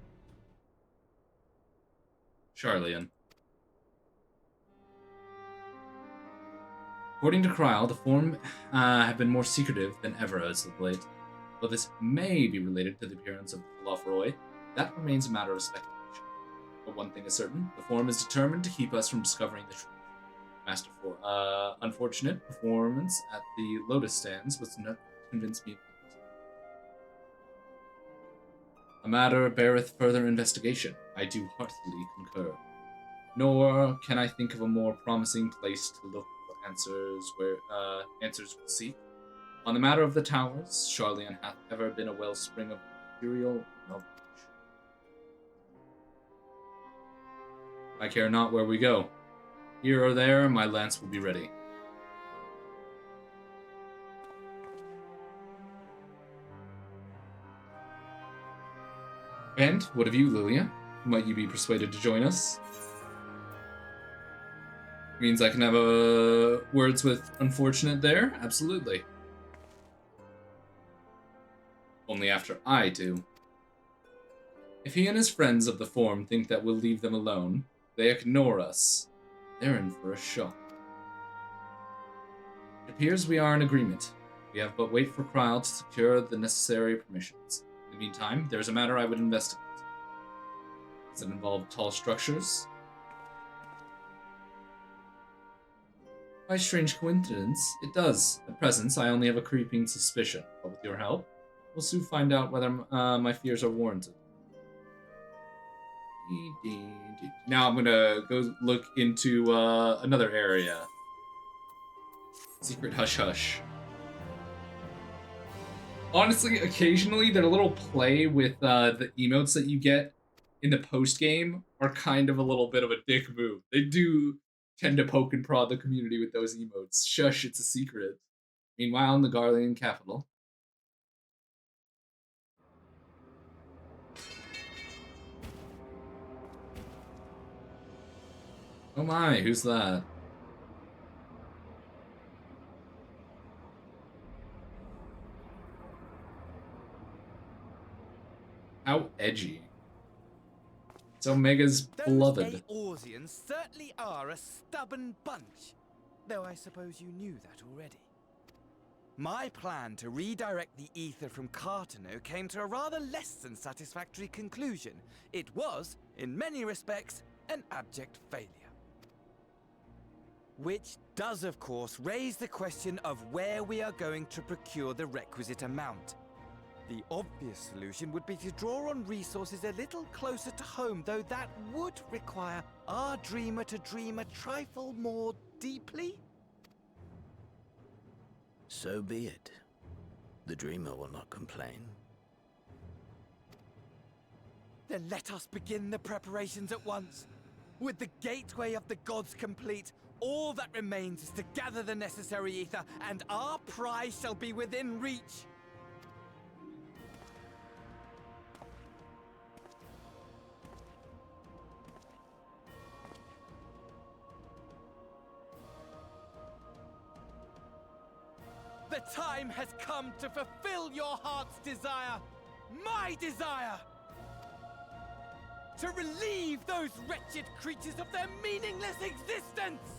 Sharlayan. According to Kryl, the Forum have been more secretive than ever as of late. Though this may be related to the appearance of the Telophroe, that remains a matter of speculation. But one thing is certain, the Forum is determined to keep us from discovering the truth. Master unfortunate performance at the Lotus Stands was enough to convince me of that. A matter beareth further investigation, I do heartily concur. Nor can I think of a more promising place to look answers will seek. On the matter of the towers, Sharlayan hath ever been a wellspring of imperial knowledge. I care not where we go. Here or there, my lance will be ready. And what of you, Lilia? Might you be persuaded to join us? Means I can have words with Unfortunate there? Absolutely. Only after I do. If he and his friends of the Forum think that we'll leave them alone, they ignore us. They're in for a shock. It appears we are in agreement. We have but wait for Kryl to secure the necessary permissions. In the meantime, there's a matter I would investigate. Does it involve tall structures? By strange coincidence, it does. At present, I only have a creeping suspicion, but with your help, we'll soon find out whether my fears are warranted. Now I'm gonna go look into another area. Secret Hush Hush. Honestly, occasionally their little play with the emotes that you get in the post-game are kind of a little bit of a dick move. They do tend to poke and prod the community with those emotes. Shush, it's a secret. Meanwhile, in the Garlean capital. Oh my, who's that? How edgy. It's Omega's beloved. Those Eorzeans certainly are a stubborn bunch, though I suppose you knew that already. My plan to redirect the ether from Cartano came to a rather less than satisfactory conclusion. It was, in many respects, an abject failure. Which does, of course, raise the question of where we are going to procure the requisite amount. The obvious solution would be to draw on resources a little closer to home, though that would require our dreamer to dream a trifle more deeply. So be it. The dreamer will not complain. Then let us begin the preparations at once. With the gateway of the gods complete, all that remains is to gather the necessary ether, and our prize shall be within reach. The time has come to fulfill your heart's desire, my desire! To relieve those wretched creatures of their meaningless existence!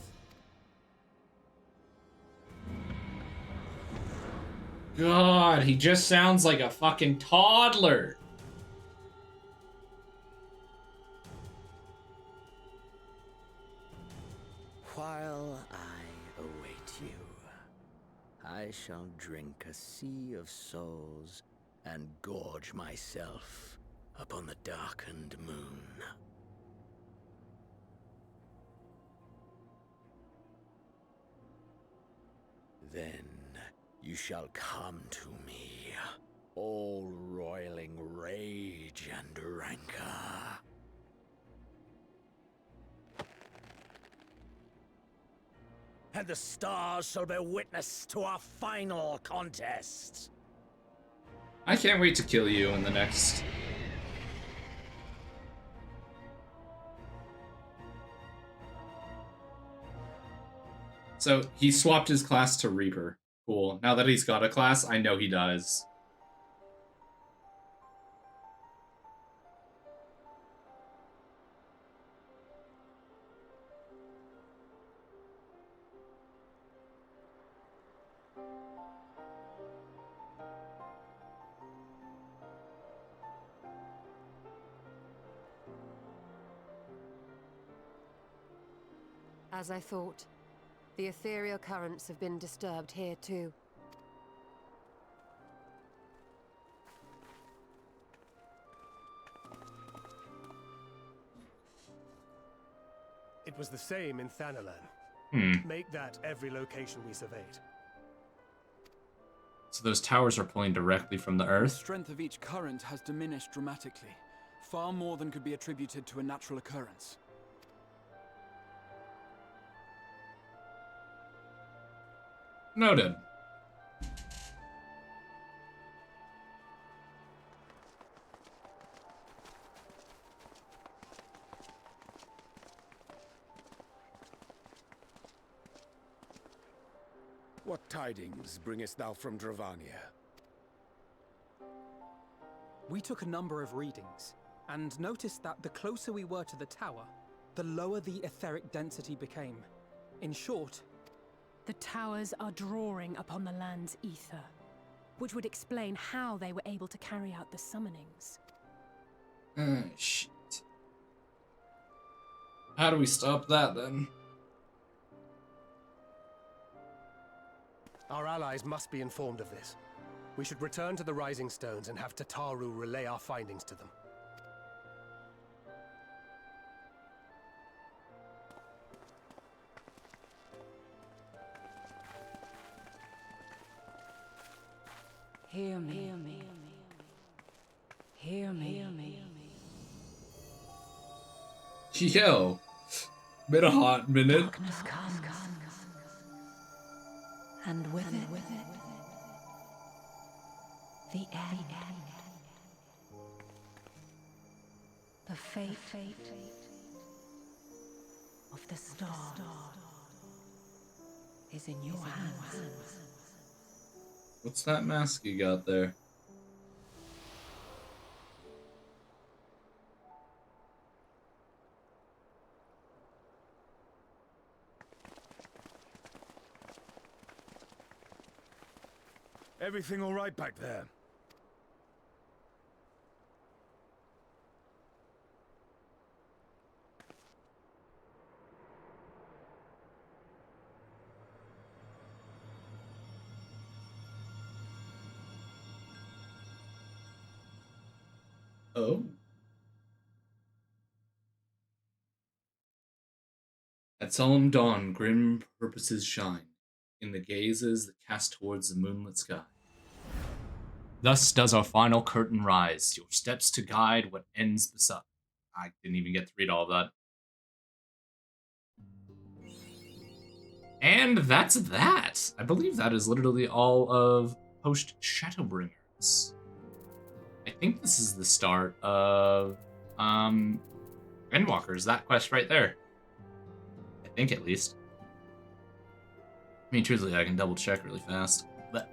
God, he just sounds like a fucking toddler. While I await you, I shall drink a sea of souls and gorge myself upon the darkened moon. Then you shall come to me, all roiling rage and rancor. And the stars shall bear witness to our final contest. I can't wait to kill you in the next. So he swapped his class to Reaper. Cool. Now that he's got a class, I know he does. As I thought, the ethereal currents have been disturbed here too. It was the same in Thanalan. Make that every location we surveyed. So those towers are pulling directly from the The earth? strength of each current has diminished dramatically, far more than could be attributed to a natural occurrence. Noted. What tidings bringest thou from Dravania? We took a number of readings, and noticed that the closer we were to the tower, the lower the etheric density became. In short, the towers are drawing upon the land's ether, which would explain how they were able to carry out the summonings. Shit. How do we stop that then? Our allies must be informed of this. We should return to the Rising Stones and have Tataru relay our findings to them. Hear me. Hear me. Hear me. Hear me. Yo, been a hot minute. Darkness comes, and with it, the end. The fate of the star is in your hands. What's that mask you got there? Everything all right back there? Oh. At solemn dawn, grim purposes shine in the gazes that cast towards the moonlit sky. Thus does our final curtain rise, your steps to guide what ends beside. I didn't even get to read all of that. And that's that. I believe that is literally all of Post Shadowbringers. I think this is the start of Endwalkers, that quest right there. I think at least. I mean, truthfully, I can double check really fast. But.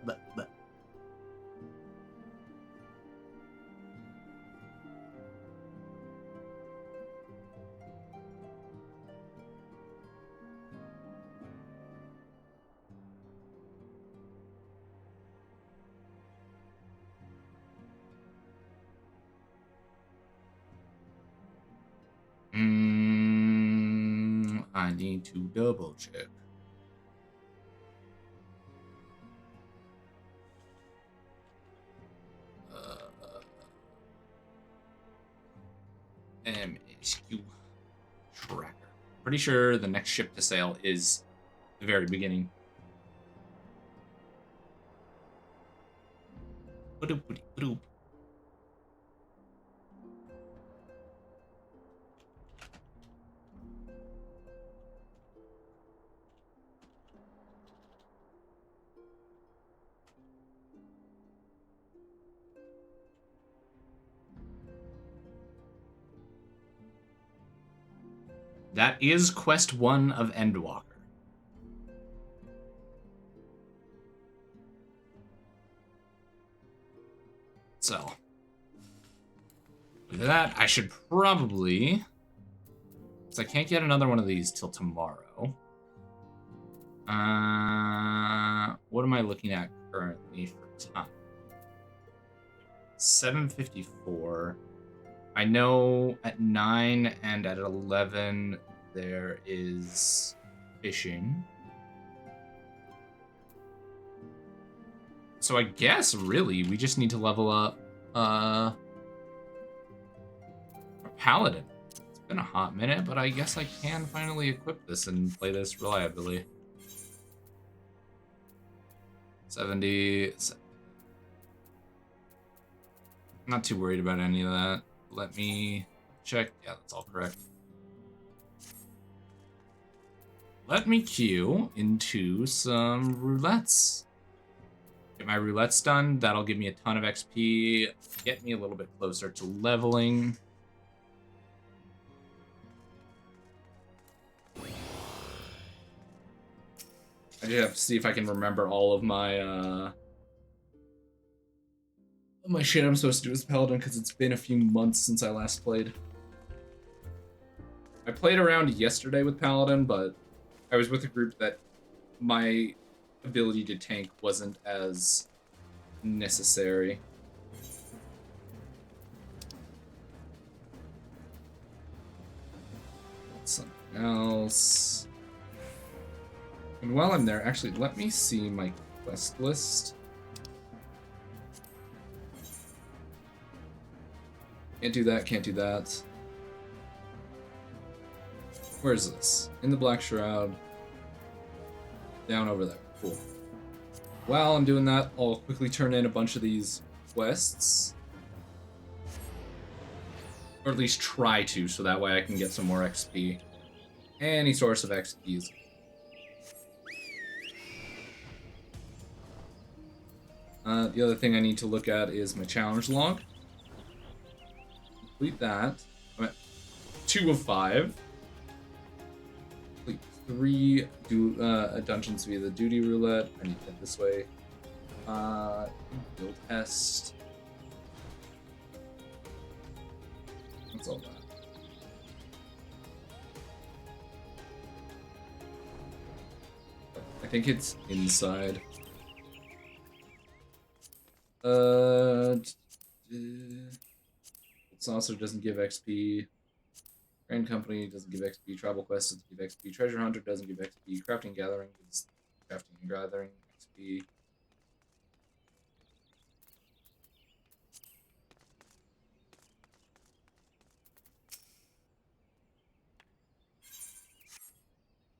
I need to double check. MSQ tracker. Pretty sure the next ship to sail is the very beginning. Ba-doop-ba-doop-ba-doop. That is quest 1 of Endwalker. So, with that, I should probably, because I can't get another one of these till tomorrow. What am I looking at currently for time? 7:54. I know at 9 and at 11 there is fishing. So I guess, really, we just need to level up our Paladin. It's been a hot minute, but I guess I can finally equip this and play this reliably. 70. Not too worried about any of that. Let me check. Yeah, that's all correct. Let me queue into some roulettes. Get my roulettes done. That'll give me a ton of XP. Get me a little bit closer to leveling. I just have to see if I can remember all of my shit I'm supposed to do as Paladin, because it's been a few months since I last played. I played around yesterday with Paladin, but I was with a group that my ability to tank wasn't as necessary. Something else. And while I'm there, actually, let me see my quest list. Can't do that, can't do that. Where is this? In the Black Shroud. Down over there. Cool. While I'm doing that, I'll quickly turn in a bunch of these quests. Or at least try to, so that way I can get some more XP. Any source of XP is good. The other thing I need to look at is my challenge log. Complete that. I'm at 2 of 5. Complete 3 dungeons via the duty roulette. I need to head this way. Build test. What's all that? I think it's inside. Saucer doesn't give XP. Grand Company doesn't give XP. Tribal Quest doesn't give XP. Treasure Hunter doesn't give XP. Crafting Gathering gives Crafting and Gathering XP.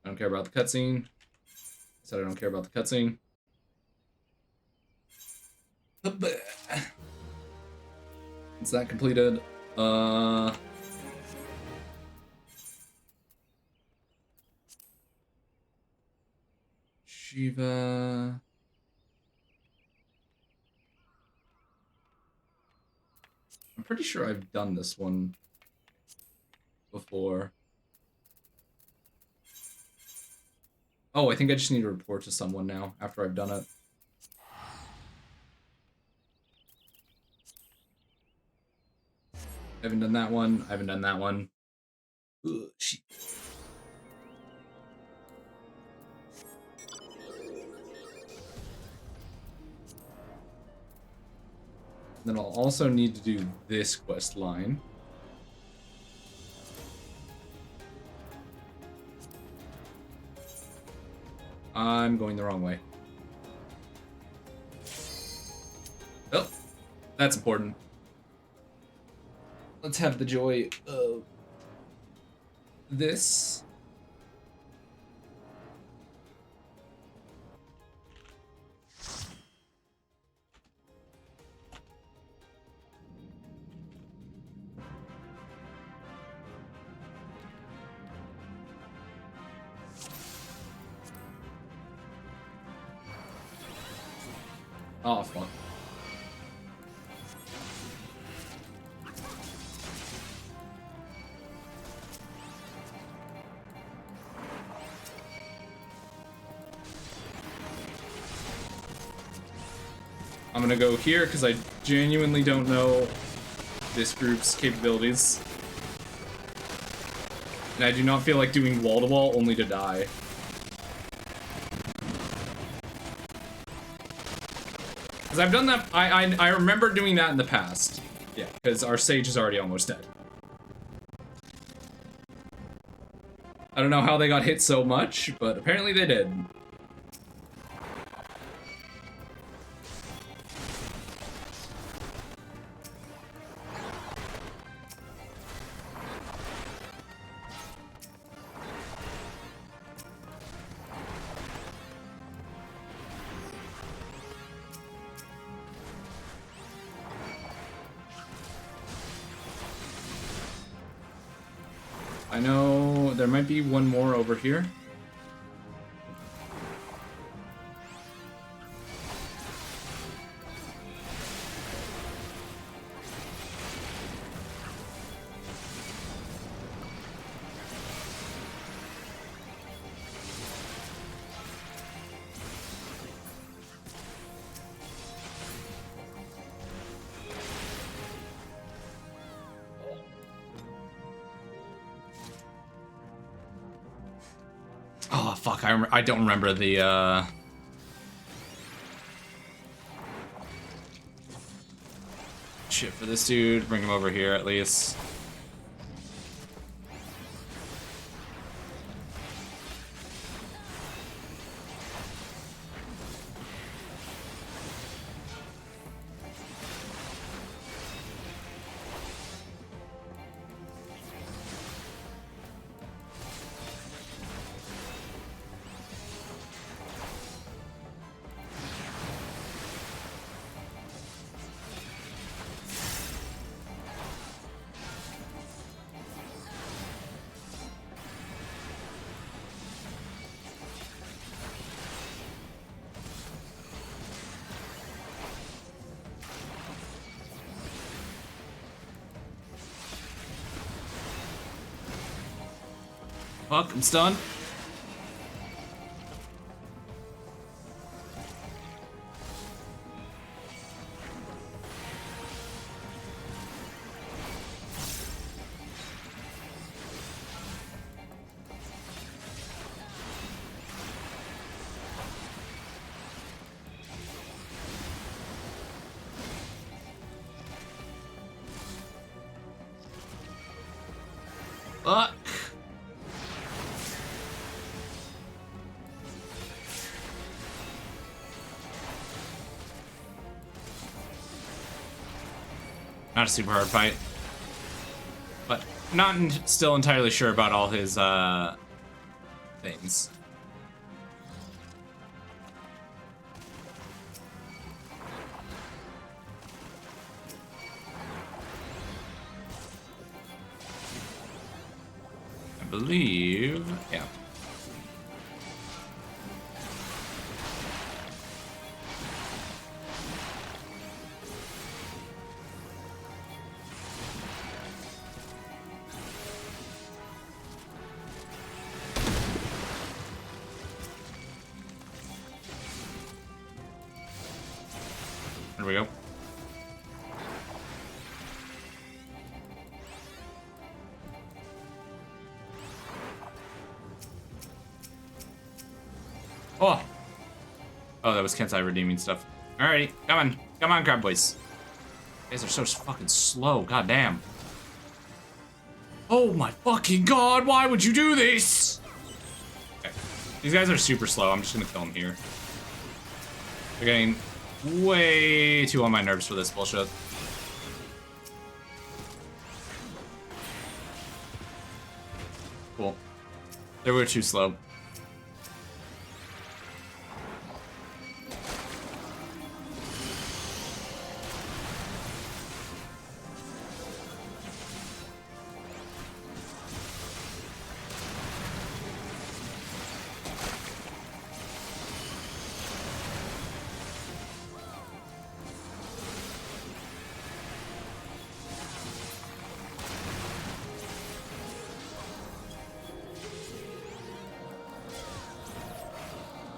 I don't care about the cutscene. I said I don't care about the cutscene. Is that completed? Shiva. I'm pretty sure I've done this one before. Oh, I think I just need to report to someone now after I've done it. I haven't done that one. I haven't done that one. Ugh, shit. Then I'll also need to do this quest line. I'm going the wrong way. Oh, that's important. Let's have the joy of this. Oh, fuck. I'm gonna go here because I genuinely don't know this group's capabilities. And I do not feel like doing wall-to-wall only to die. Because I've done that, I remember doing that in the past. Yeah, because our sage is already almost dead. I don't know how they got hit so much, but apparently they did. I know there might be one more over here. Oh, fuck, I don't remember the, shit for this dude. Bring him over here, at least. Fuck, I'm stunned. Fuck. Not a super hard fight. But still entirely sure about all his things. I believe, yeah. There we go. Oh! Oh, that was Kensai redeeming stuff. Alrighty, come on, crab boys. You guys are so fucking slow, goddamn. Oh my fucking god, why would you do this? Okay. These guys are super slow, I'm just gonna kill them here. They're getting way too on my nerves for this bullshit. Cool. They were too slow.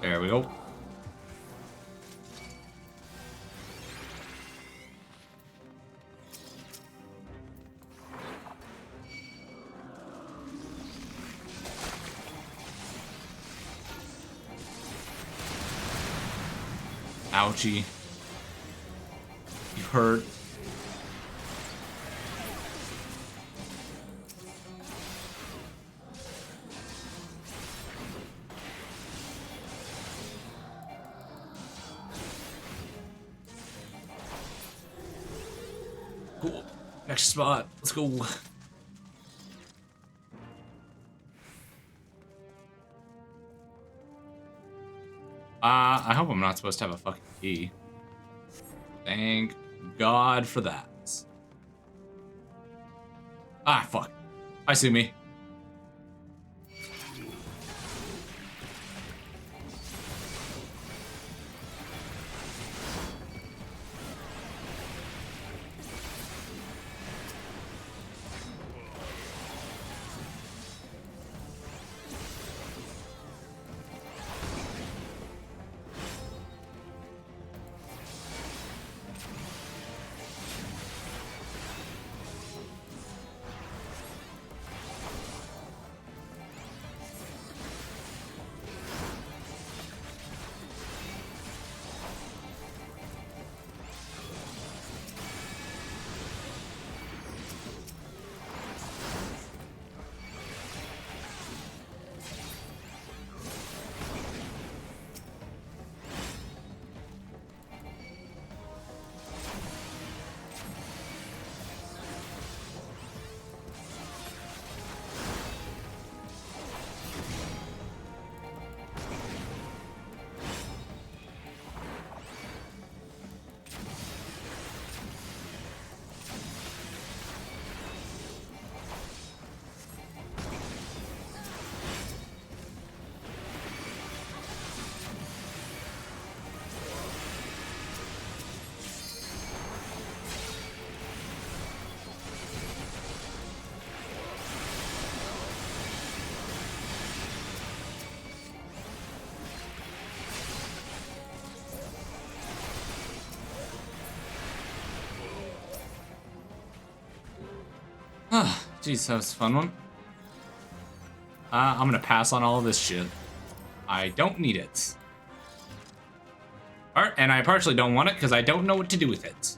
There we go. Ouchie. You hurt. Cool. Next spot. Let's go. I hope I'm not supposed to have a fucking key. Thank God for that. Ah, fuck. I sue me. Jeez, that was a fun one. I'm gonna pass on all of this shit. I don't need it. Alright, and I partially don't want it because I don't know what to do with it.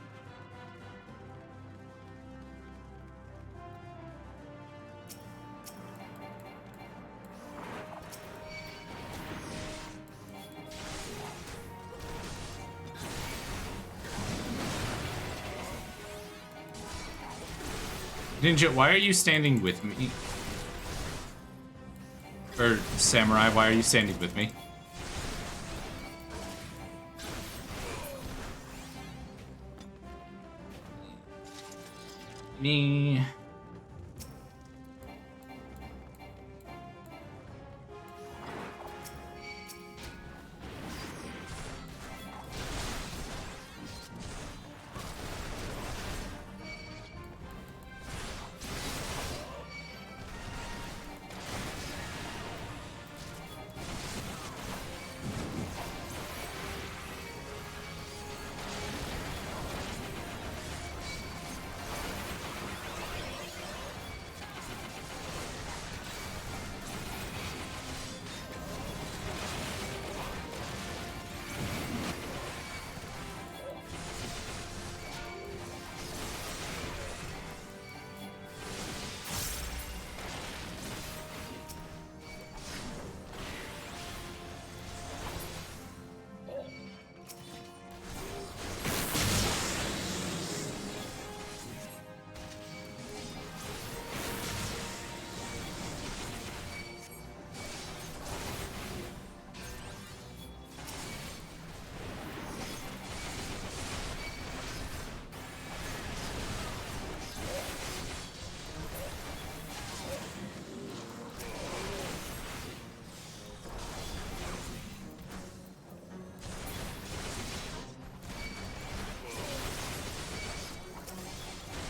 Ninja, why are you standing with me? Or Samurai, why are you standing with me? Me.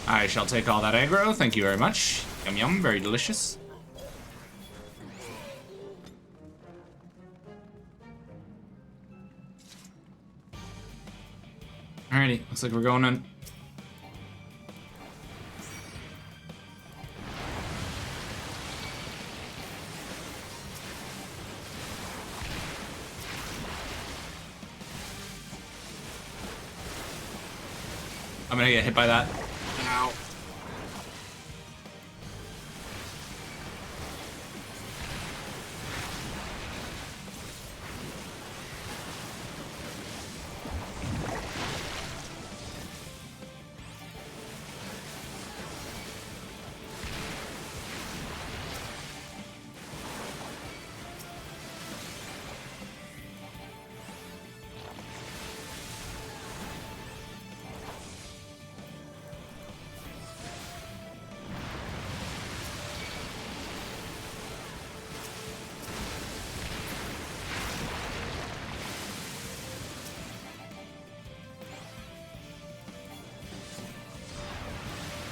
I shall take all that aggro. Thank you very much. Yum yum, very delicious. Alrighty, looks like we're going in. I'm gonna get hit by that. Ow.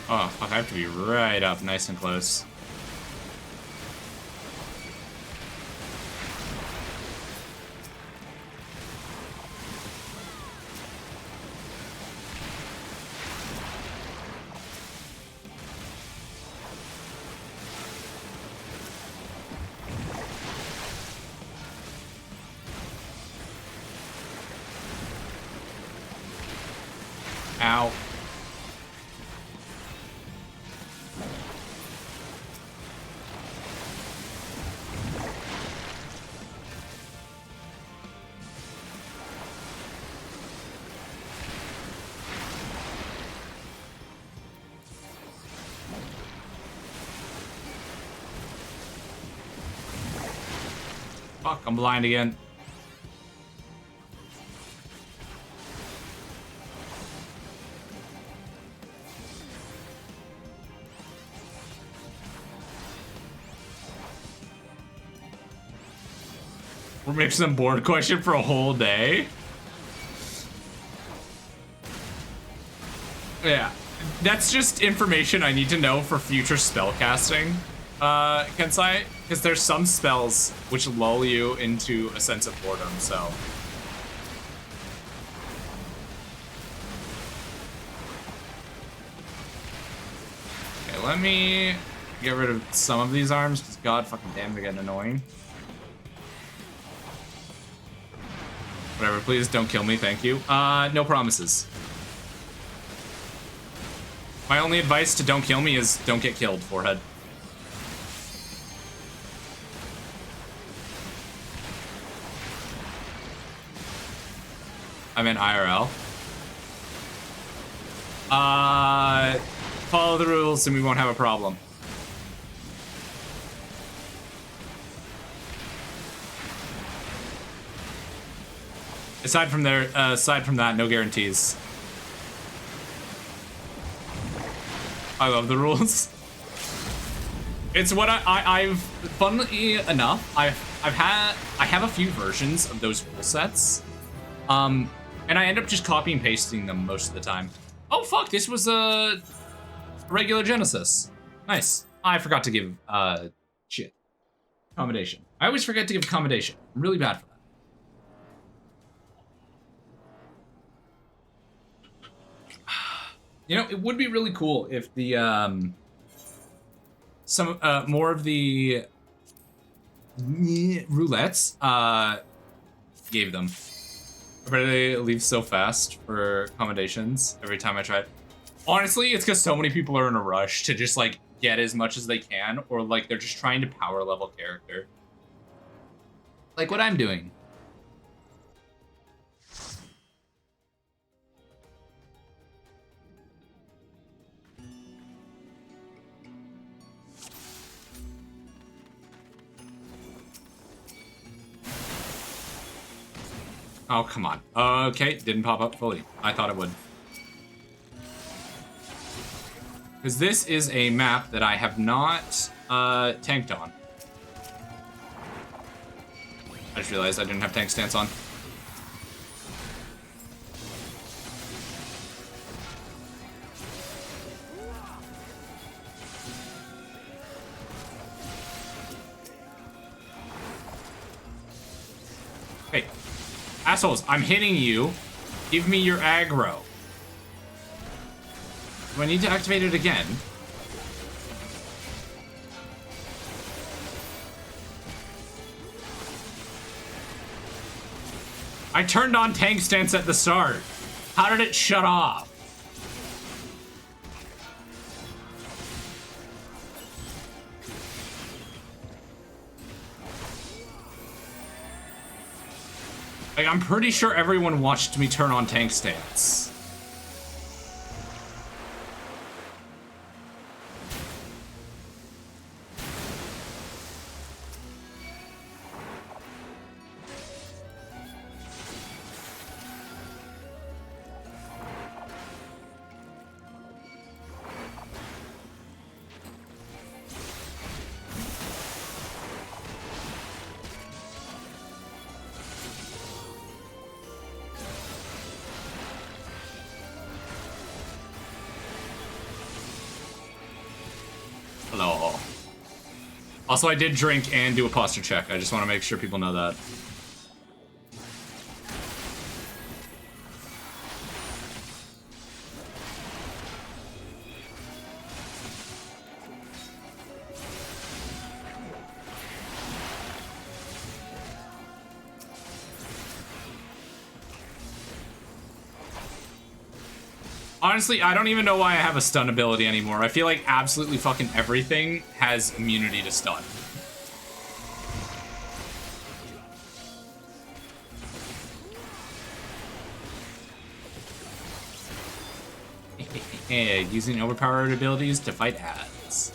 Oh, fuck, I have to be right up, nice and close. Ow. Fuck, I'm blind again. We're making some board question for a whole day. Yeah, that's just information I need to know for future spell casting, Kensai, because there's some spells which lull you into a sense of boredom, so. Okay, let me get rid of some of these arms, because god fucking damn, they're getting annoying. Whatever, please don't kill me, thank you. No promises. My only advice to don't kill me is don't get killed, forehead. I meant IRL. Follow the rules and we won't have a problem. Aside from that, no guarantees. I love the rules. It's what I've funnily enough, I have a few versions of those rule sets. And I end up just copy and pasting them most of the time. Oh fuck, this was a regular Genesis. Nice. I forgot to give shit. Accommodation. I always forget to give accommodation. I'm really bad for that. You know, it would be really cool if the some more of the roulettes gave them. But they leave so fast for accommodations every time I try it. Honestly, it's because so many people are in a rush to just like get as much as they can, or like they're just trying to power level character. Like what I'm doing. Oh, come on. Okay, didn't pop up fully. I thought it would. Because this is a map that I have not tanked on. I just realized I didn't have tank stance on. Hey. Assholes, I'm hitting you. Give me your aggro. Do I need to activate it again? I turned on tank stance at the start. How did it shut off? Like, I'm pretty sure everyone watched me turn on tank stance. Hello. Also, I did drink and do a posture check. I just want to make sure people know that. Honestly, I don't even know why I have a stun ability anymore. I feel like absolutely fucking everything has immunity to stun. Using overpowered abilities to fight ads.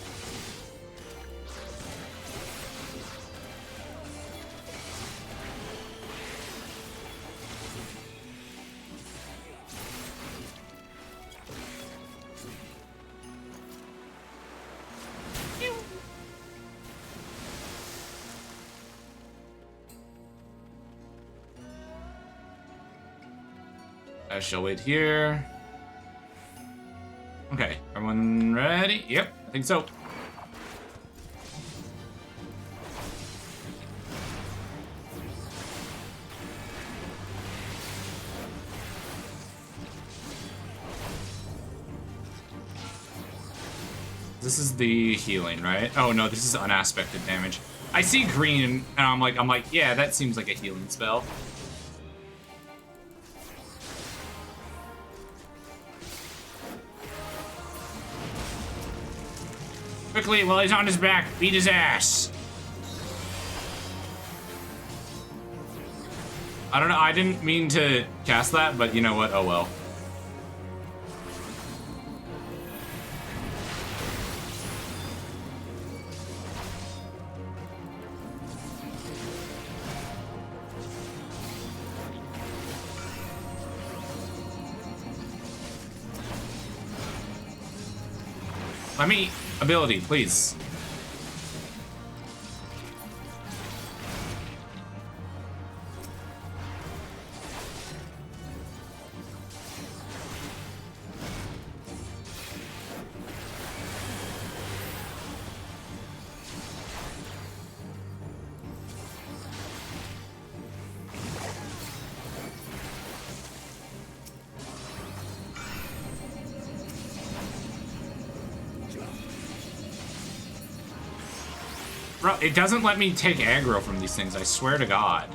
I shall wait here. Okay, everyone ready? Yep, I think so. This is the healing, right? Oh no, this is unaspected damage. I see green and I'm like, yeah, that seems like a healing spell. Quickly, while he's on his back, beat his ass. I don't know, I didn't mean to cast that, but you know what? Oh well. Let me ability, please. Bro, it doesn't let me take aggro from these things, I swear to God.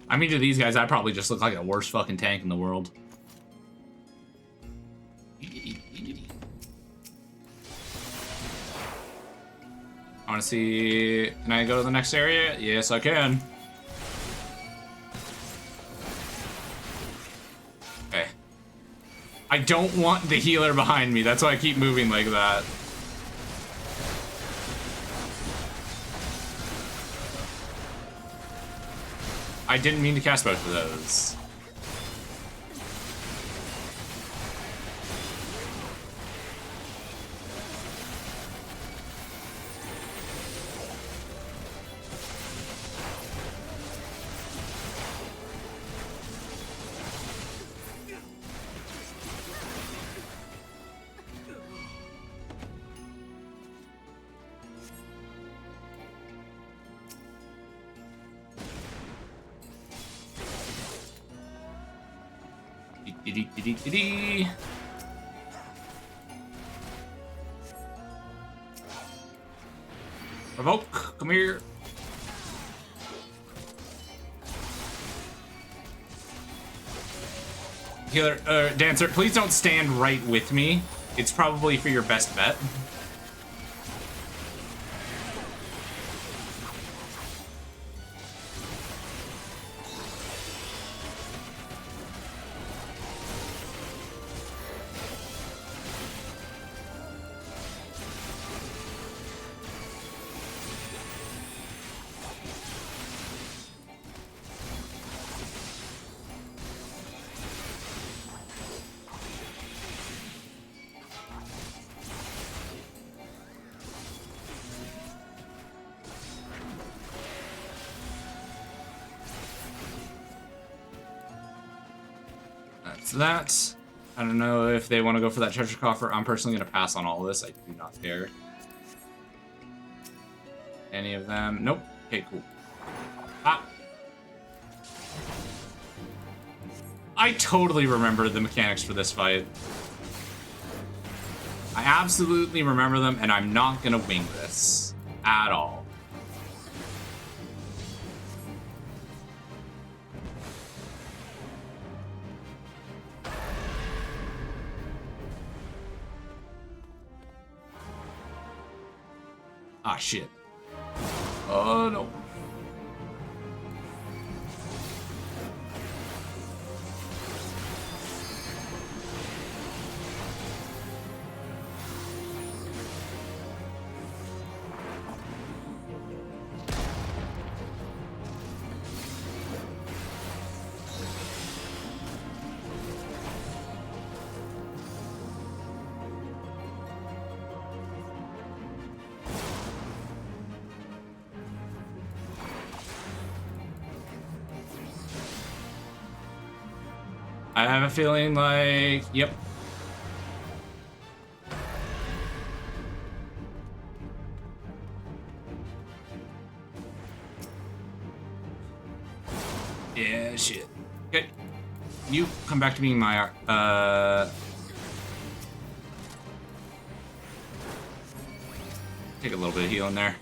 I mean, to these guys, I probably just look like the worst fucking tank in the world. I want to see... Can I go to the next area? Yes, I can. Okay. I don't want the healer behind me. That's why I keep moving like that. I didn't mean to cast both of those. Provoke, come here. Healer, Dancer, please don't stand right with me. It's probably for your best bet. That. I don't know if they want to go for that treasure coffer. I'm personally going to pass on all of this. I do not care. Any of them? Nope. Okay, cool. Ah. I totally remember the mechanics for this fight. I absolutely remember them, and I'm not going to wing this at all. Ah, shit. Oh, no. I have a feeling like, yep. Yeah, shit. Okay. You come back to being my, take a little bit of healing there.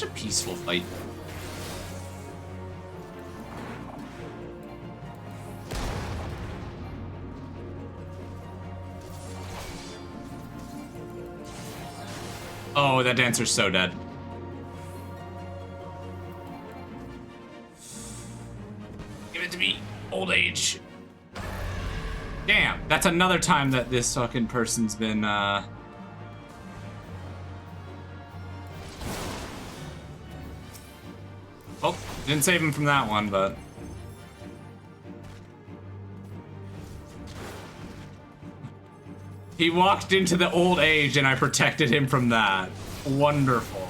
such a peaceful fight. Oh, that dancer's so dead. Give it to me, old age. Damn, that's another time that this fucking person's been, Oh, didn't save him from that one, but... He walked into the old age and I protected him from that. Wonderful.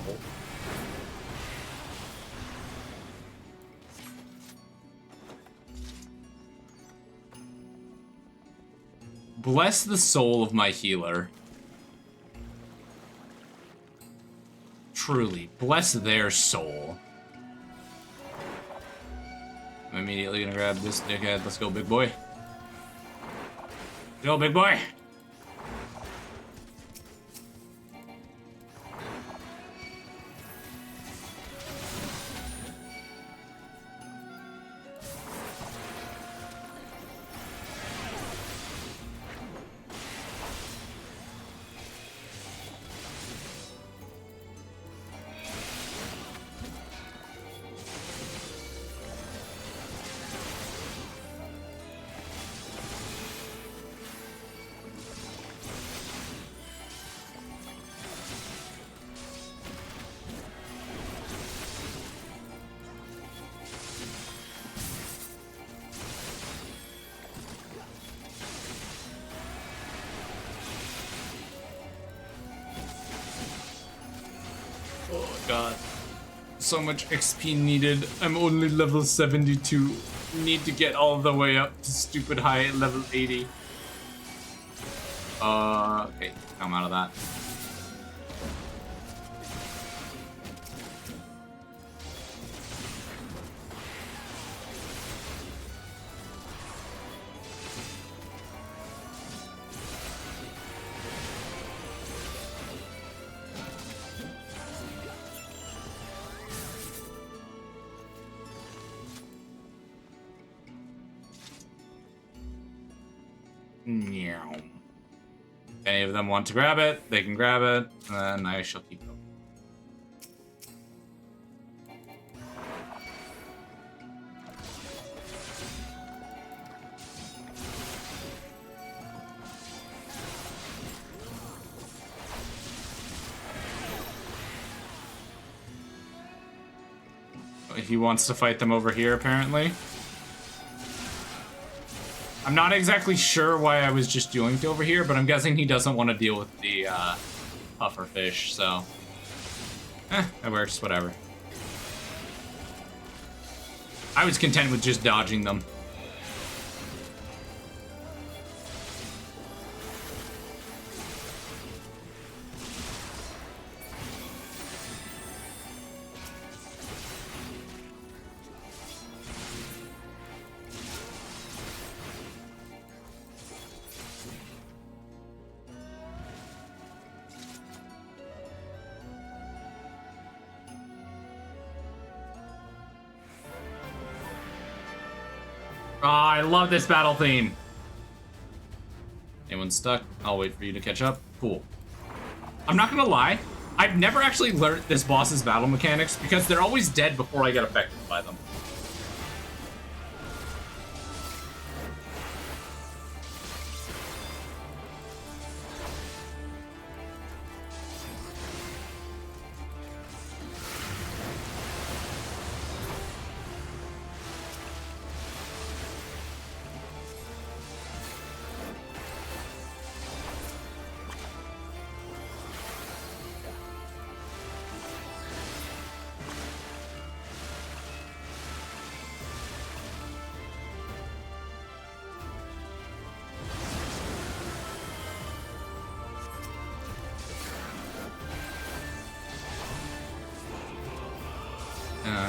Bless the soul of my healer. Truly, bless their soul. I'm immediately gonna grab this dickhead. Let's go, big boy. Go, big boy. God. So much XP needed. I'm only level 72. Need to get all the way up to stupid high level 80. Okay, I'm out of that. Meow. If any of them want to grab it, they can grab it, and I shall keep going. He wants to fight them over here, apparently. I'm not exactly sure why I was just doing it over here, but I'm guessing he doesn't want to deal with the puffer fish, so... it works, whatever. I was content with just dodging them. I love this battle theme. Anyone stuck? I'll wait for you to catch up. Cool. I'm not gonna lie, I've never actually learned this boss's battle mechanics because they're always dead before I get affected by them.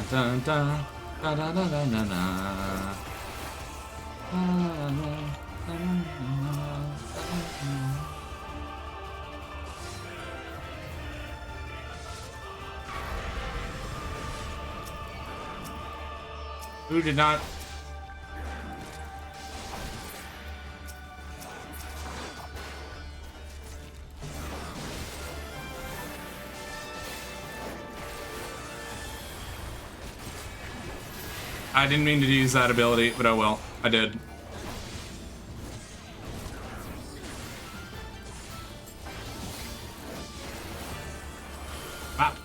Dun, dun, dun, dun, dun, dun, dun, dun. Who did not? I didn't mean to use that ability, but oh well, I did. Ah.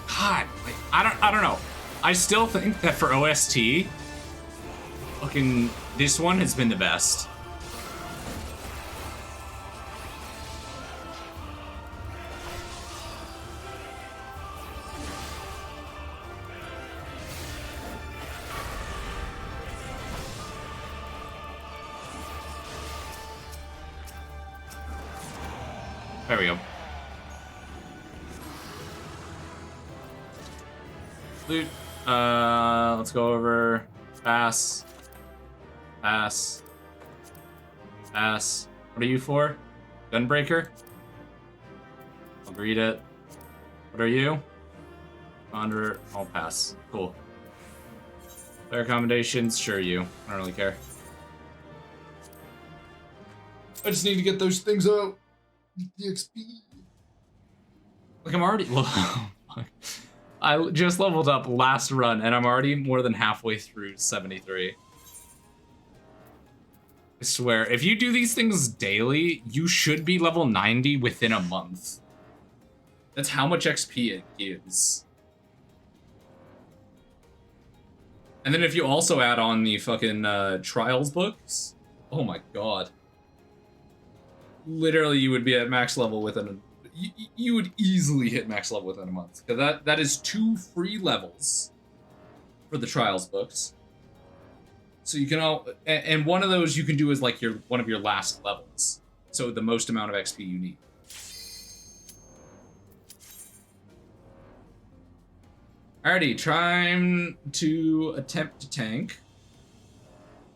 God, like, I don't know. I still think that for OST, fucking this one has been the best. There we go. Loot. Let's go over. Pass. Pass. Pass. What are you for? Gunbreaker? I'll read it. What are you? Under. I'll pass. Cool. Fair accommodations? Sure, you. I don't really care. I just need to get those things out. The XP. Like, I'm already. I just leveled up last run, and I'm already more than halfway through 73. I swear, if you do these things daily, you should be level 90 within a month. That's how much XP it gives. And then if you also add on the fucking trials books, oh my god. Literally, you would be at max level within a... You would easily hit max level within a month. Because that is 2 free levels for the trials books. So you can all... And one of those you can do as like one of your last levels. So the most amount of XP you need. Alrighty, time to attempt to tank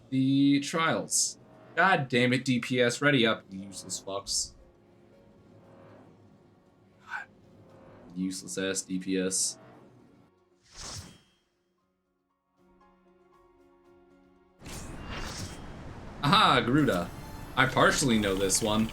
the trials. God damn it, DPS, ready up, you useless fucks. God. Useless ass DPS. Aha, Garuda. I partially know this one.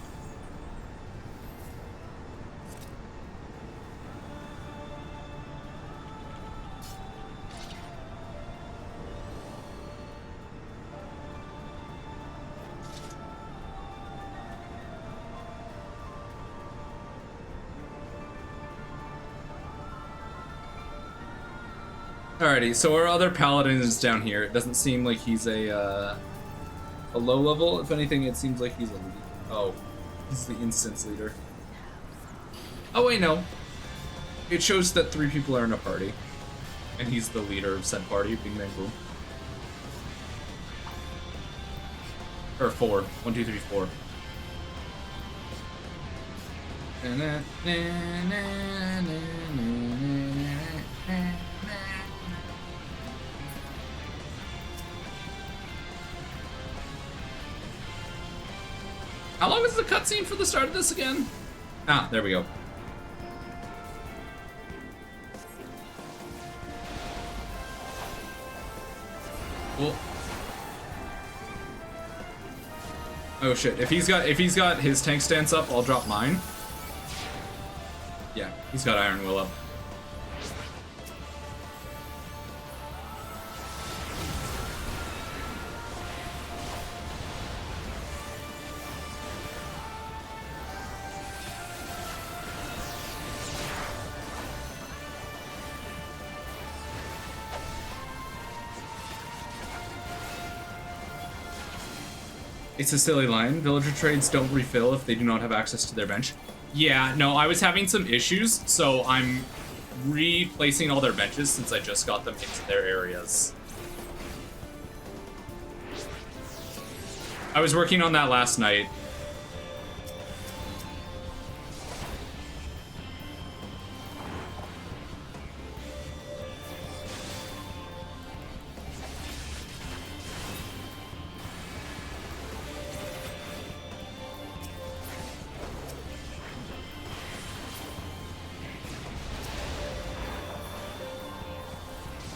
Alrighty, so our other paladin is down here. It doesn't seem like he's a low level. If anything, it seems like he's a lead. Oh, he's the instance leader. Oh wait, no. It shows that 3 people are in a party, and he's the leader of said party, Bing Bang Boom. Or 4. 1, 2, 3, 4. How long is the cutscene for the start of this again? Ah, there we go. Cool. Oh shit! If he's got his tank stance up, I'll drop mine. Yeah, he's got Iron Will up. It's a silly line. Villager trades don't refill if they do not have access to their bench. Yeah, no, I was having some issues, so I'm replacing all their benches since I just got them into their areas. I was working on that last night.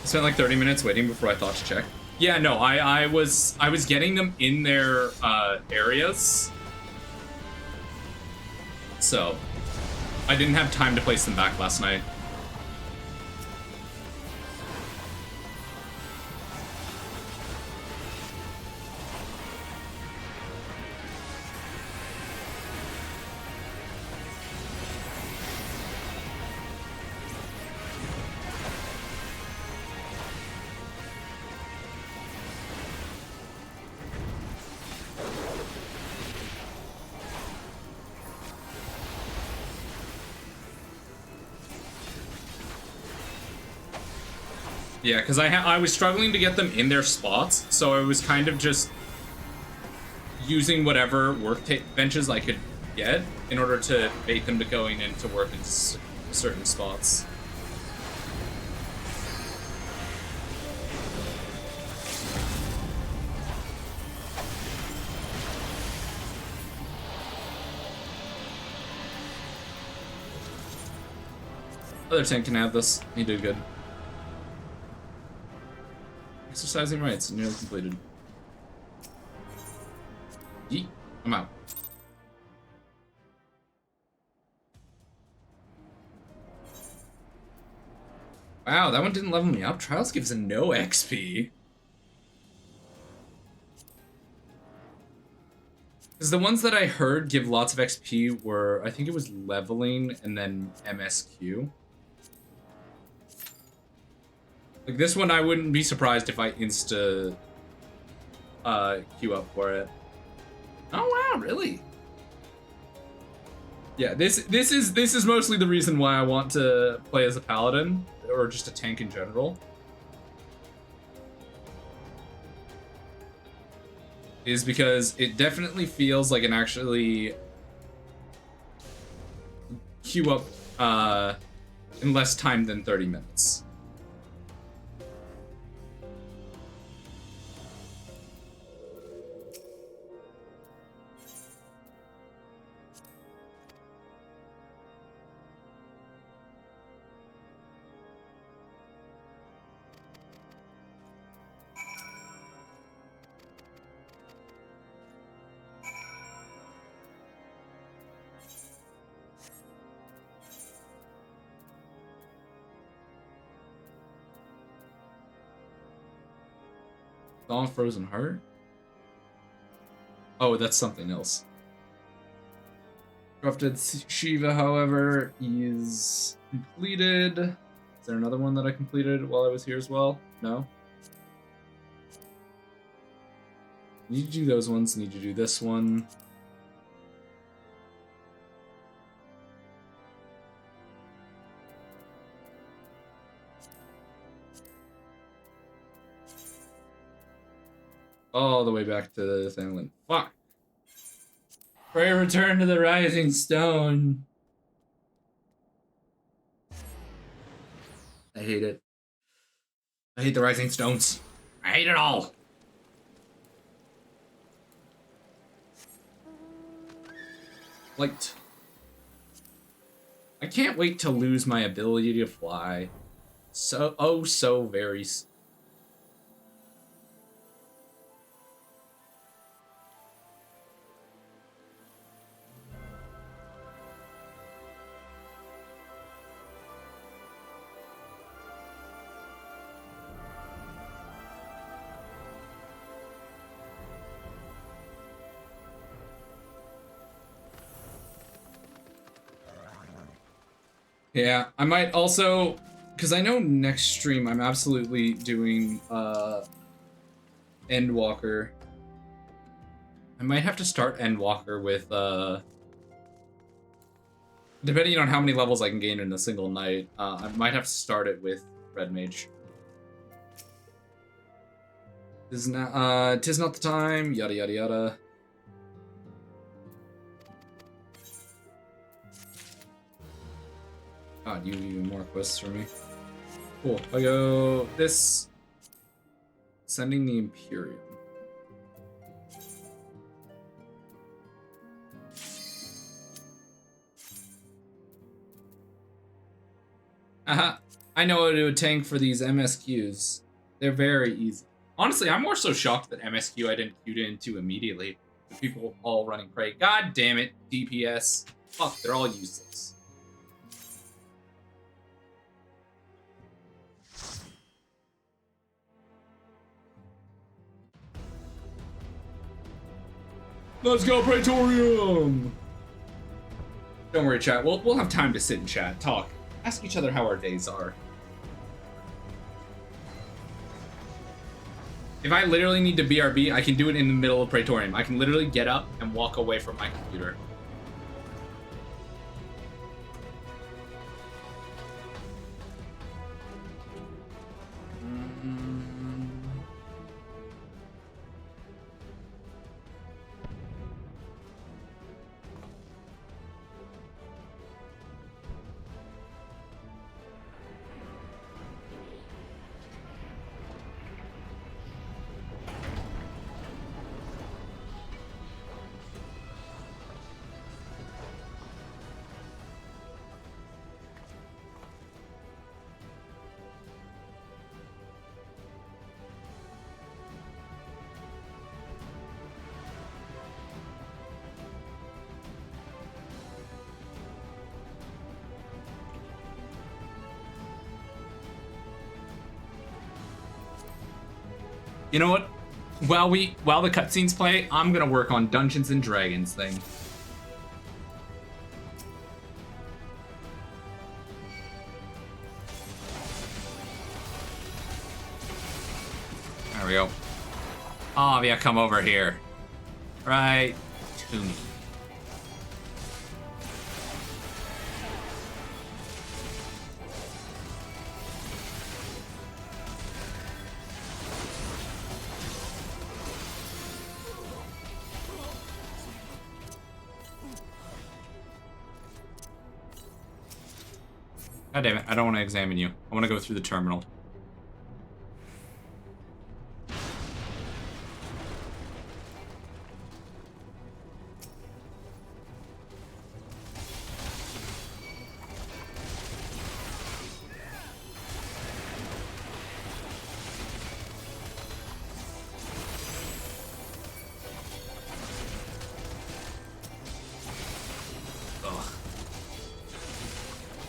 Spent like 30 minutes waiting before I thought to check. Yeah, no, I was getting them in their areas, so I didn't have time to place them back last night. Yeah, because I was struggling to get them in their spots, so I was kind of just using whatever benches I could get in order to bait them to going in to work in certain spots. Other tank can have this. He did good. Exercising rights, nearly completed. Yeet, I'm out. Wow, that one didn't level me up. Trials gives a no XP. Because the ones that I heard give lots of XP were, I think it was leveling and then MSQ. Like this one, I wouldn't be surprised if I insta queue up for it. Oh wow, really? Yeah, this is mostly the reason why I want to play as a paladin or just a tank in general. Is because it definitely feels like an actually queue up in less time than 30 minutes. Dawn Frozen Heart? Oh, that's something else. Corrupted Shiva, however, is completed. Is there another one that I completed while I was here as well? No? Need to do those ones, need to do this one. All the way back to the thing. Fuck. Pray return to the Rising Stone. I hate it. I hate the Rising Stones. I hate it all. Like, I can't wait to lose my ability to fly. So very. Yeah, I might also, because I know next stream I'm absolutely doing Endwalker. I might have to start Endwalker with Depending on how many levels I can gain in a single night, I might have to start it with Red Mage. Tis not the time, yada yada yada. God, you even more quests for me. Cool. I go this. Sending the Imperium. I know what it would take for these MSQs. They're very easy. Honestly, I'm more so shocked that MSQ I didn't queue into immediately. The people all running Prey. God damn it, DPS. Fuck, they're all useless. Let's go, Praetorium! Don't worry, chat. We'll have time to sit and chat, talk, ask each other how our days are. If I literally need to BRB, I can do it in the middle of Praetorium. I can literally get up and walk away from my computer. You know what? While the cutscenes play, I'm gonna work on Dungeons and Dragons thing. There we go. Oh yeah, come over here. Right to me. God damn it, I don't want to examine you. I want to go through the terminal.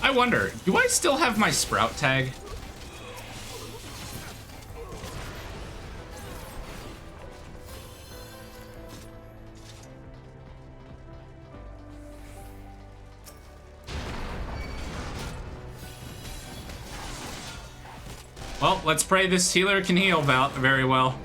I wonder, do I still have my Sprout tag? Well, let's pray this healer can heal very well.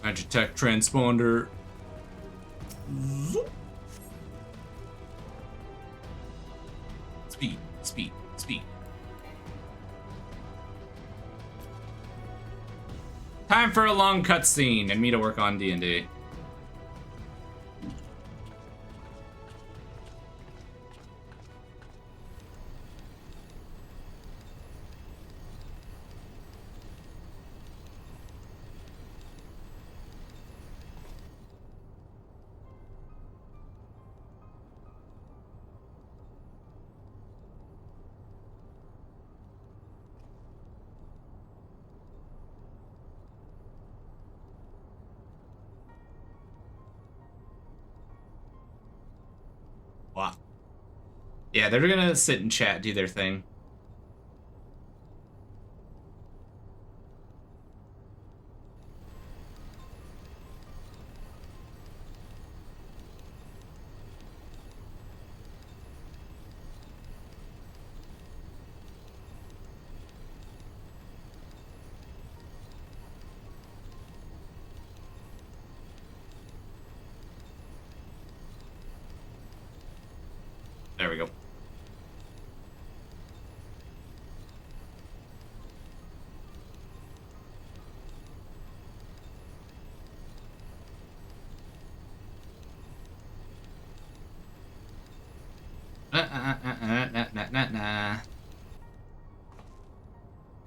Magitech transponder. Speed, speed, speed. Time for a long cutscene and me to work on D&D. Yeah, they're gonna sit and chat, do their thing. There we go.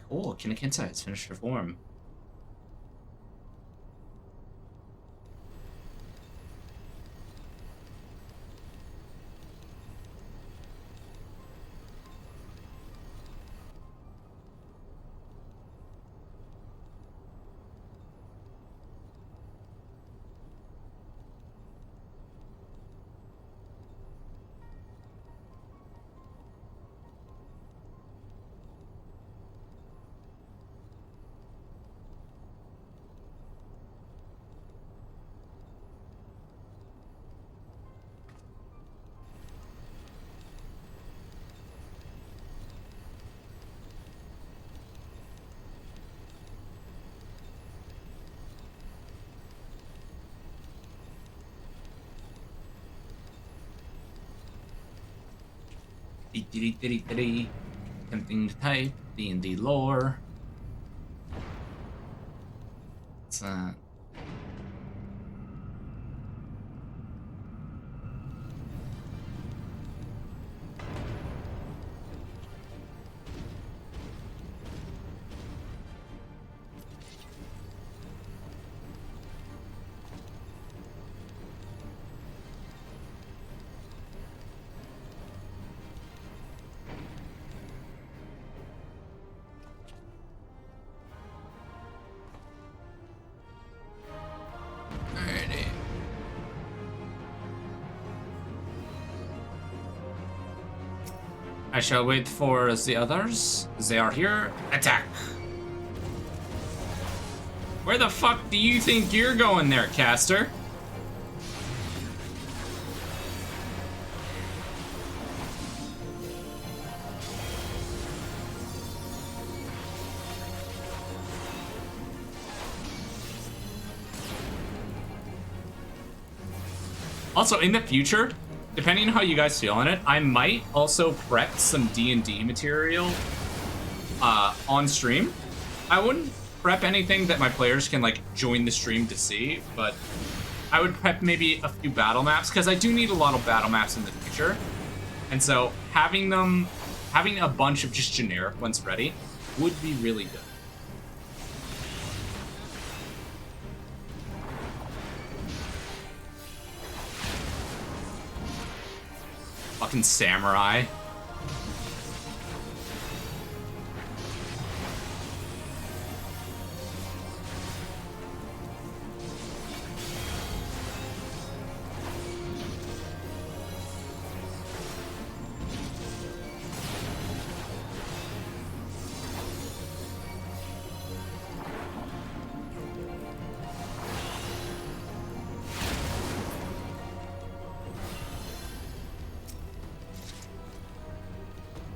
Cool, Kinnikinta has finished her form. Attempting to type D&D lore. It's alrighty. I shall wait for the others. They are here. Attack! Where the fuck do you think you're going there, caster? Also, in the future, depending on how you guys feel on it, I might also prep some D&D material on stream. I wouldn't prep anything that my players can like join the stream to see, but I would prep maybe a few battle maps because I do need a lot of battle maps in the future. And so having a bunch of just generic ones ready would be really good. Fucking samurai.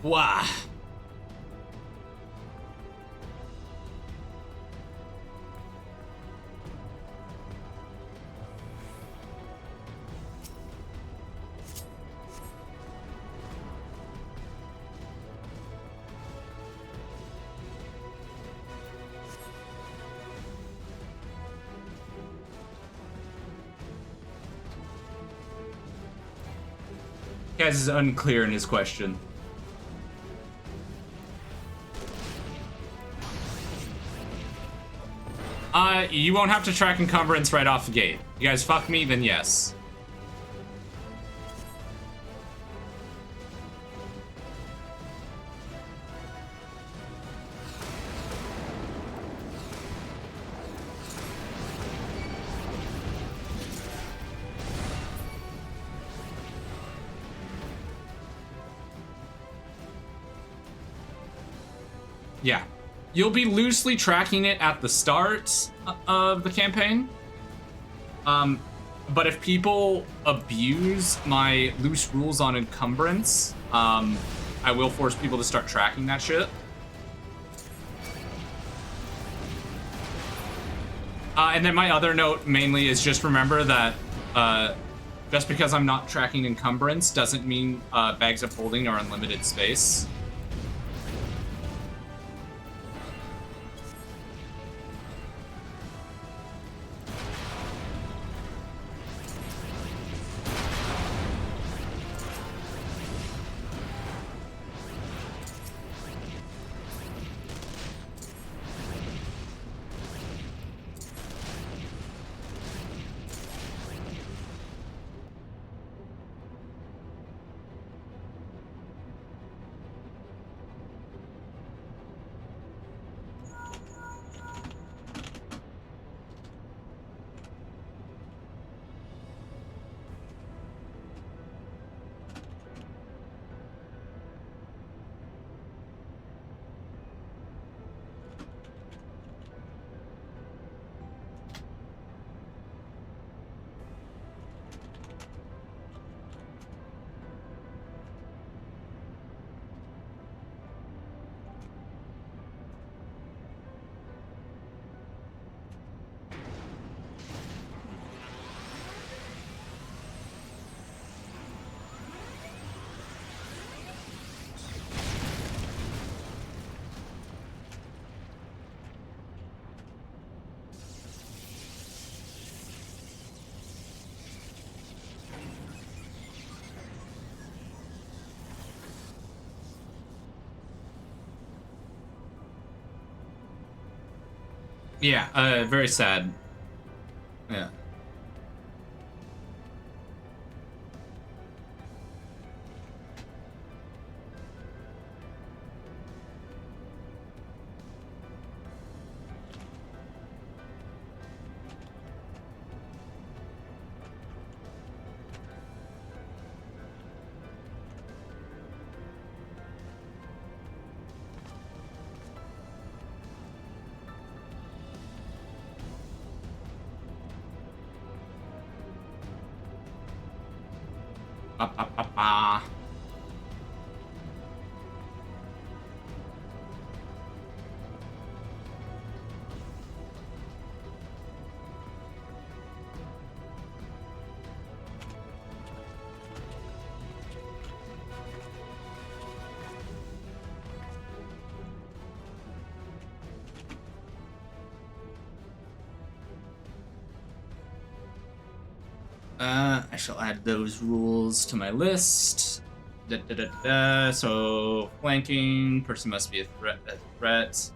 Wow. Guys is unclear in his question. You won't have to track encumbrance right off the gate. You guys fuck me, then yes. Yeah. You'll be loosely tracking it at the start of the campaign. But if people abuse my loose rules on encumbrance, I will force people to start tracking that shit. And then my other note mainly is just remember that just because I'm not tracking encumbrance doesn't mean bags of holding are unlimited space. Yeah, very sad. Yeah. Ba, ba, ba, ba. I shall add those rules to my list. So flanking person must be a threat.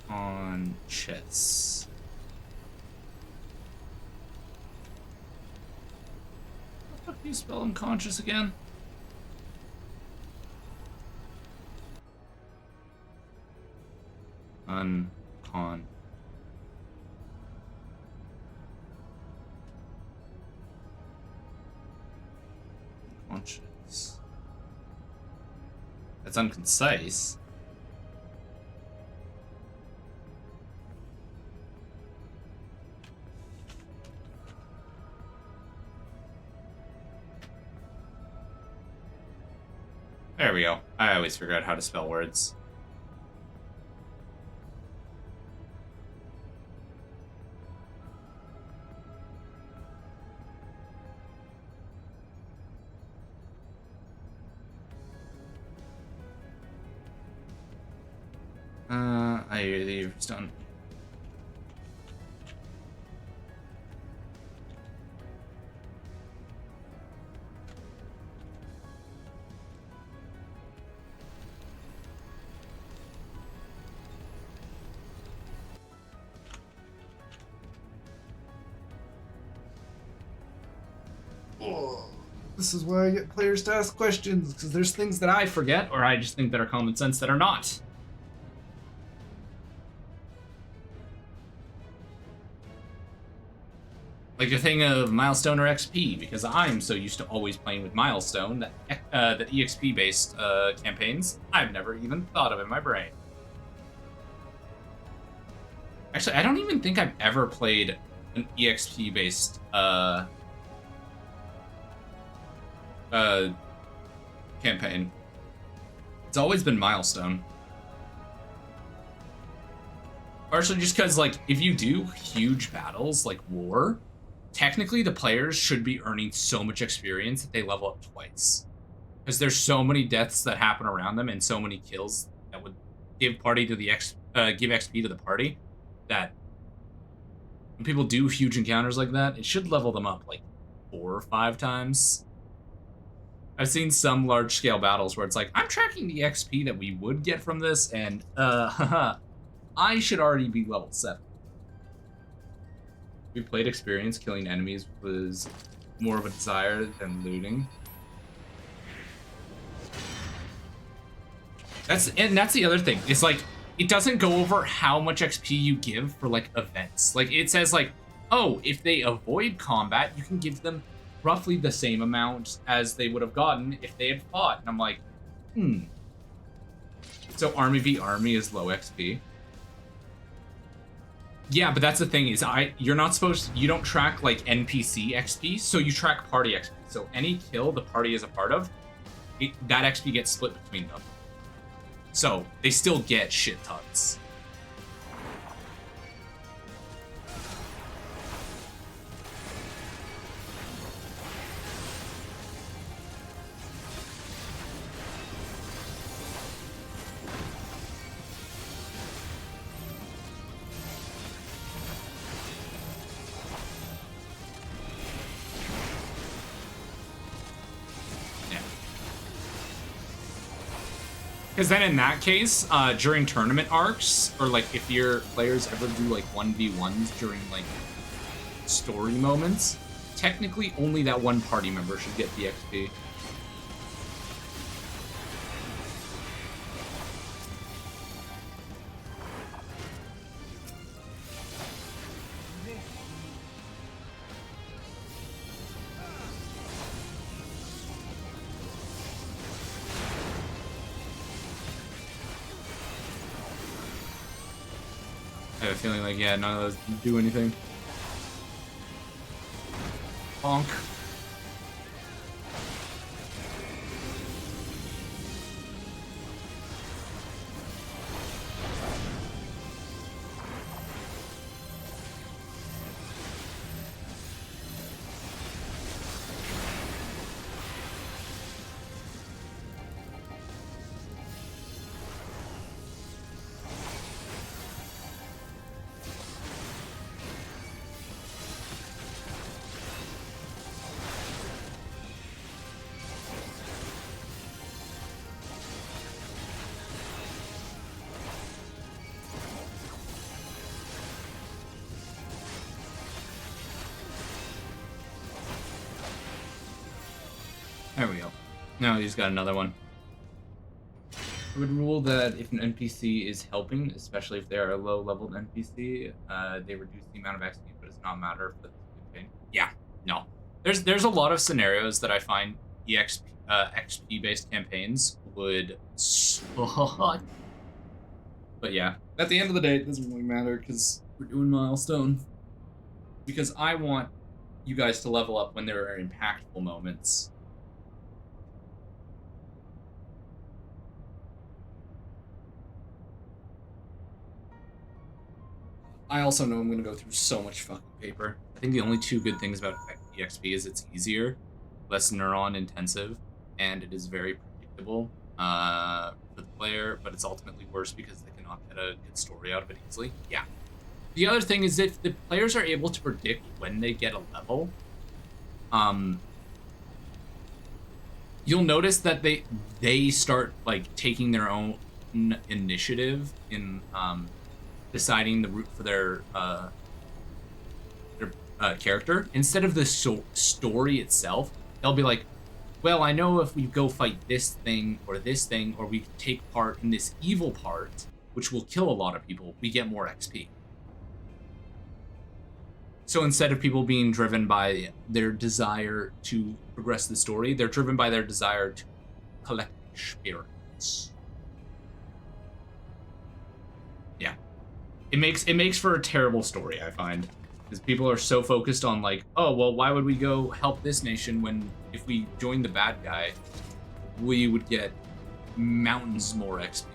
On chess. What the fuck do you spell unconscious again? Unconscious. That's unconcise. There we go. I always figure out how to spell words. I leave done. This is why I get players to ask questions, because there's things that I forget, or I just think that are common sense that are not. Like the thing of Milestone or XP, because I'm so used to always playing with Milestone that that EXP-based campaigns, I've never even thought of in my brain. Actually, I don't even think I've ever played an EXP-based campaign. It's always been Milestone. Partially just because, like, if you do huge battles like War, technically the players should be earning so much experience that they level up twice. Because there's so many deaths that happen around them and so many kills that would give party to the give XP to the party, that when people do huge encounters like that, it should level them up like 4 or 5 times. I've seen some large-scale battles where it's like, I'm tracking the XP that we would get from this, and I should already be level 7. We played experience killing enemies was more of a desire than looting. That's the other thing. It's like, it doesn't go over how much XP you give for like events. Like it says like, oh, if they avoid combat, you can give them roughly the same amount as they would have gotten if they had fought. And I'm like, So army v army is low XP. Yeah, but that's the thing is you don't track like NPC XP, so you track party XP. So any kill the party is a part of, that XP gets split between them. So they still get shit tons. Because then in that case, during tournament arcs, or like if your players ever do like 1v1s during like story moments, technically only that one party member should get the XP. I have a feeling like, yeah, none of those do anything. Bonk. There we go. Now he's got another one. I would rule that if an NPC is helping, especially if they are a low-leveled NPC, they reduce the amount of XP, but it's not a matter for the campaign. Yeah, no. There's a lot of scenarios that I find XP-based campaigns would suck. But yeah, at the end of the day, it doesn't really matter because we're doing Milestone. Because I want you guys to level up when there are impactful moments. I also know I'm going to go through so much fucking paper. I think the only two good things about EXP is it's easier, less neuron intensive, and it is very predictable for the player, but it's ultimately worse because they cannot get a good story out of it easily. Yeah. The other thing is if the players are able to predict when they get a level, you'll notice that they start like taking their own initiative in deciding the route for their character. Instead of the story itself, they'll be like, well, I know if we go fight this thing, or we take part in this evil part, which will kill a lot of people, we get more XP. So instead of people being driven by their desire to progress the story, they're driven by their desire to collect experience. Yeah. It makes for a terrible story, I find. Because people are so focused on like, oh, well, why would we go help this nation when if we joined the bad guy, we would get mountains more XP.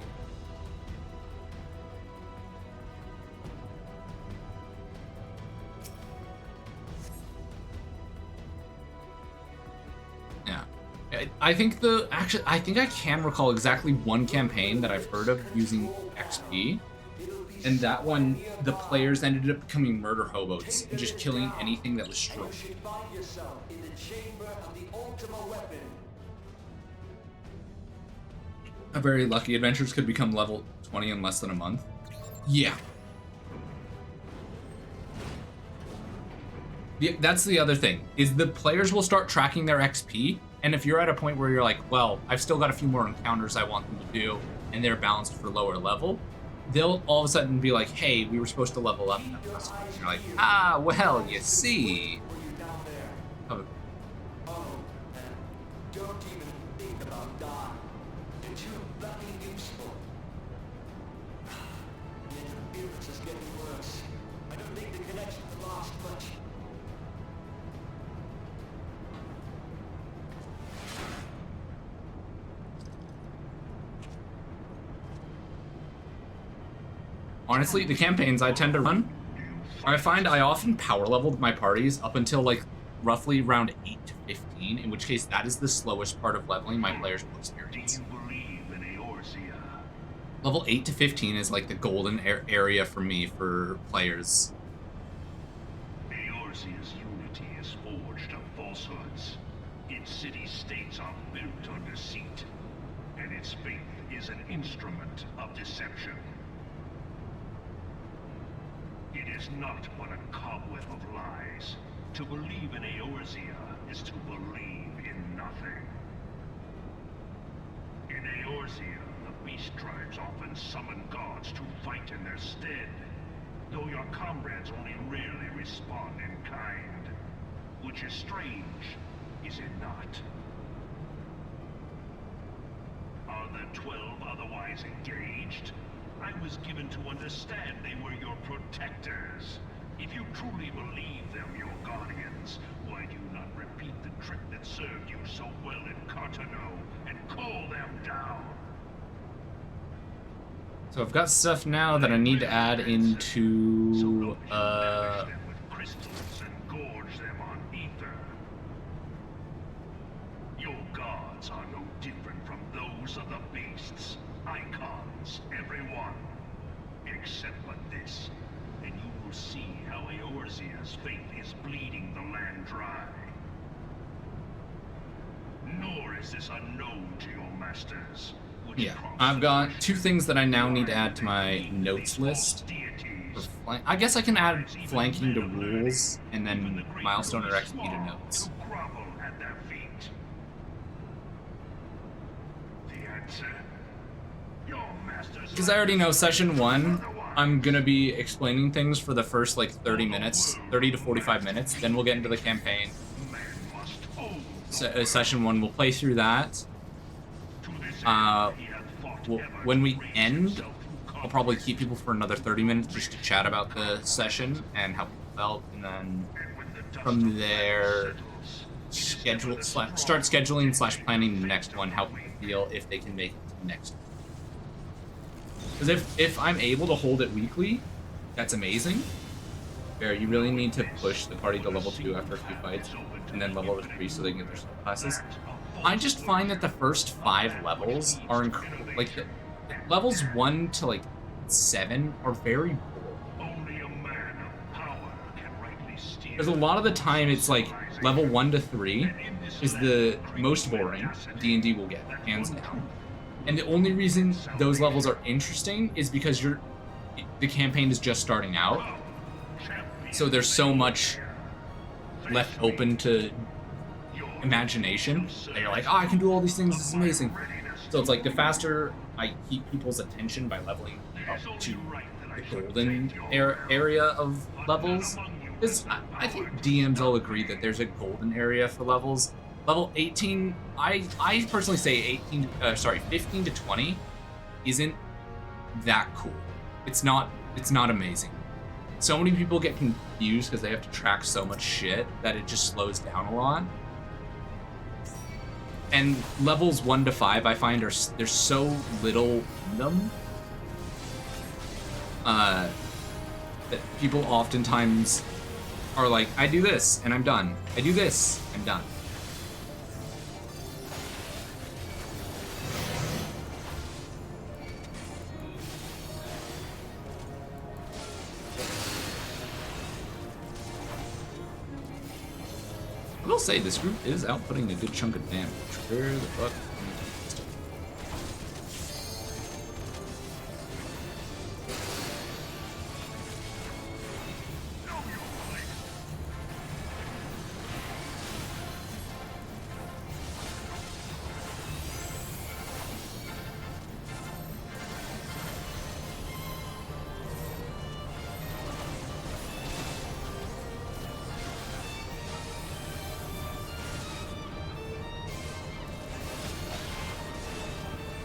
Yeah. I think I think I can recall exactly one campaign that I've heard of using XP. And that one, the players ended up becoming murder hobos and just killing anything that was strong. A very lucky adventurers could become level 20 in less than a month. Yeah. That's the other thing, is the players will start tracking their XP, and if you're at a point where you're like, well, I've still got a few more encounters I want them to do, and they're balanced for lower level, they'll all of a sudden be like, hey, we were supposed to level up. And you're like, ah, well, you see. Oh. Don't even think about dying. You're too bloody useful. The interference is getting worse. I don't think the connection will last much. Honestly, the campaigns I tend to run, I find I often power leveled my parties up until like roughly round 8 to 15, in which case that is the slowest part of leveling my players will experience. Level 8 to 15 is like the golden area for me for players. Eorzea's unity is forged of falsehoods. Its city-states are built on deceit, and its faith is an instrument of deception. It is not but a cobweb of lies. To believe in Eorzea is to believe in nothing. In Eorzea, the beast tribes often summon gods to fight in their stead, though your comrades only rarely respond in kind. Which is strange, is it not? Are the 12 otherwise engaged? I was given to understand they were your protectors. If you truly believe them your guardians, why do you not repeat the trick that served you so well in Cartano and call them down? So I've got stuff now that I need to add into Crystals and gorge them on ether. Your gods are no different from those of the beasts. Icons, everyone. Except for this, and you will see how Eorzea's faith is bleeding the land dry. Nor is this unknown to your masters. yeah, I've got 2 things that I now need to add to my notes list. I guess I can add flanking to rules, and then milestone or XP to notes. Because I already know session 1, I'm gonna be explaining things for the first like 30 to 45 minutes, then we'll get into the campaign. Session 1, we'll play through that. When we end, I'll probably keep people for another 30 minutes just to chat about the session and how people felt, and then from there, start scheduling / planning the next one, how people feel, if they can make it to the next one. Because if I'm able to hold it weekly, that's amazing. Fair, you really need to push the party to level 2 after a few fights, and then level 3 so they can get their classes. I just find that the first 5 levels are like levels 1 to like 7 are very boring. Because a lot of the time it's like level 1 to 3 is the most boring D&D will get, hands down. And the only reason those levels are interesting is because the campaign is just starting out. So there's so much left open to imagination that you're like, oh, I can do all these things, this is amazing. So it's like the faster I keep people's attention by leveling up to the golden area of levels, because I think DMs all agree that there's a golden area for levels. Level 18, I personally say 15 to 20 isn't that cool. It's not amazing. So many people get confused because they have to track so much shit that it just slows down a lot. And levels 1 to 5, I find, there's so little in them that people oftentimes are like, I do this and I'm done. I do this, I'm done. I will say this group is outputting a good chunk of damage. Where the fuck?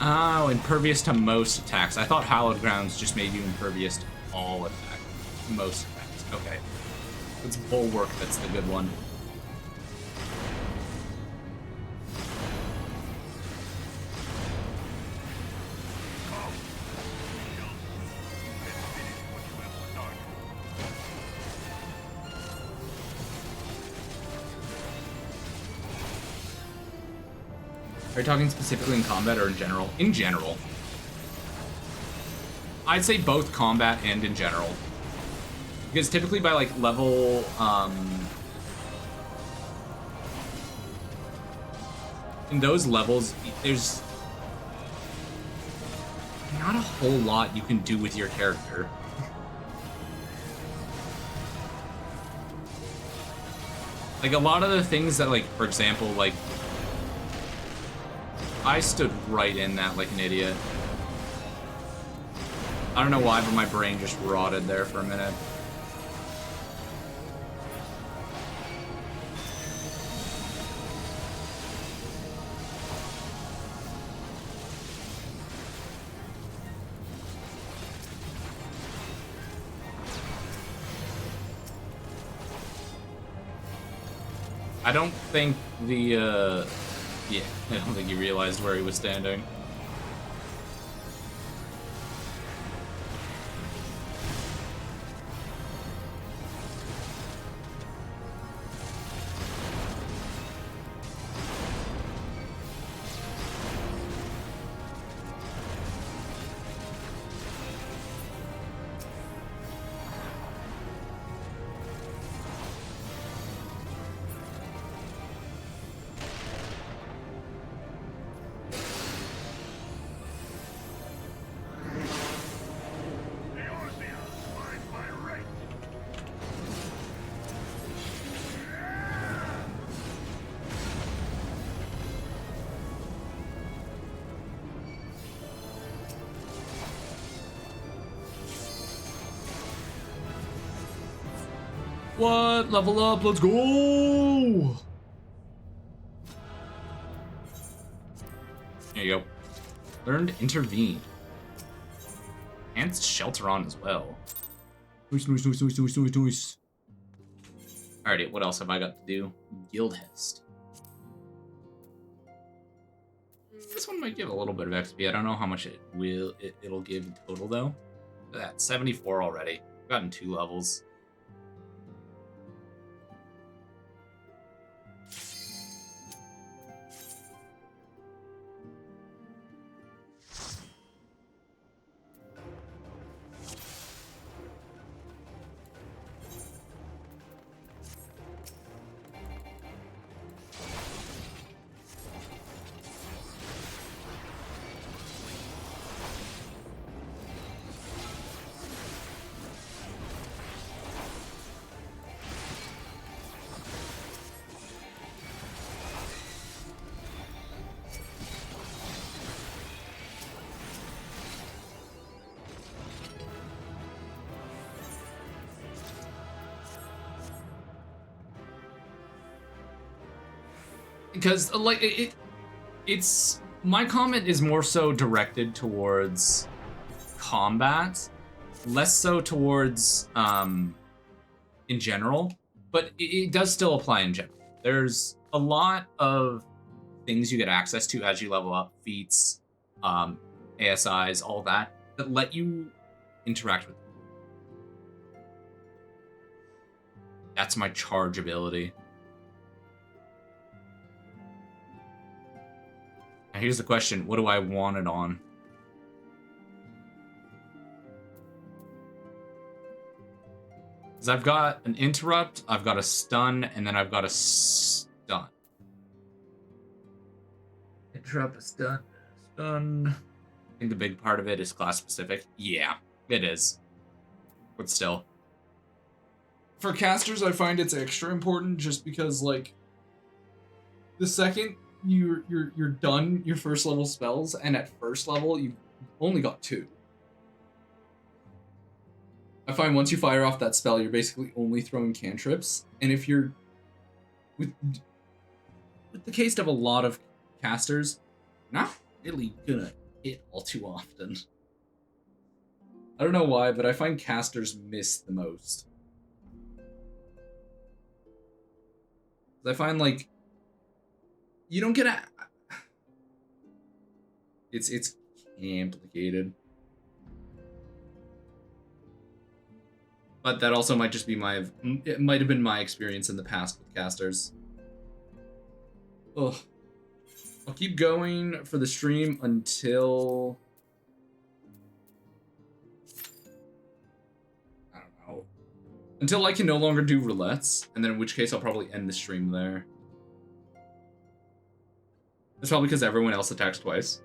Oh, impervious to most attacks. I thought Hallowed Grounds just made you impervious to all attacks. Most attacks. Okay. It's Bulwark that's the good one. Are you talking specifically in combat or in general? In general. I'd say both combat and in general. Because typically by like level, in those levels, there's not a whole lot you can do with your character. Like a lot of the things that, like, for example, like, I stood right in that like an idiot. I don't know why, but my brain just rotted there for a minute. I don't think the, yeah, I don't think he realized where he was standing. What? Level up, let's go! There you go. Learned Intervene. Enhanced Shelter on as well. Nice. Alrighty, what else have I got to do? Guildhest. This one might give a little bit of XP. I don't know how much it'll give in total though. Look at that, 74 already. I've gotten 2 levels. because like it's my comment is more so directed towards combat, less so towards in general, but it does still apply in general. There's a lot of things you get access to as you level up, feats, ASIs, all that let you interact with them. That's my charge ability. Now here's the question, what do I want it on? Because I've got an interrupt, I've got a stun, and then I've got a stun. Interrupt, a stun, stun. I think the big part of it is class specific. Yeah, it is. But still. For casters, I find it's extra important just because, like, the second you're done your first level spells, and at first level you've only got 2. I find once you fire off that spell, you're basically only throwing cantrips, and if you're with the case of a lot of casters, not really gonna hit all too often. I don't know why, but I find casters miss the most. I find like you don't get a. It's complicated, but that also might just be it might have been my experience in the past with casters. Ugh. I'll keep going for the stream until I don't know. Until I can no longer do roulettes, and then in which case I'll probably end the stream there. That's probably because everyone else attacks twice.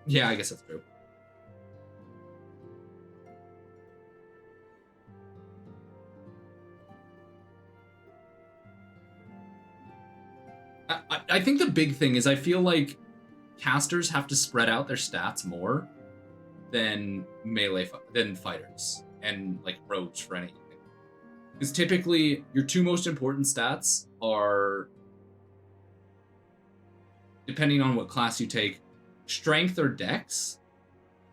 Yeah, I guess that's true. I think the big thing is I feel like casters have to spread out their stats more than than fighters and like rogues for anything. Because typically your 2 most important stats are, depending on what class you take, strength or dex,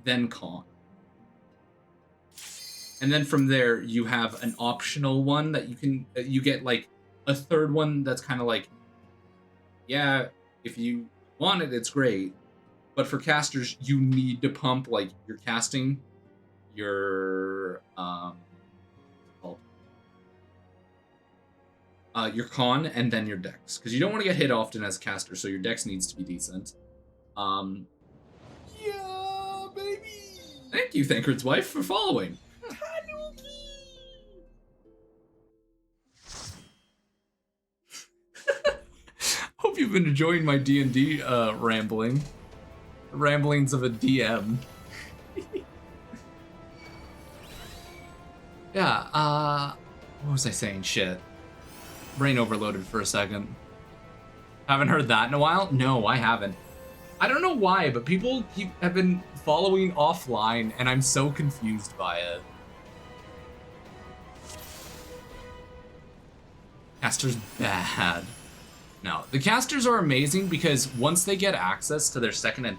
then con. And then from there you have an optional one that you get like a third one that's kind of like, yeah, if you want it, it's great. But for casters, you need to pump like your casting, your con, and then your dex, because you don't want to get hit often as a caster, so your dex needs to be decent. Yeah, baby. Thank you, Thancred's wife, for following. Hope you've been enjoying my D&D ramblings of a DM. Yeah, what was I saying? Shit. Brain overloaded for a second. Haven't heard that in a while? No, I haven't. I don't know why, but people have been following offline, and I'm so confused by it. Caster's bad. No, the casters are amazing because once they get access to their second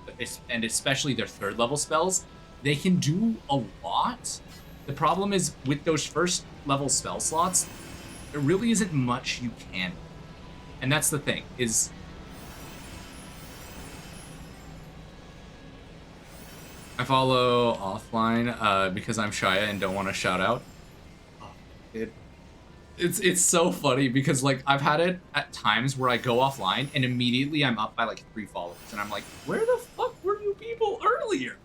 and especially their 3rd level spells, they can do a lot. The problem is with those first level spell slots, there really isn't much you can do. And that's the thing, is I follow offline because I'm shy and don't want to shout out. It's so funny because like I've had it at times where I go offline and immediately I'm up by like 3 followers and I'm like, where the fuck were you people earlier?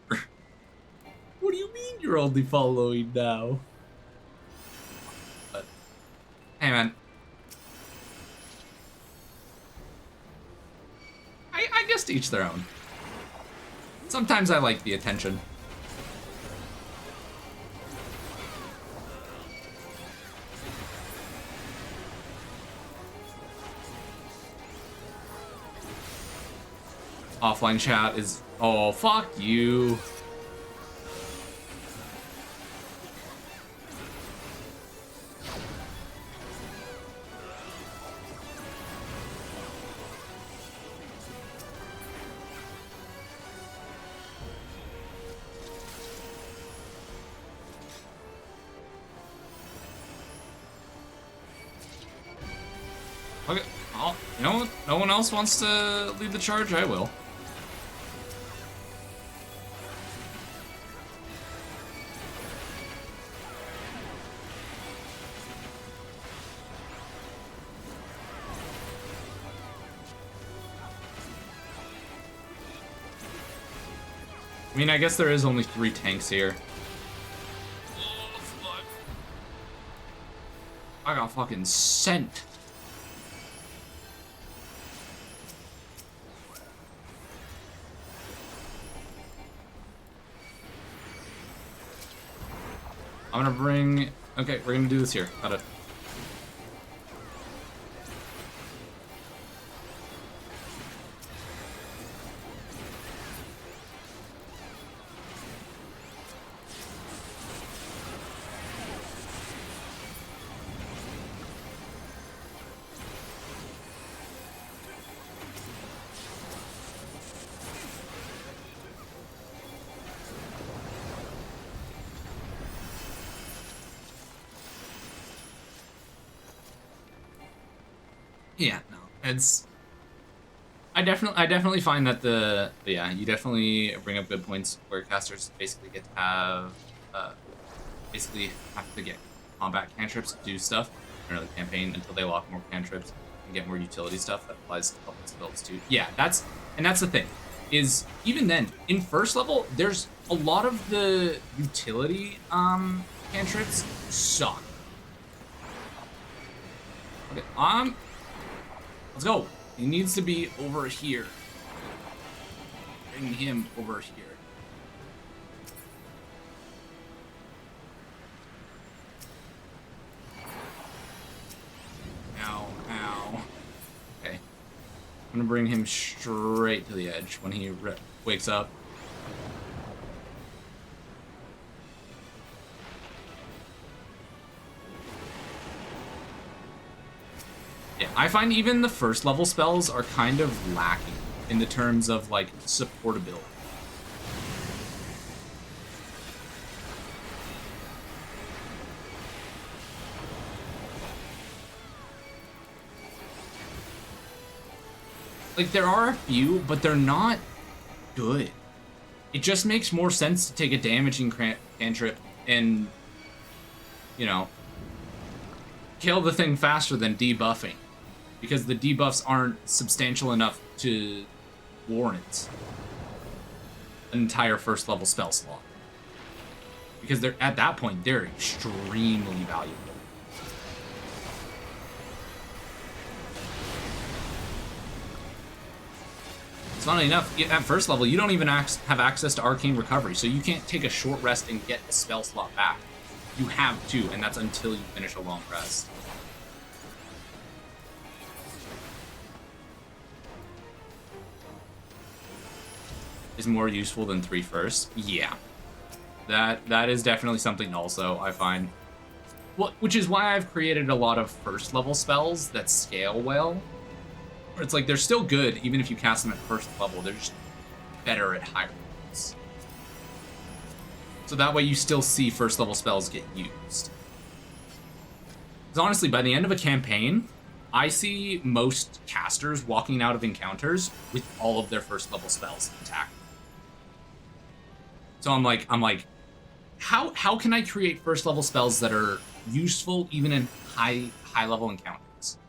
What do you mean you're only following now? But hey man, I guess to each their own. Sometimes I like the attention. Offline chat is, oh, fuck you. Okay, you know what? No one else wants to lead the charge? I will. I mean, I guess there is only 3 tanks here. Oh, fuck. I got fucking sent. I'm gonna bring... Okay, we're gonna do this here. Got it. Yeah, no, it's. I definitely find that yeah, you definitely bring up good points where casters basically get to have, basically have to get combat cantrips to do stuff in the campaign until they lock more cantrips and get more utility stuff that applies to public spells too. Yeah, that's the thing, is even then in first level there's a lot of the utility cantrips suck. Okay, let's go. He needs to be over here. Bring him over here. Ow, ow. Okay. I'm gonna bring him straight to the edge when he wakes up. Yeah, I find even the first level spells are kind of lacking in the terms of like supportability. Like there are a few, but they're not good. It just makes more sense to take a damaging cantrip and, you know, kill the thing faster than debuffing. Because the debuffs aren't substantial enough to warrant an entire first level spell slot. Because they're at that point, they're extremely valuable. It's not enough. At first level, you don't even have access to Arcane Recovery, so you can't take a short rest and get the spell slot back. You have to, and that's until you finish a long rest. Is more useful than 3 first? Yeah. That is definitely something also I find. Which is why I've created a lot of first level spells that scale well. Where it's like they're still good even if you cast them at first level, they're just better at higher levels. So that way you still see first level spells get used. Because honestly, by the end of a campaign, I see most casters walking out of encounters with all of their first level spells intact. So I'm like, how can I create first level spells that are useful even in high level encounters?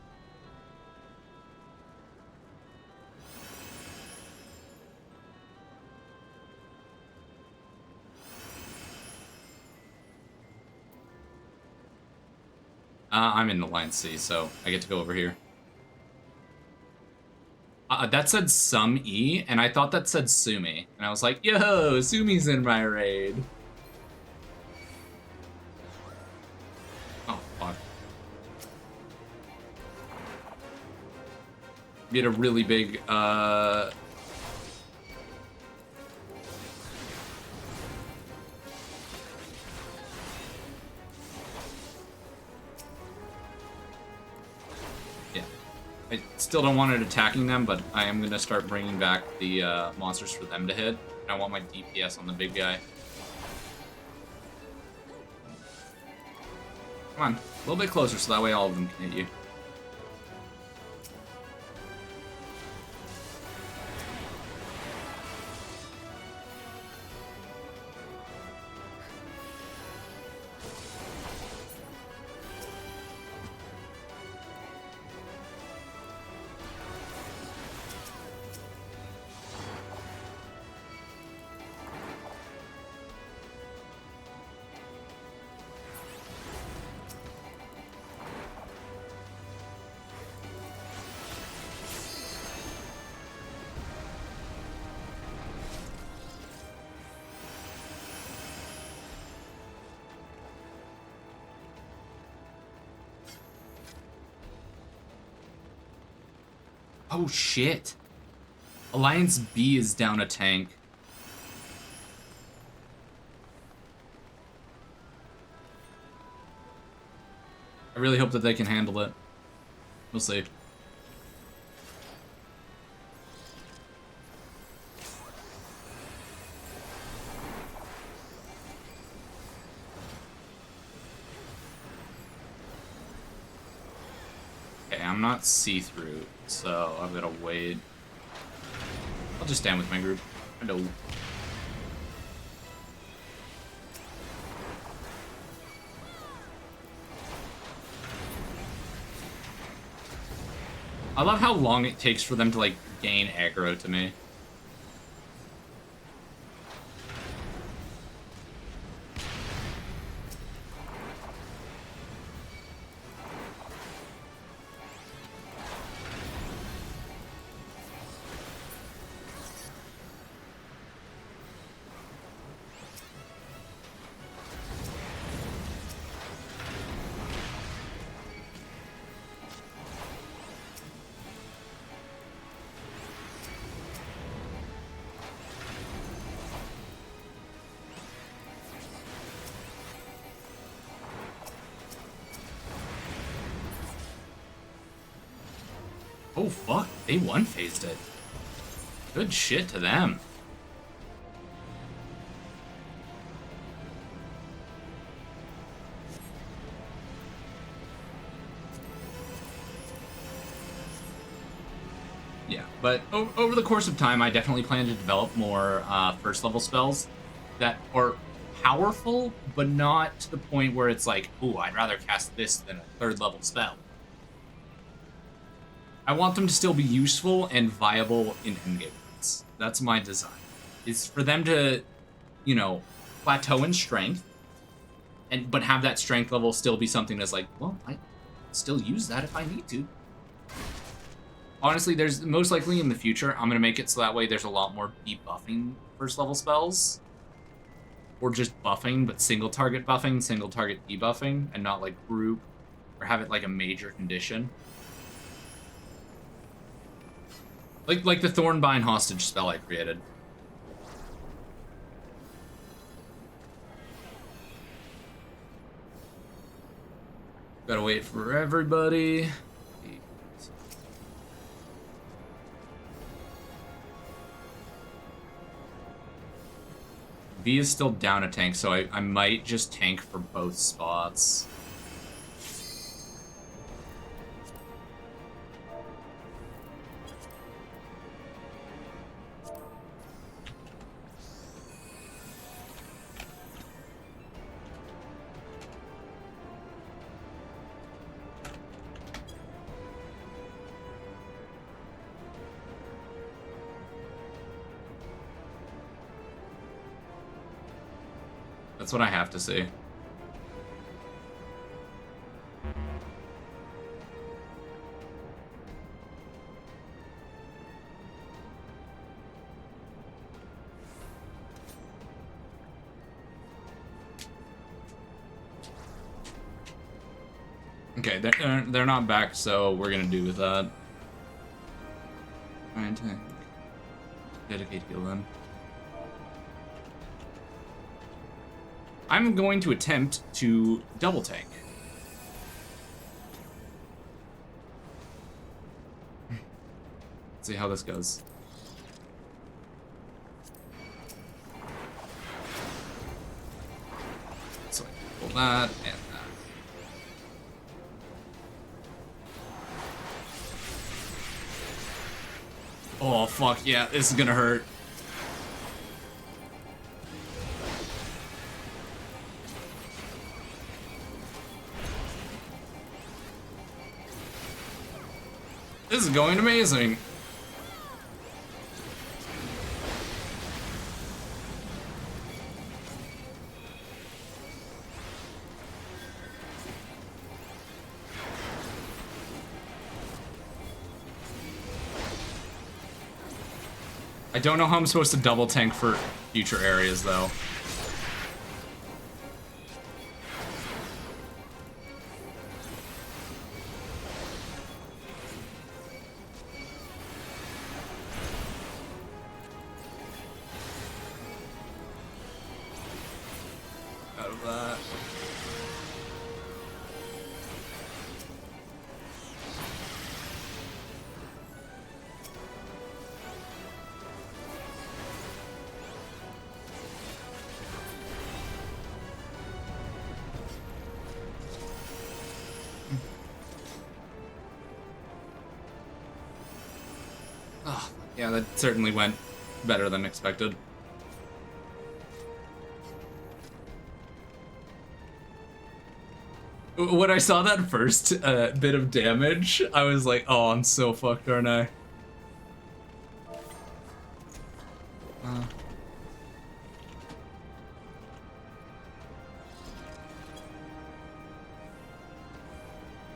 I'm in Alliance C, so I get to go over here. That said some E, and I thought that said Sumi. And I was like, yo, Sumi's in my raid. Oh, fuck. We had a really big, I still don't want it attacking them, but I am going to start bringing back the monsters for them to hit. And I want my DPS on the big guy. Come on, a little bit closer so that way all of them can hit you. Oh shit. Alliance B is down a tank. I really hope that they can handle it. We'll see. Okay, I'm not see-through, so I'm gonna wait. I'll just stand with my group. Hello. I love how long it takes for them to, like, gain aggro to me. Oh fuck, they one-phased it. Good shit to them. Yeah, but over the course of time, I definitely plan to develop more first level spells that are powerful, but not to the point where it's like, ooh, I'd rather cast this than a third level spell. I want them to still be useful and viable in endgame fights. That's my design. Is for them to, you know, plateau in strength, but have that strength level still be something that's like, well, I still use that if I need to. Honestly, there's most likely in the future, I'm gonna make it so that way there's a lot more debuffing first level spells. Or just buffing, but single target buffing, single target debuffing, and not like group, or have it like a major condition. Like the Thornbind hostage spell I created. Gotta wait for everybody. B is still down a tank, so I might just tank for both spots. That's what I have to see. Okay, they're not back, so we're gonna do with that. Try to dedicate heal them. I'm going to attempt to double tank. Let's see how this goes. So pull that and that. Oh fuck yeah, this is gonna hurt. This is going amazing. I don't know how I'm supposed to double tank for future areas though. Yeah, that certainly went better than expected. When I saw that first bit of damage, I was like, oh, I'm so fucked, aren't I?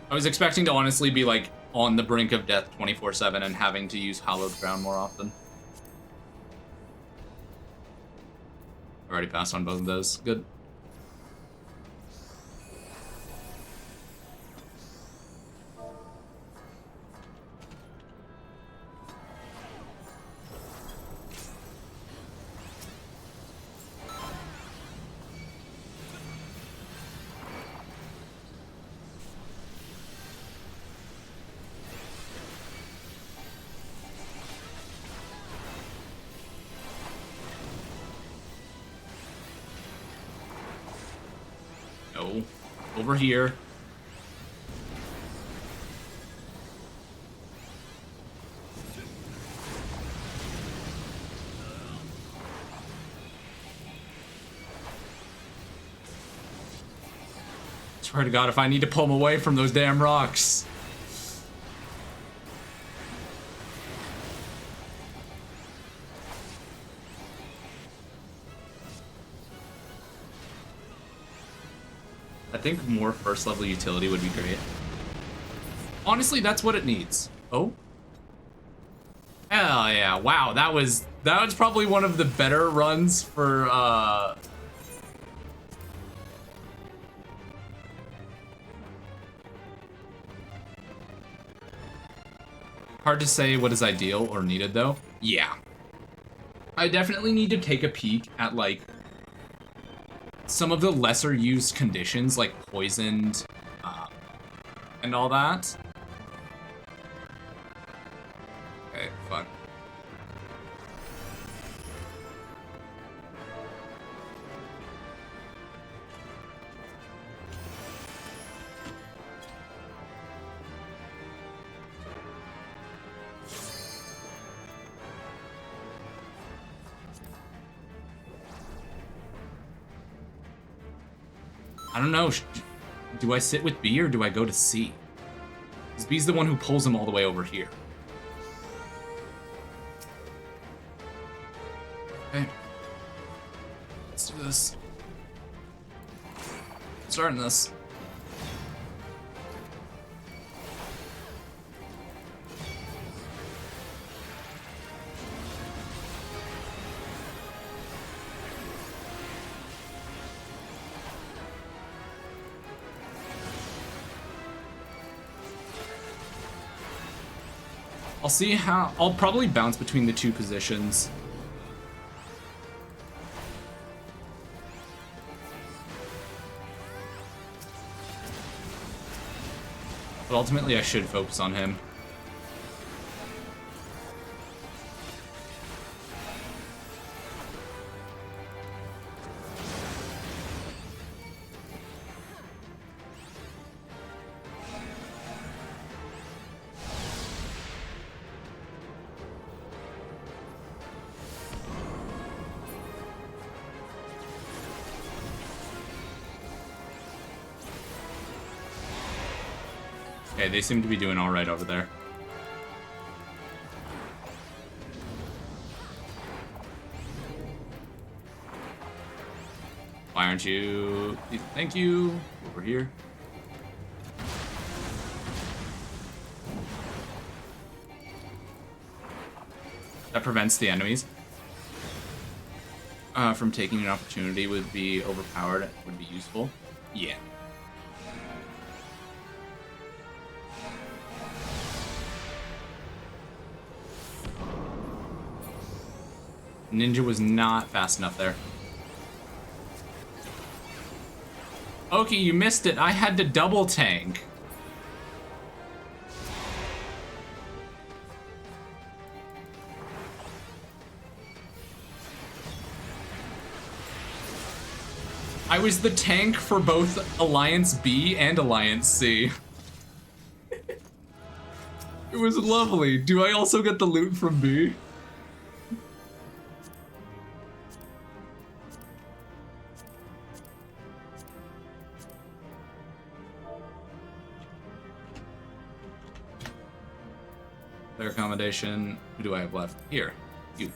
I was expecting to honestly be like on the brink of death 24/7 and having to use Hallowed Ground more often. Already passed on both of those. Good. No. Over here. Swear to God, if I need to pull him away from those damn rocks. I think more first level utility would be great. Honestly, that's what it needs. Oh? Hell yeah. Wow, that was probably one of the better runs for hard to say what is ideal or needed though. Yeah. I definitely need to take a peek at like some of the lesser used conditions like poisoned and all that. Okay, fuck. I don't know. Do I sit with B or do I go to C? Because B's the one who pulls him all the way over here. Okay. Let's do this. Starting this. I'll see how... I'll probably bounce between the two positions. But ultimately, I should focus on him. Okay, they seem to be doing all right over there. Why aren't you? Thank you. Over here. That prevents the enemies from taking an opportunity. Would be overpowered. Would be useful. Yeah. Ninja was not fast enough there. Okay, you missed it. I had to double tank. I was the tank for both Alliance B and Alliance C. It was lovely. Do I also get the loot from B? Player accommodation. Who do I have left? Here. You.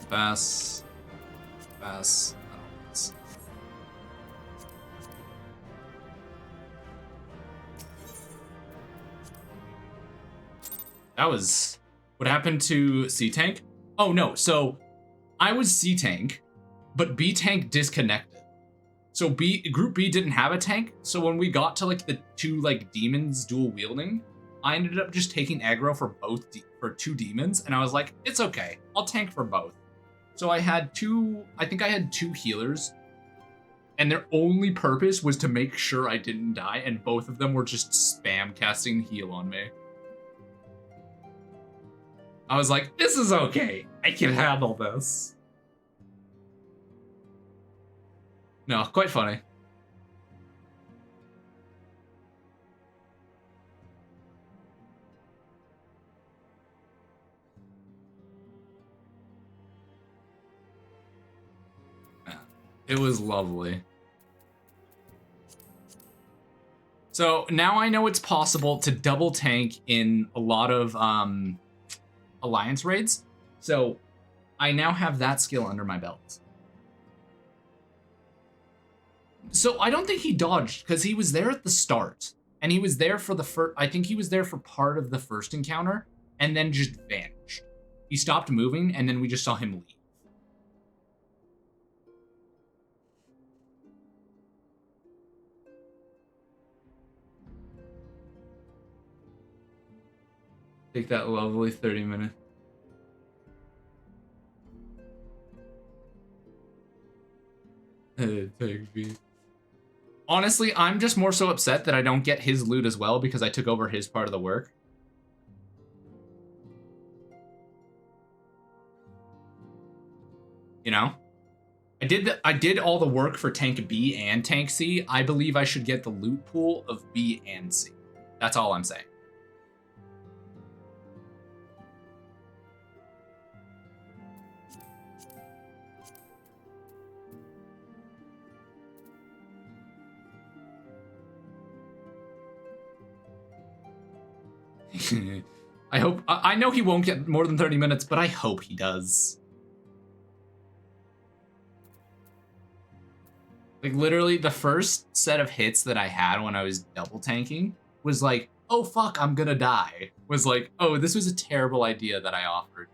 Pass. Pass. I don't pass. That was... What happened to C-Tank? Oh, no. So, I was C-Tank, but B-Tank disconnected. So Group B didn't have a tank, so when we got to, like, the two, like, demons dual-wielding, I ended up just taking aggro for for two demons, and I was like, it's okay. I'll tank for both. So I had I think I had two healers, and their only purpose was to make sure I didn't die, and both of them were just spam casting heal on me. I was like, this is okay. I can handle this. No, quite funny. Yeah, it was lovely. So now I know it's possible to double tank in a lot of Alliance raids. So I now have that skill under my belt. So I don't think he dodged because he was there at the start and he was there for the first, I think he was there for part of the first encounter and then just vanished. He stopped moving and then we just saw him leave. Take that lovely 30 minutes. Take me. Honestly, I'm just more so upset that I don't get his loot as well because I took over his part of the work. You know? I did all the work for Tank B and Tank C. I believe I should get the loot pool of B and C. That's all I'm saying. I know he won't get more than 30 minutes, but I hope he does. Like, literally, the first set of hits that I had when I was double tanking was like, oh fuck, I'm gonna die. Was like, oh, this was a terrible idea that I offered.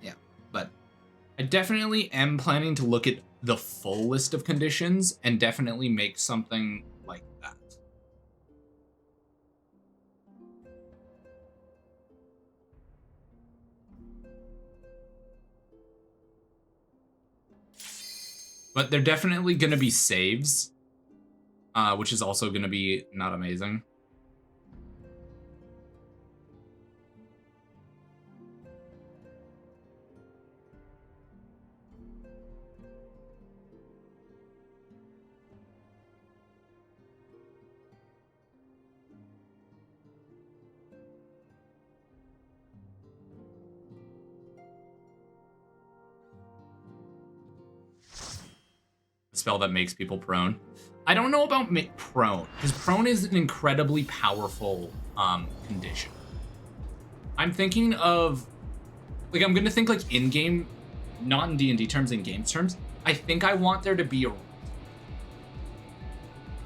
Yeah, but I definitely am planning to look at the full list of conditions and definitely make something like that. But they're definitely going to be saves, which is also going to be not amazing. Spell that makes people prone. I don't know about prone, because prone is an incredibly powerful condition. I'm thinking of, like, I'm gonna think like in-game, not in D&D terms, in game terms. I think I want there to be a... You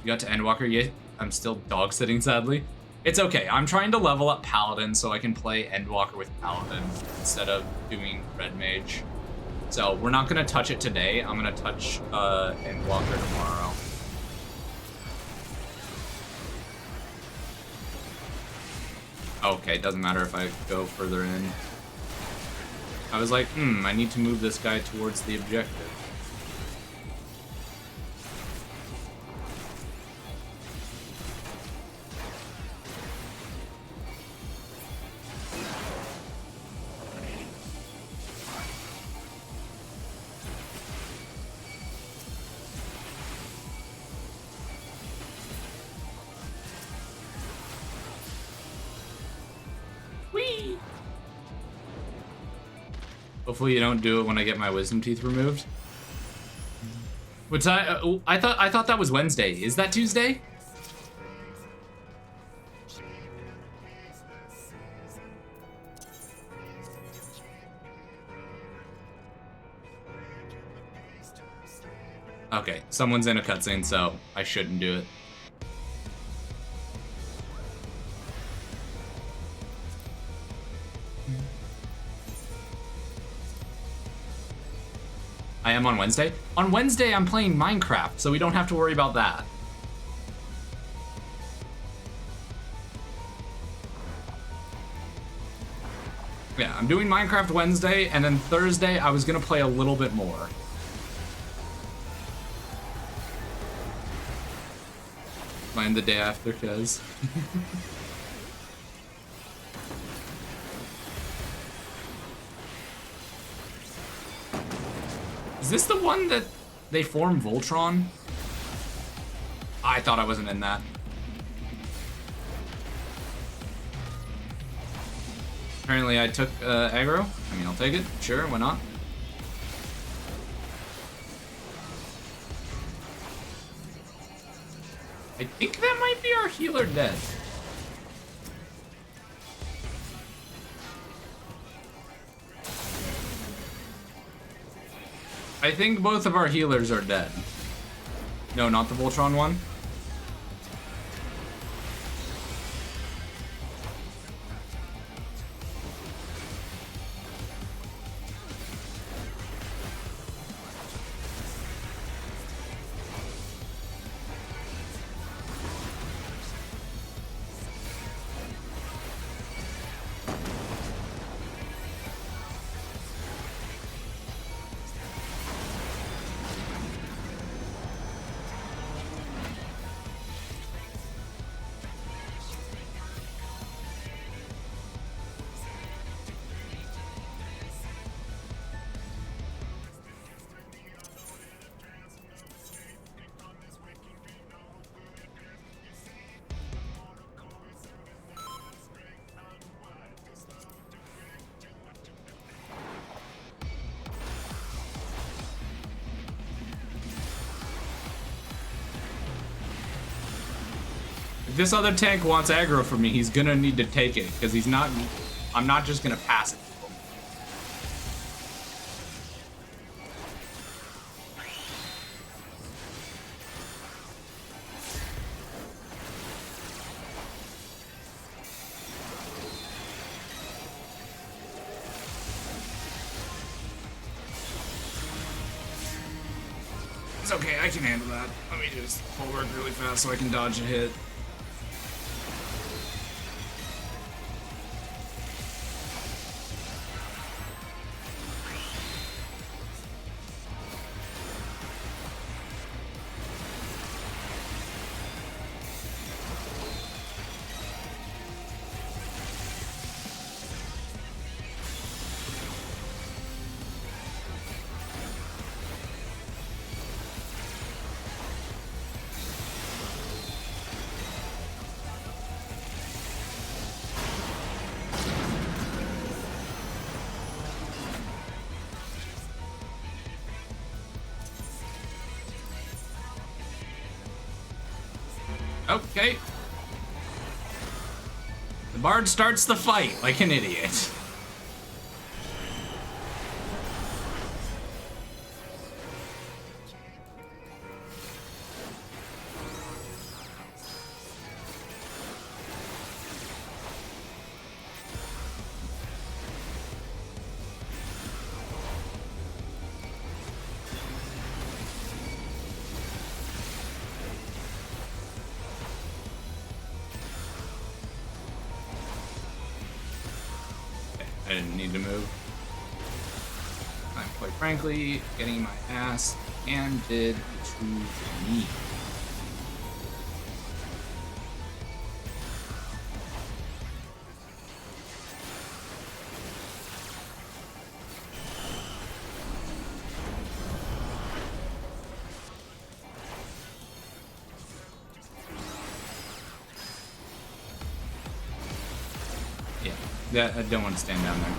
got to Endwalker? Yeah, I'm still dog sitting, sadly. It's okay, I'm trying to level up Paladin so I can play Endwalker with Paladin instead of doing Red Mage. So we're not gonna touch it today. I'm gonna touch Endwalker tomorrow. Okay, doesn't matter if I go further in. I was like, I need to move this guy towards the objective. Hopefully you don't do it when I get my wisdom teeth removed. Which I thought that was Wednesday. Is that Tuesday? Okay, someone's in a cutscene, so I shouldn't do it. I am on Wednesday. On Wednesday, I'm playing Minecraft, so we don't have to worry about that. Yeah, I'm doing Minecraft Wednesday, and then Thursday, I was gonna play a little bit more. Mine the day after, cuz. Is this the one that they form Voltron? I thought I wasn't in that. Apparently I took aggro. I mean, I'll take it. Sure, why not? I think that might be our healer dead. I think both of our healers are dead. No, not the Voltron one. If this other tank wants aggro from me, he's gonna need to take it, because he's not... I'm not just gonna pass it to him. It's okay, I can handle that. Let me just pull work really fast so I can dodge a hit. Okay. The bard starts the fight like an idiot. I didn't need to move. I'm quite frankly getting my ass handed to me. Yeah, I don't want to stand down there.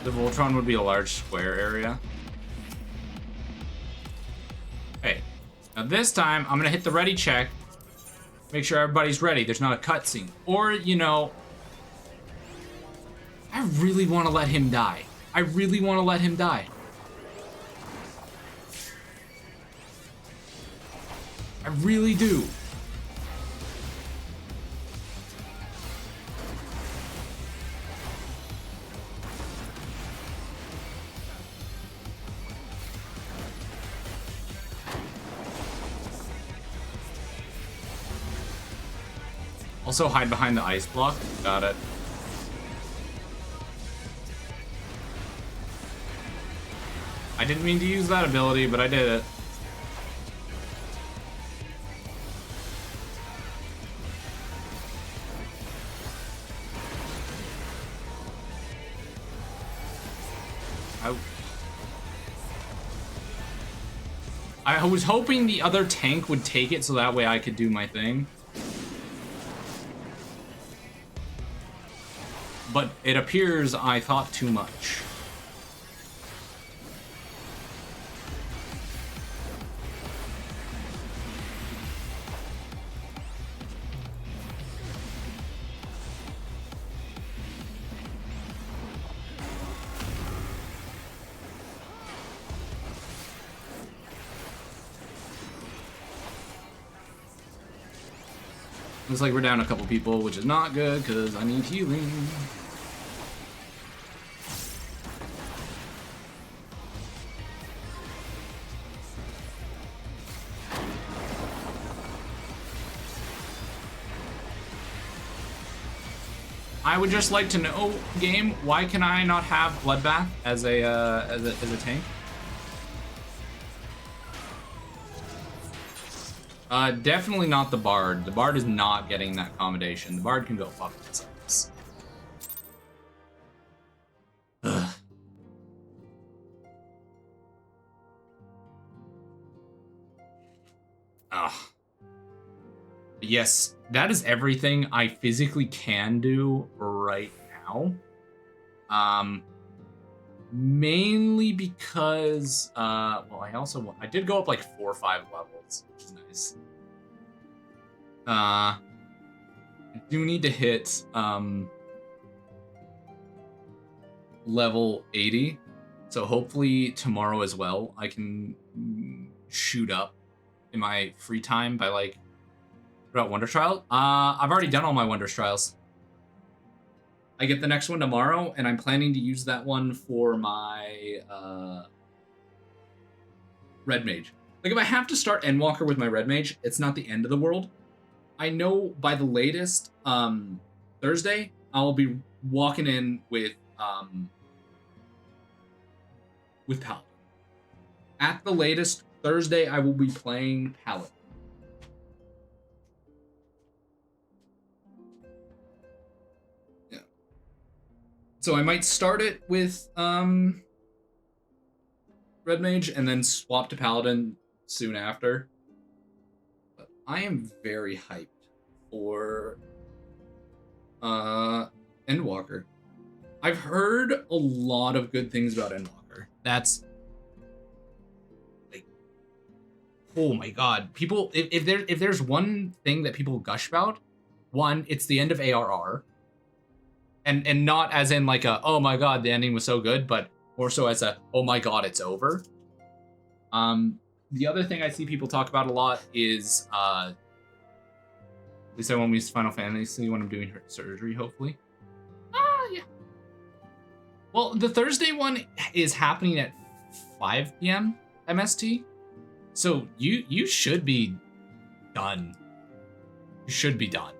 The Voltron would be a large square area. Hey, now this time I'm gonna hit the ready check. Make sure everybody's ready. There's not a cutscene. Or, you know, I really want to let him die. I really want to let him die. I really do. Also hide behind the ice block. Got it. I didn't mean to use that ability, but I did it. I was hoping the other tank would take it so that way I could do my thing. But it appears I thought too much. Looks like we're down a couple people, which is not good because I need healing. I would just like to know, game, why can I not have Bloodbath as a tank? Definitely not the Bard. The Bard is not getting that accommodation. The Bard can go fuck themselves. Ugh. Ah. Yes, that is everything I physically can do right now. Mainly because, well, I did go up like 4 or 5 levels, which is nice. I do need to hit, level 80. So hopefully tomorrow as well, I can shoot up in my free time by like, what about Wonder Trial? I've already done all my Wonder Trials. I get the next one tomorrow, and I'm planning to use that one for my Red Mage. Like, if I have to start Endwalker with my Red Mage, it's not the end of the world. I know by the latest Thursday, I'll be walking in with Paladin. At the latest Thursday, I will be playing Paladin. So I might start it with Red Mage and then swap to Paladin soon after. But I am very hyped for Endwalker. I've heard a lot of good things about Endwalker. That's like, oh my god. People, if there's one thing that people gush about, one, it's the end of ARR. And not as in like a, oh my god, the ending was so good, but more so as a, oh my god, it's over. The other thing I see people talk about a lot is, at least I won't use Final Fantasy when I'm doing her surgery, hopefully. Yeah. Well, the Thursday one is happening at 5 p.m. MST. So you should be done. You should be done.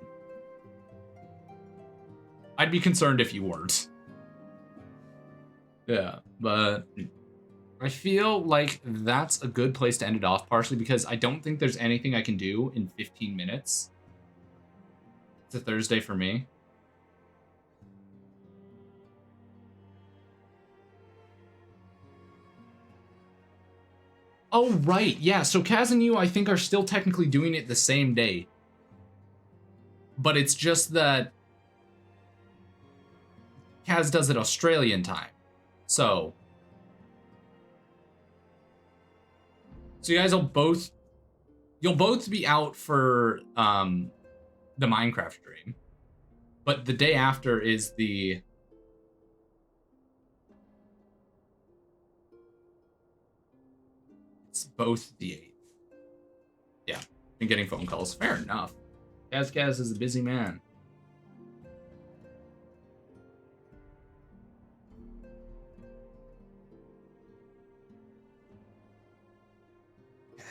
I'd be concerned if you weren't. Yeah, but I feel like that's a good place to end it off, partially because I don't think there's anything I can do in 15 minutes. It's a Thursday for me. Oh, right, yeah, so Kaz and you, I think, are still technically doing it the same day. But it's just that Kaz does it Australian time. So you guys you'll both be out for the Minecraft stream, but the day after is it's both the 8th. Yeah, been getting phone calls. Fair enough. Kaz is a busy man.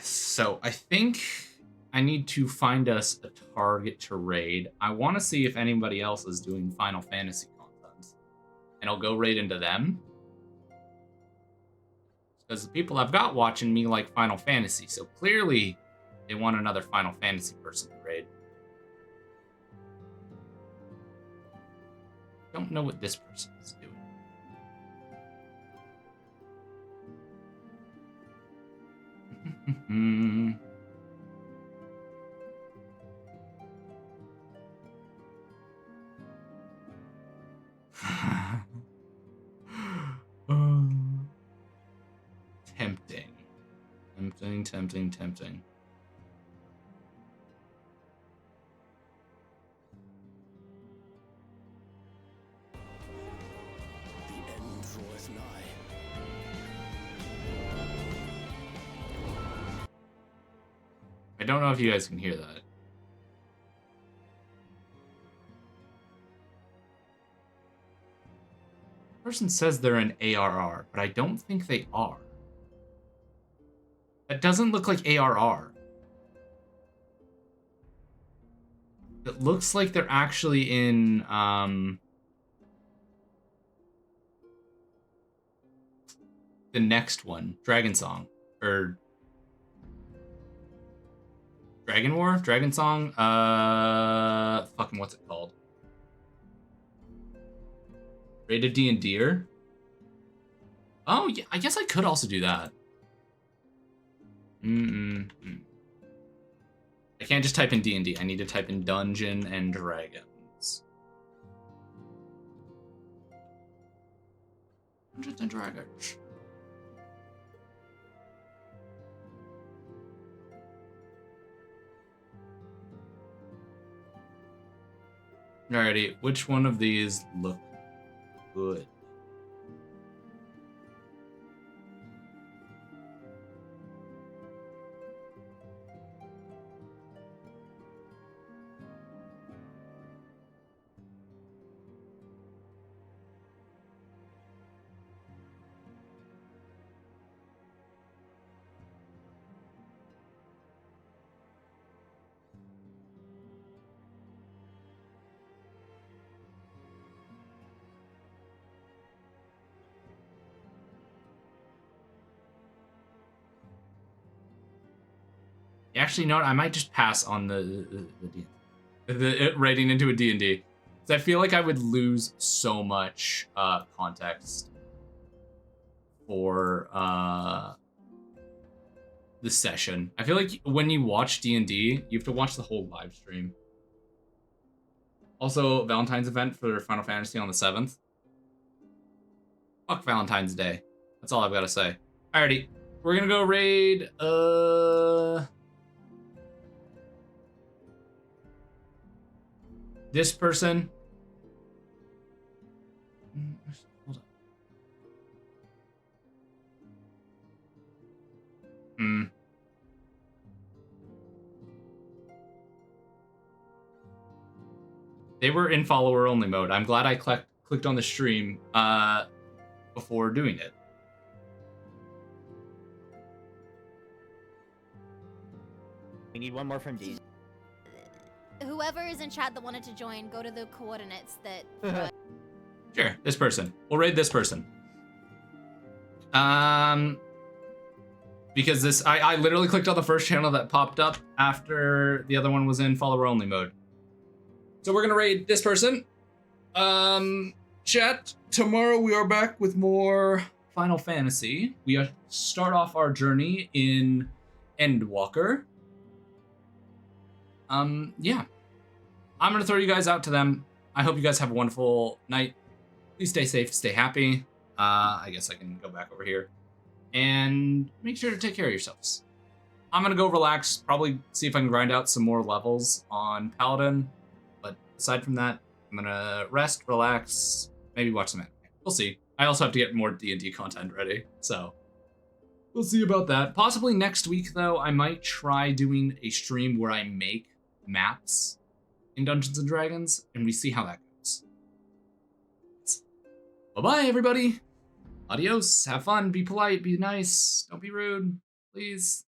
So I think I need to find us a target to raid. I want to see if anybody else is doing Final Fantasy content. And I'll go raid into them. Because the people I've got watching me like Final Fantasy, so clearly they want another Final Fantasy person to raid. Don't know what this person is doing. Tempting. The end draweth nigh. I don't know if you guys can hear that. Person says they're an ARR, but I don't think they are. That doesn't look like ARR. It looks like they're actually in the next one, Dragon Song, or Dragon War, Dragon Song. Fucking what's it called? Rated D&D'er. Oh yeah, I guess I could also do that. I can't just type in D&D. I need to type in Dungeon and Dragons. Dungeons and Dragons. Alrighty, which one of these look good? Actually, you know what? I might just pass on the rating into a D&D. Because I feel like I would lose so much context for the session. I feel like when you watch D&D, you have to watch the whole live stream. Also, Valentine's event for Final Fantasy on the 7th. Fuck Valentine's Day. That's all I've got to say. Alrighty. We're gonna go raid, this person. Hold on. They were in follower only mode. I'm glad I clicked on the stream before doing it. We need one more from D. Whoever is in chat that wanted to join, go to the coordinates that... Sure, this person. We'll raid this person. Because this, I literally clicked on the first channel that popped up after the other one was in follower only mode. So we're gonna raid this person. Chat, tomorrow we are back with more Final Fantasy. We start off our journey in Endwalker. Yeah. I'm gonna throw you guys out to them. I hope you guys have a wonderful night. Please stay safe, stay happy. I guess I can go back over here. And make sure to take care of yourselves. I'm gonna go relax, probably see if I can grind out some more levels on Paladin. But aside from that, I'm gonna rest, relax, maybe watch some anime. We'll see. I also have to get more D&D content ready, so we'll see about that. Possibly next week, though, I might try doing a stream where I make maps in Dungeons & Dragons, and we see how that goes. Bye-bye, everybody. Adios. Have fun. Be polite. Be nice. Don't be rude. Please.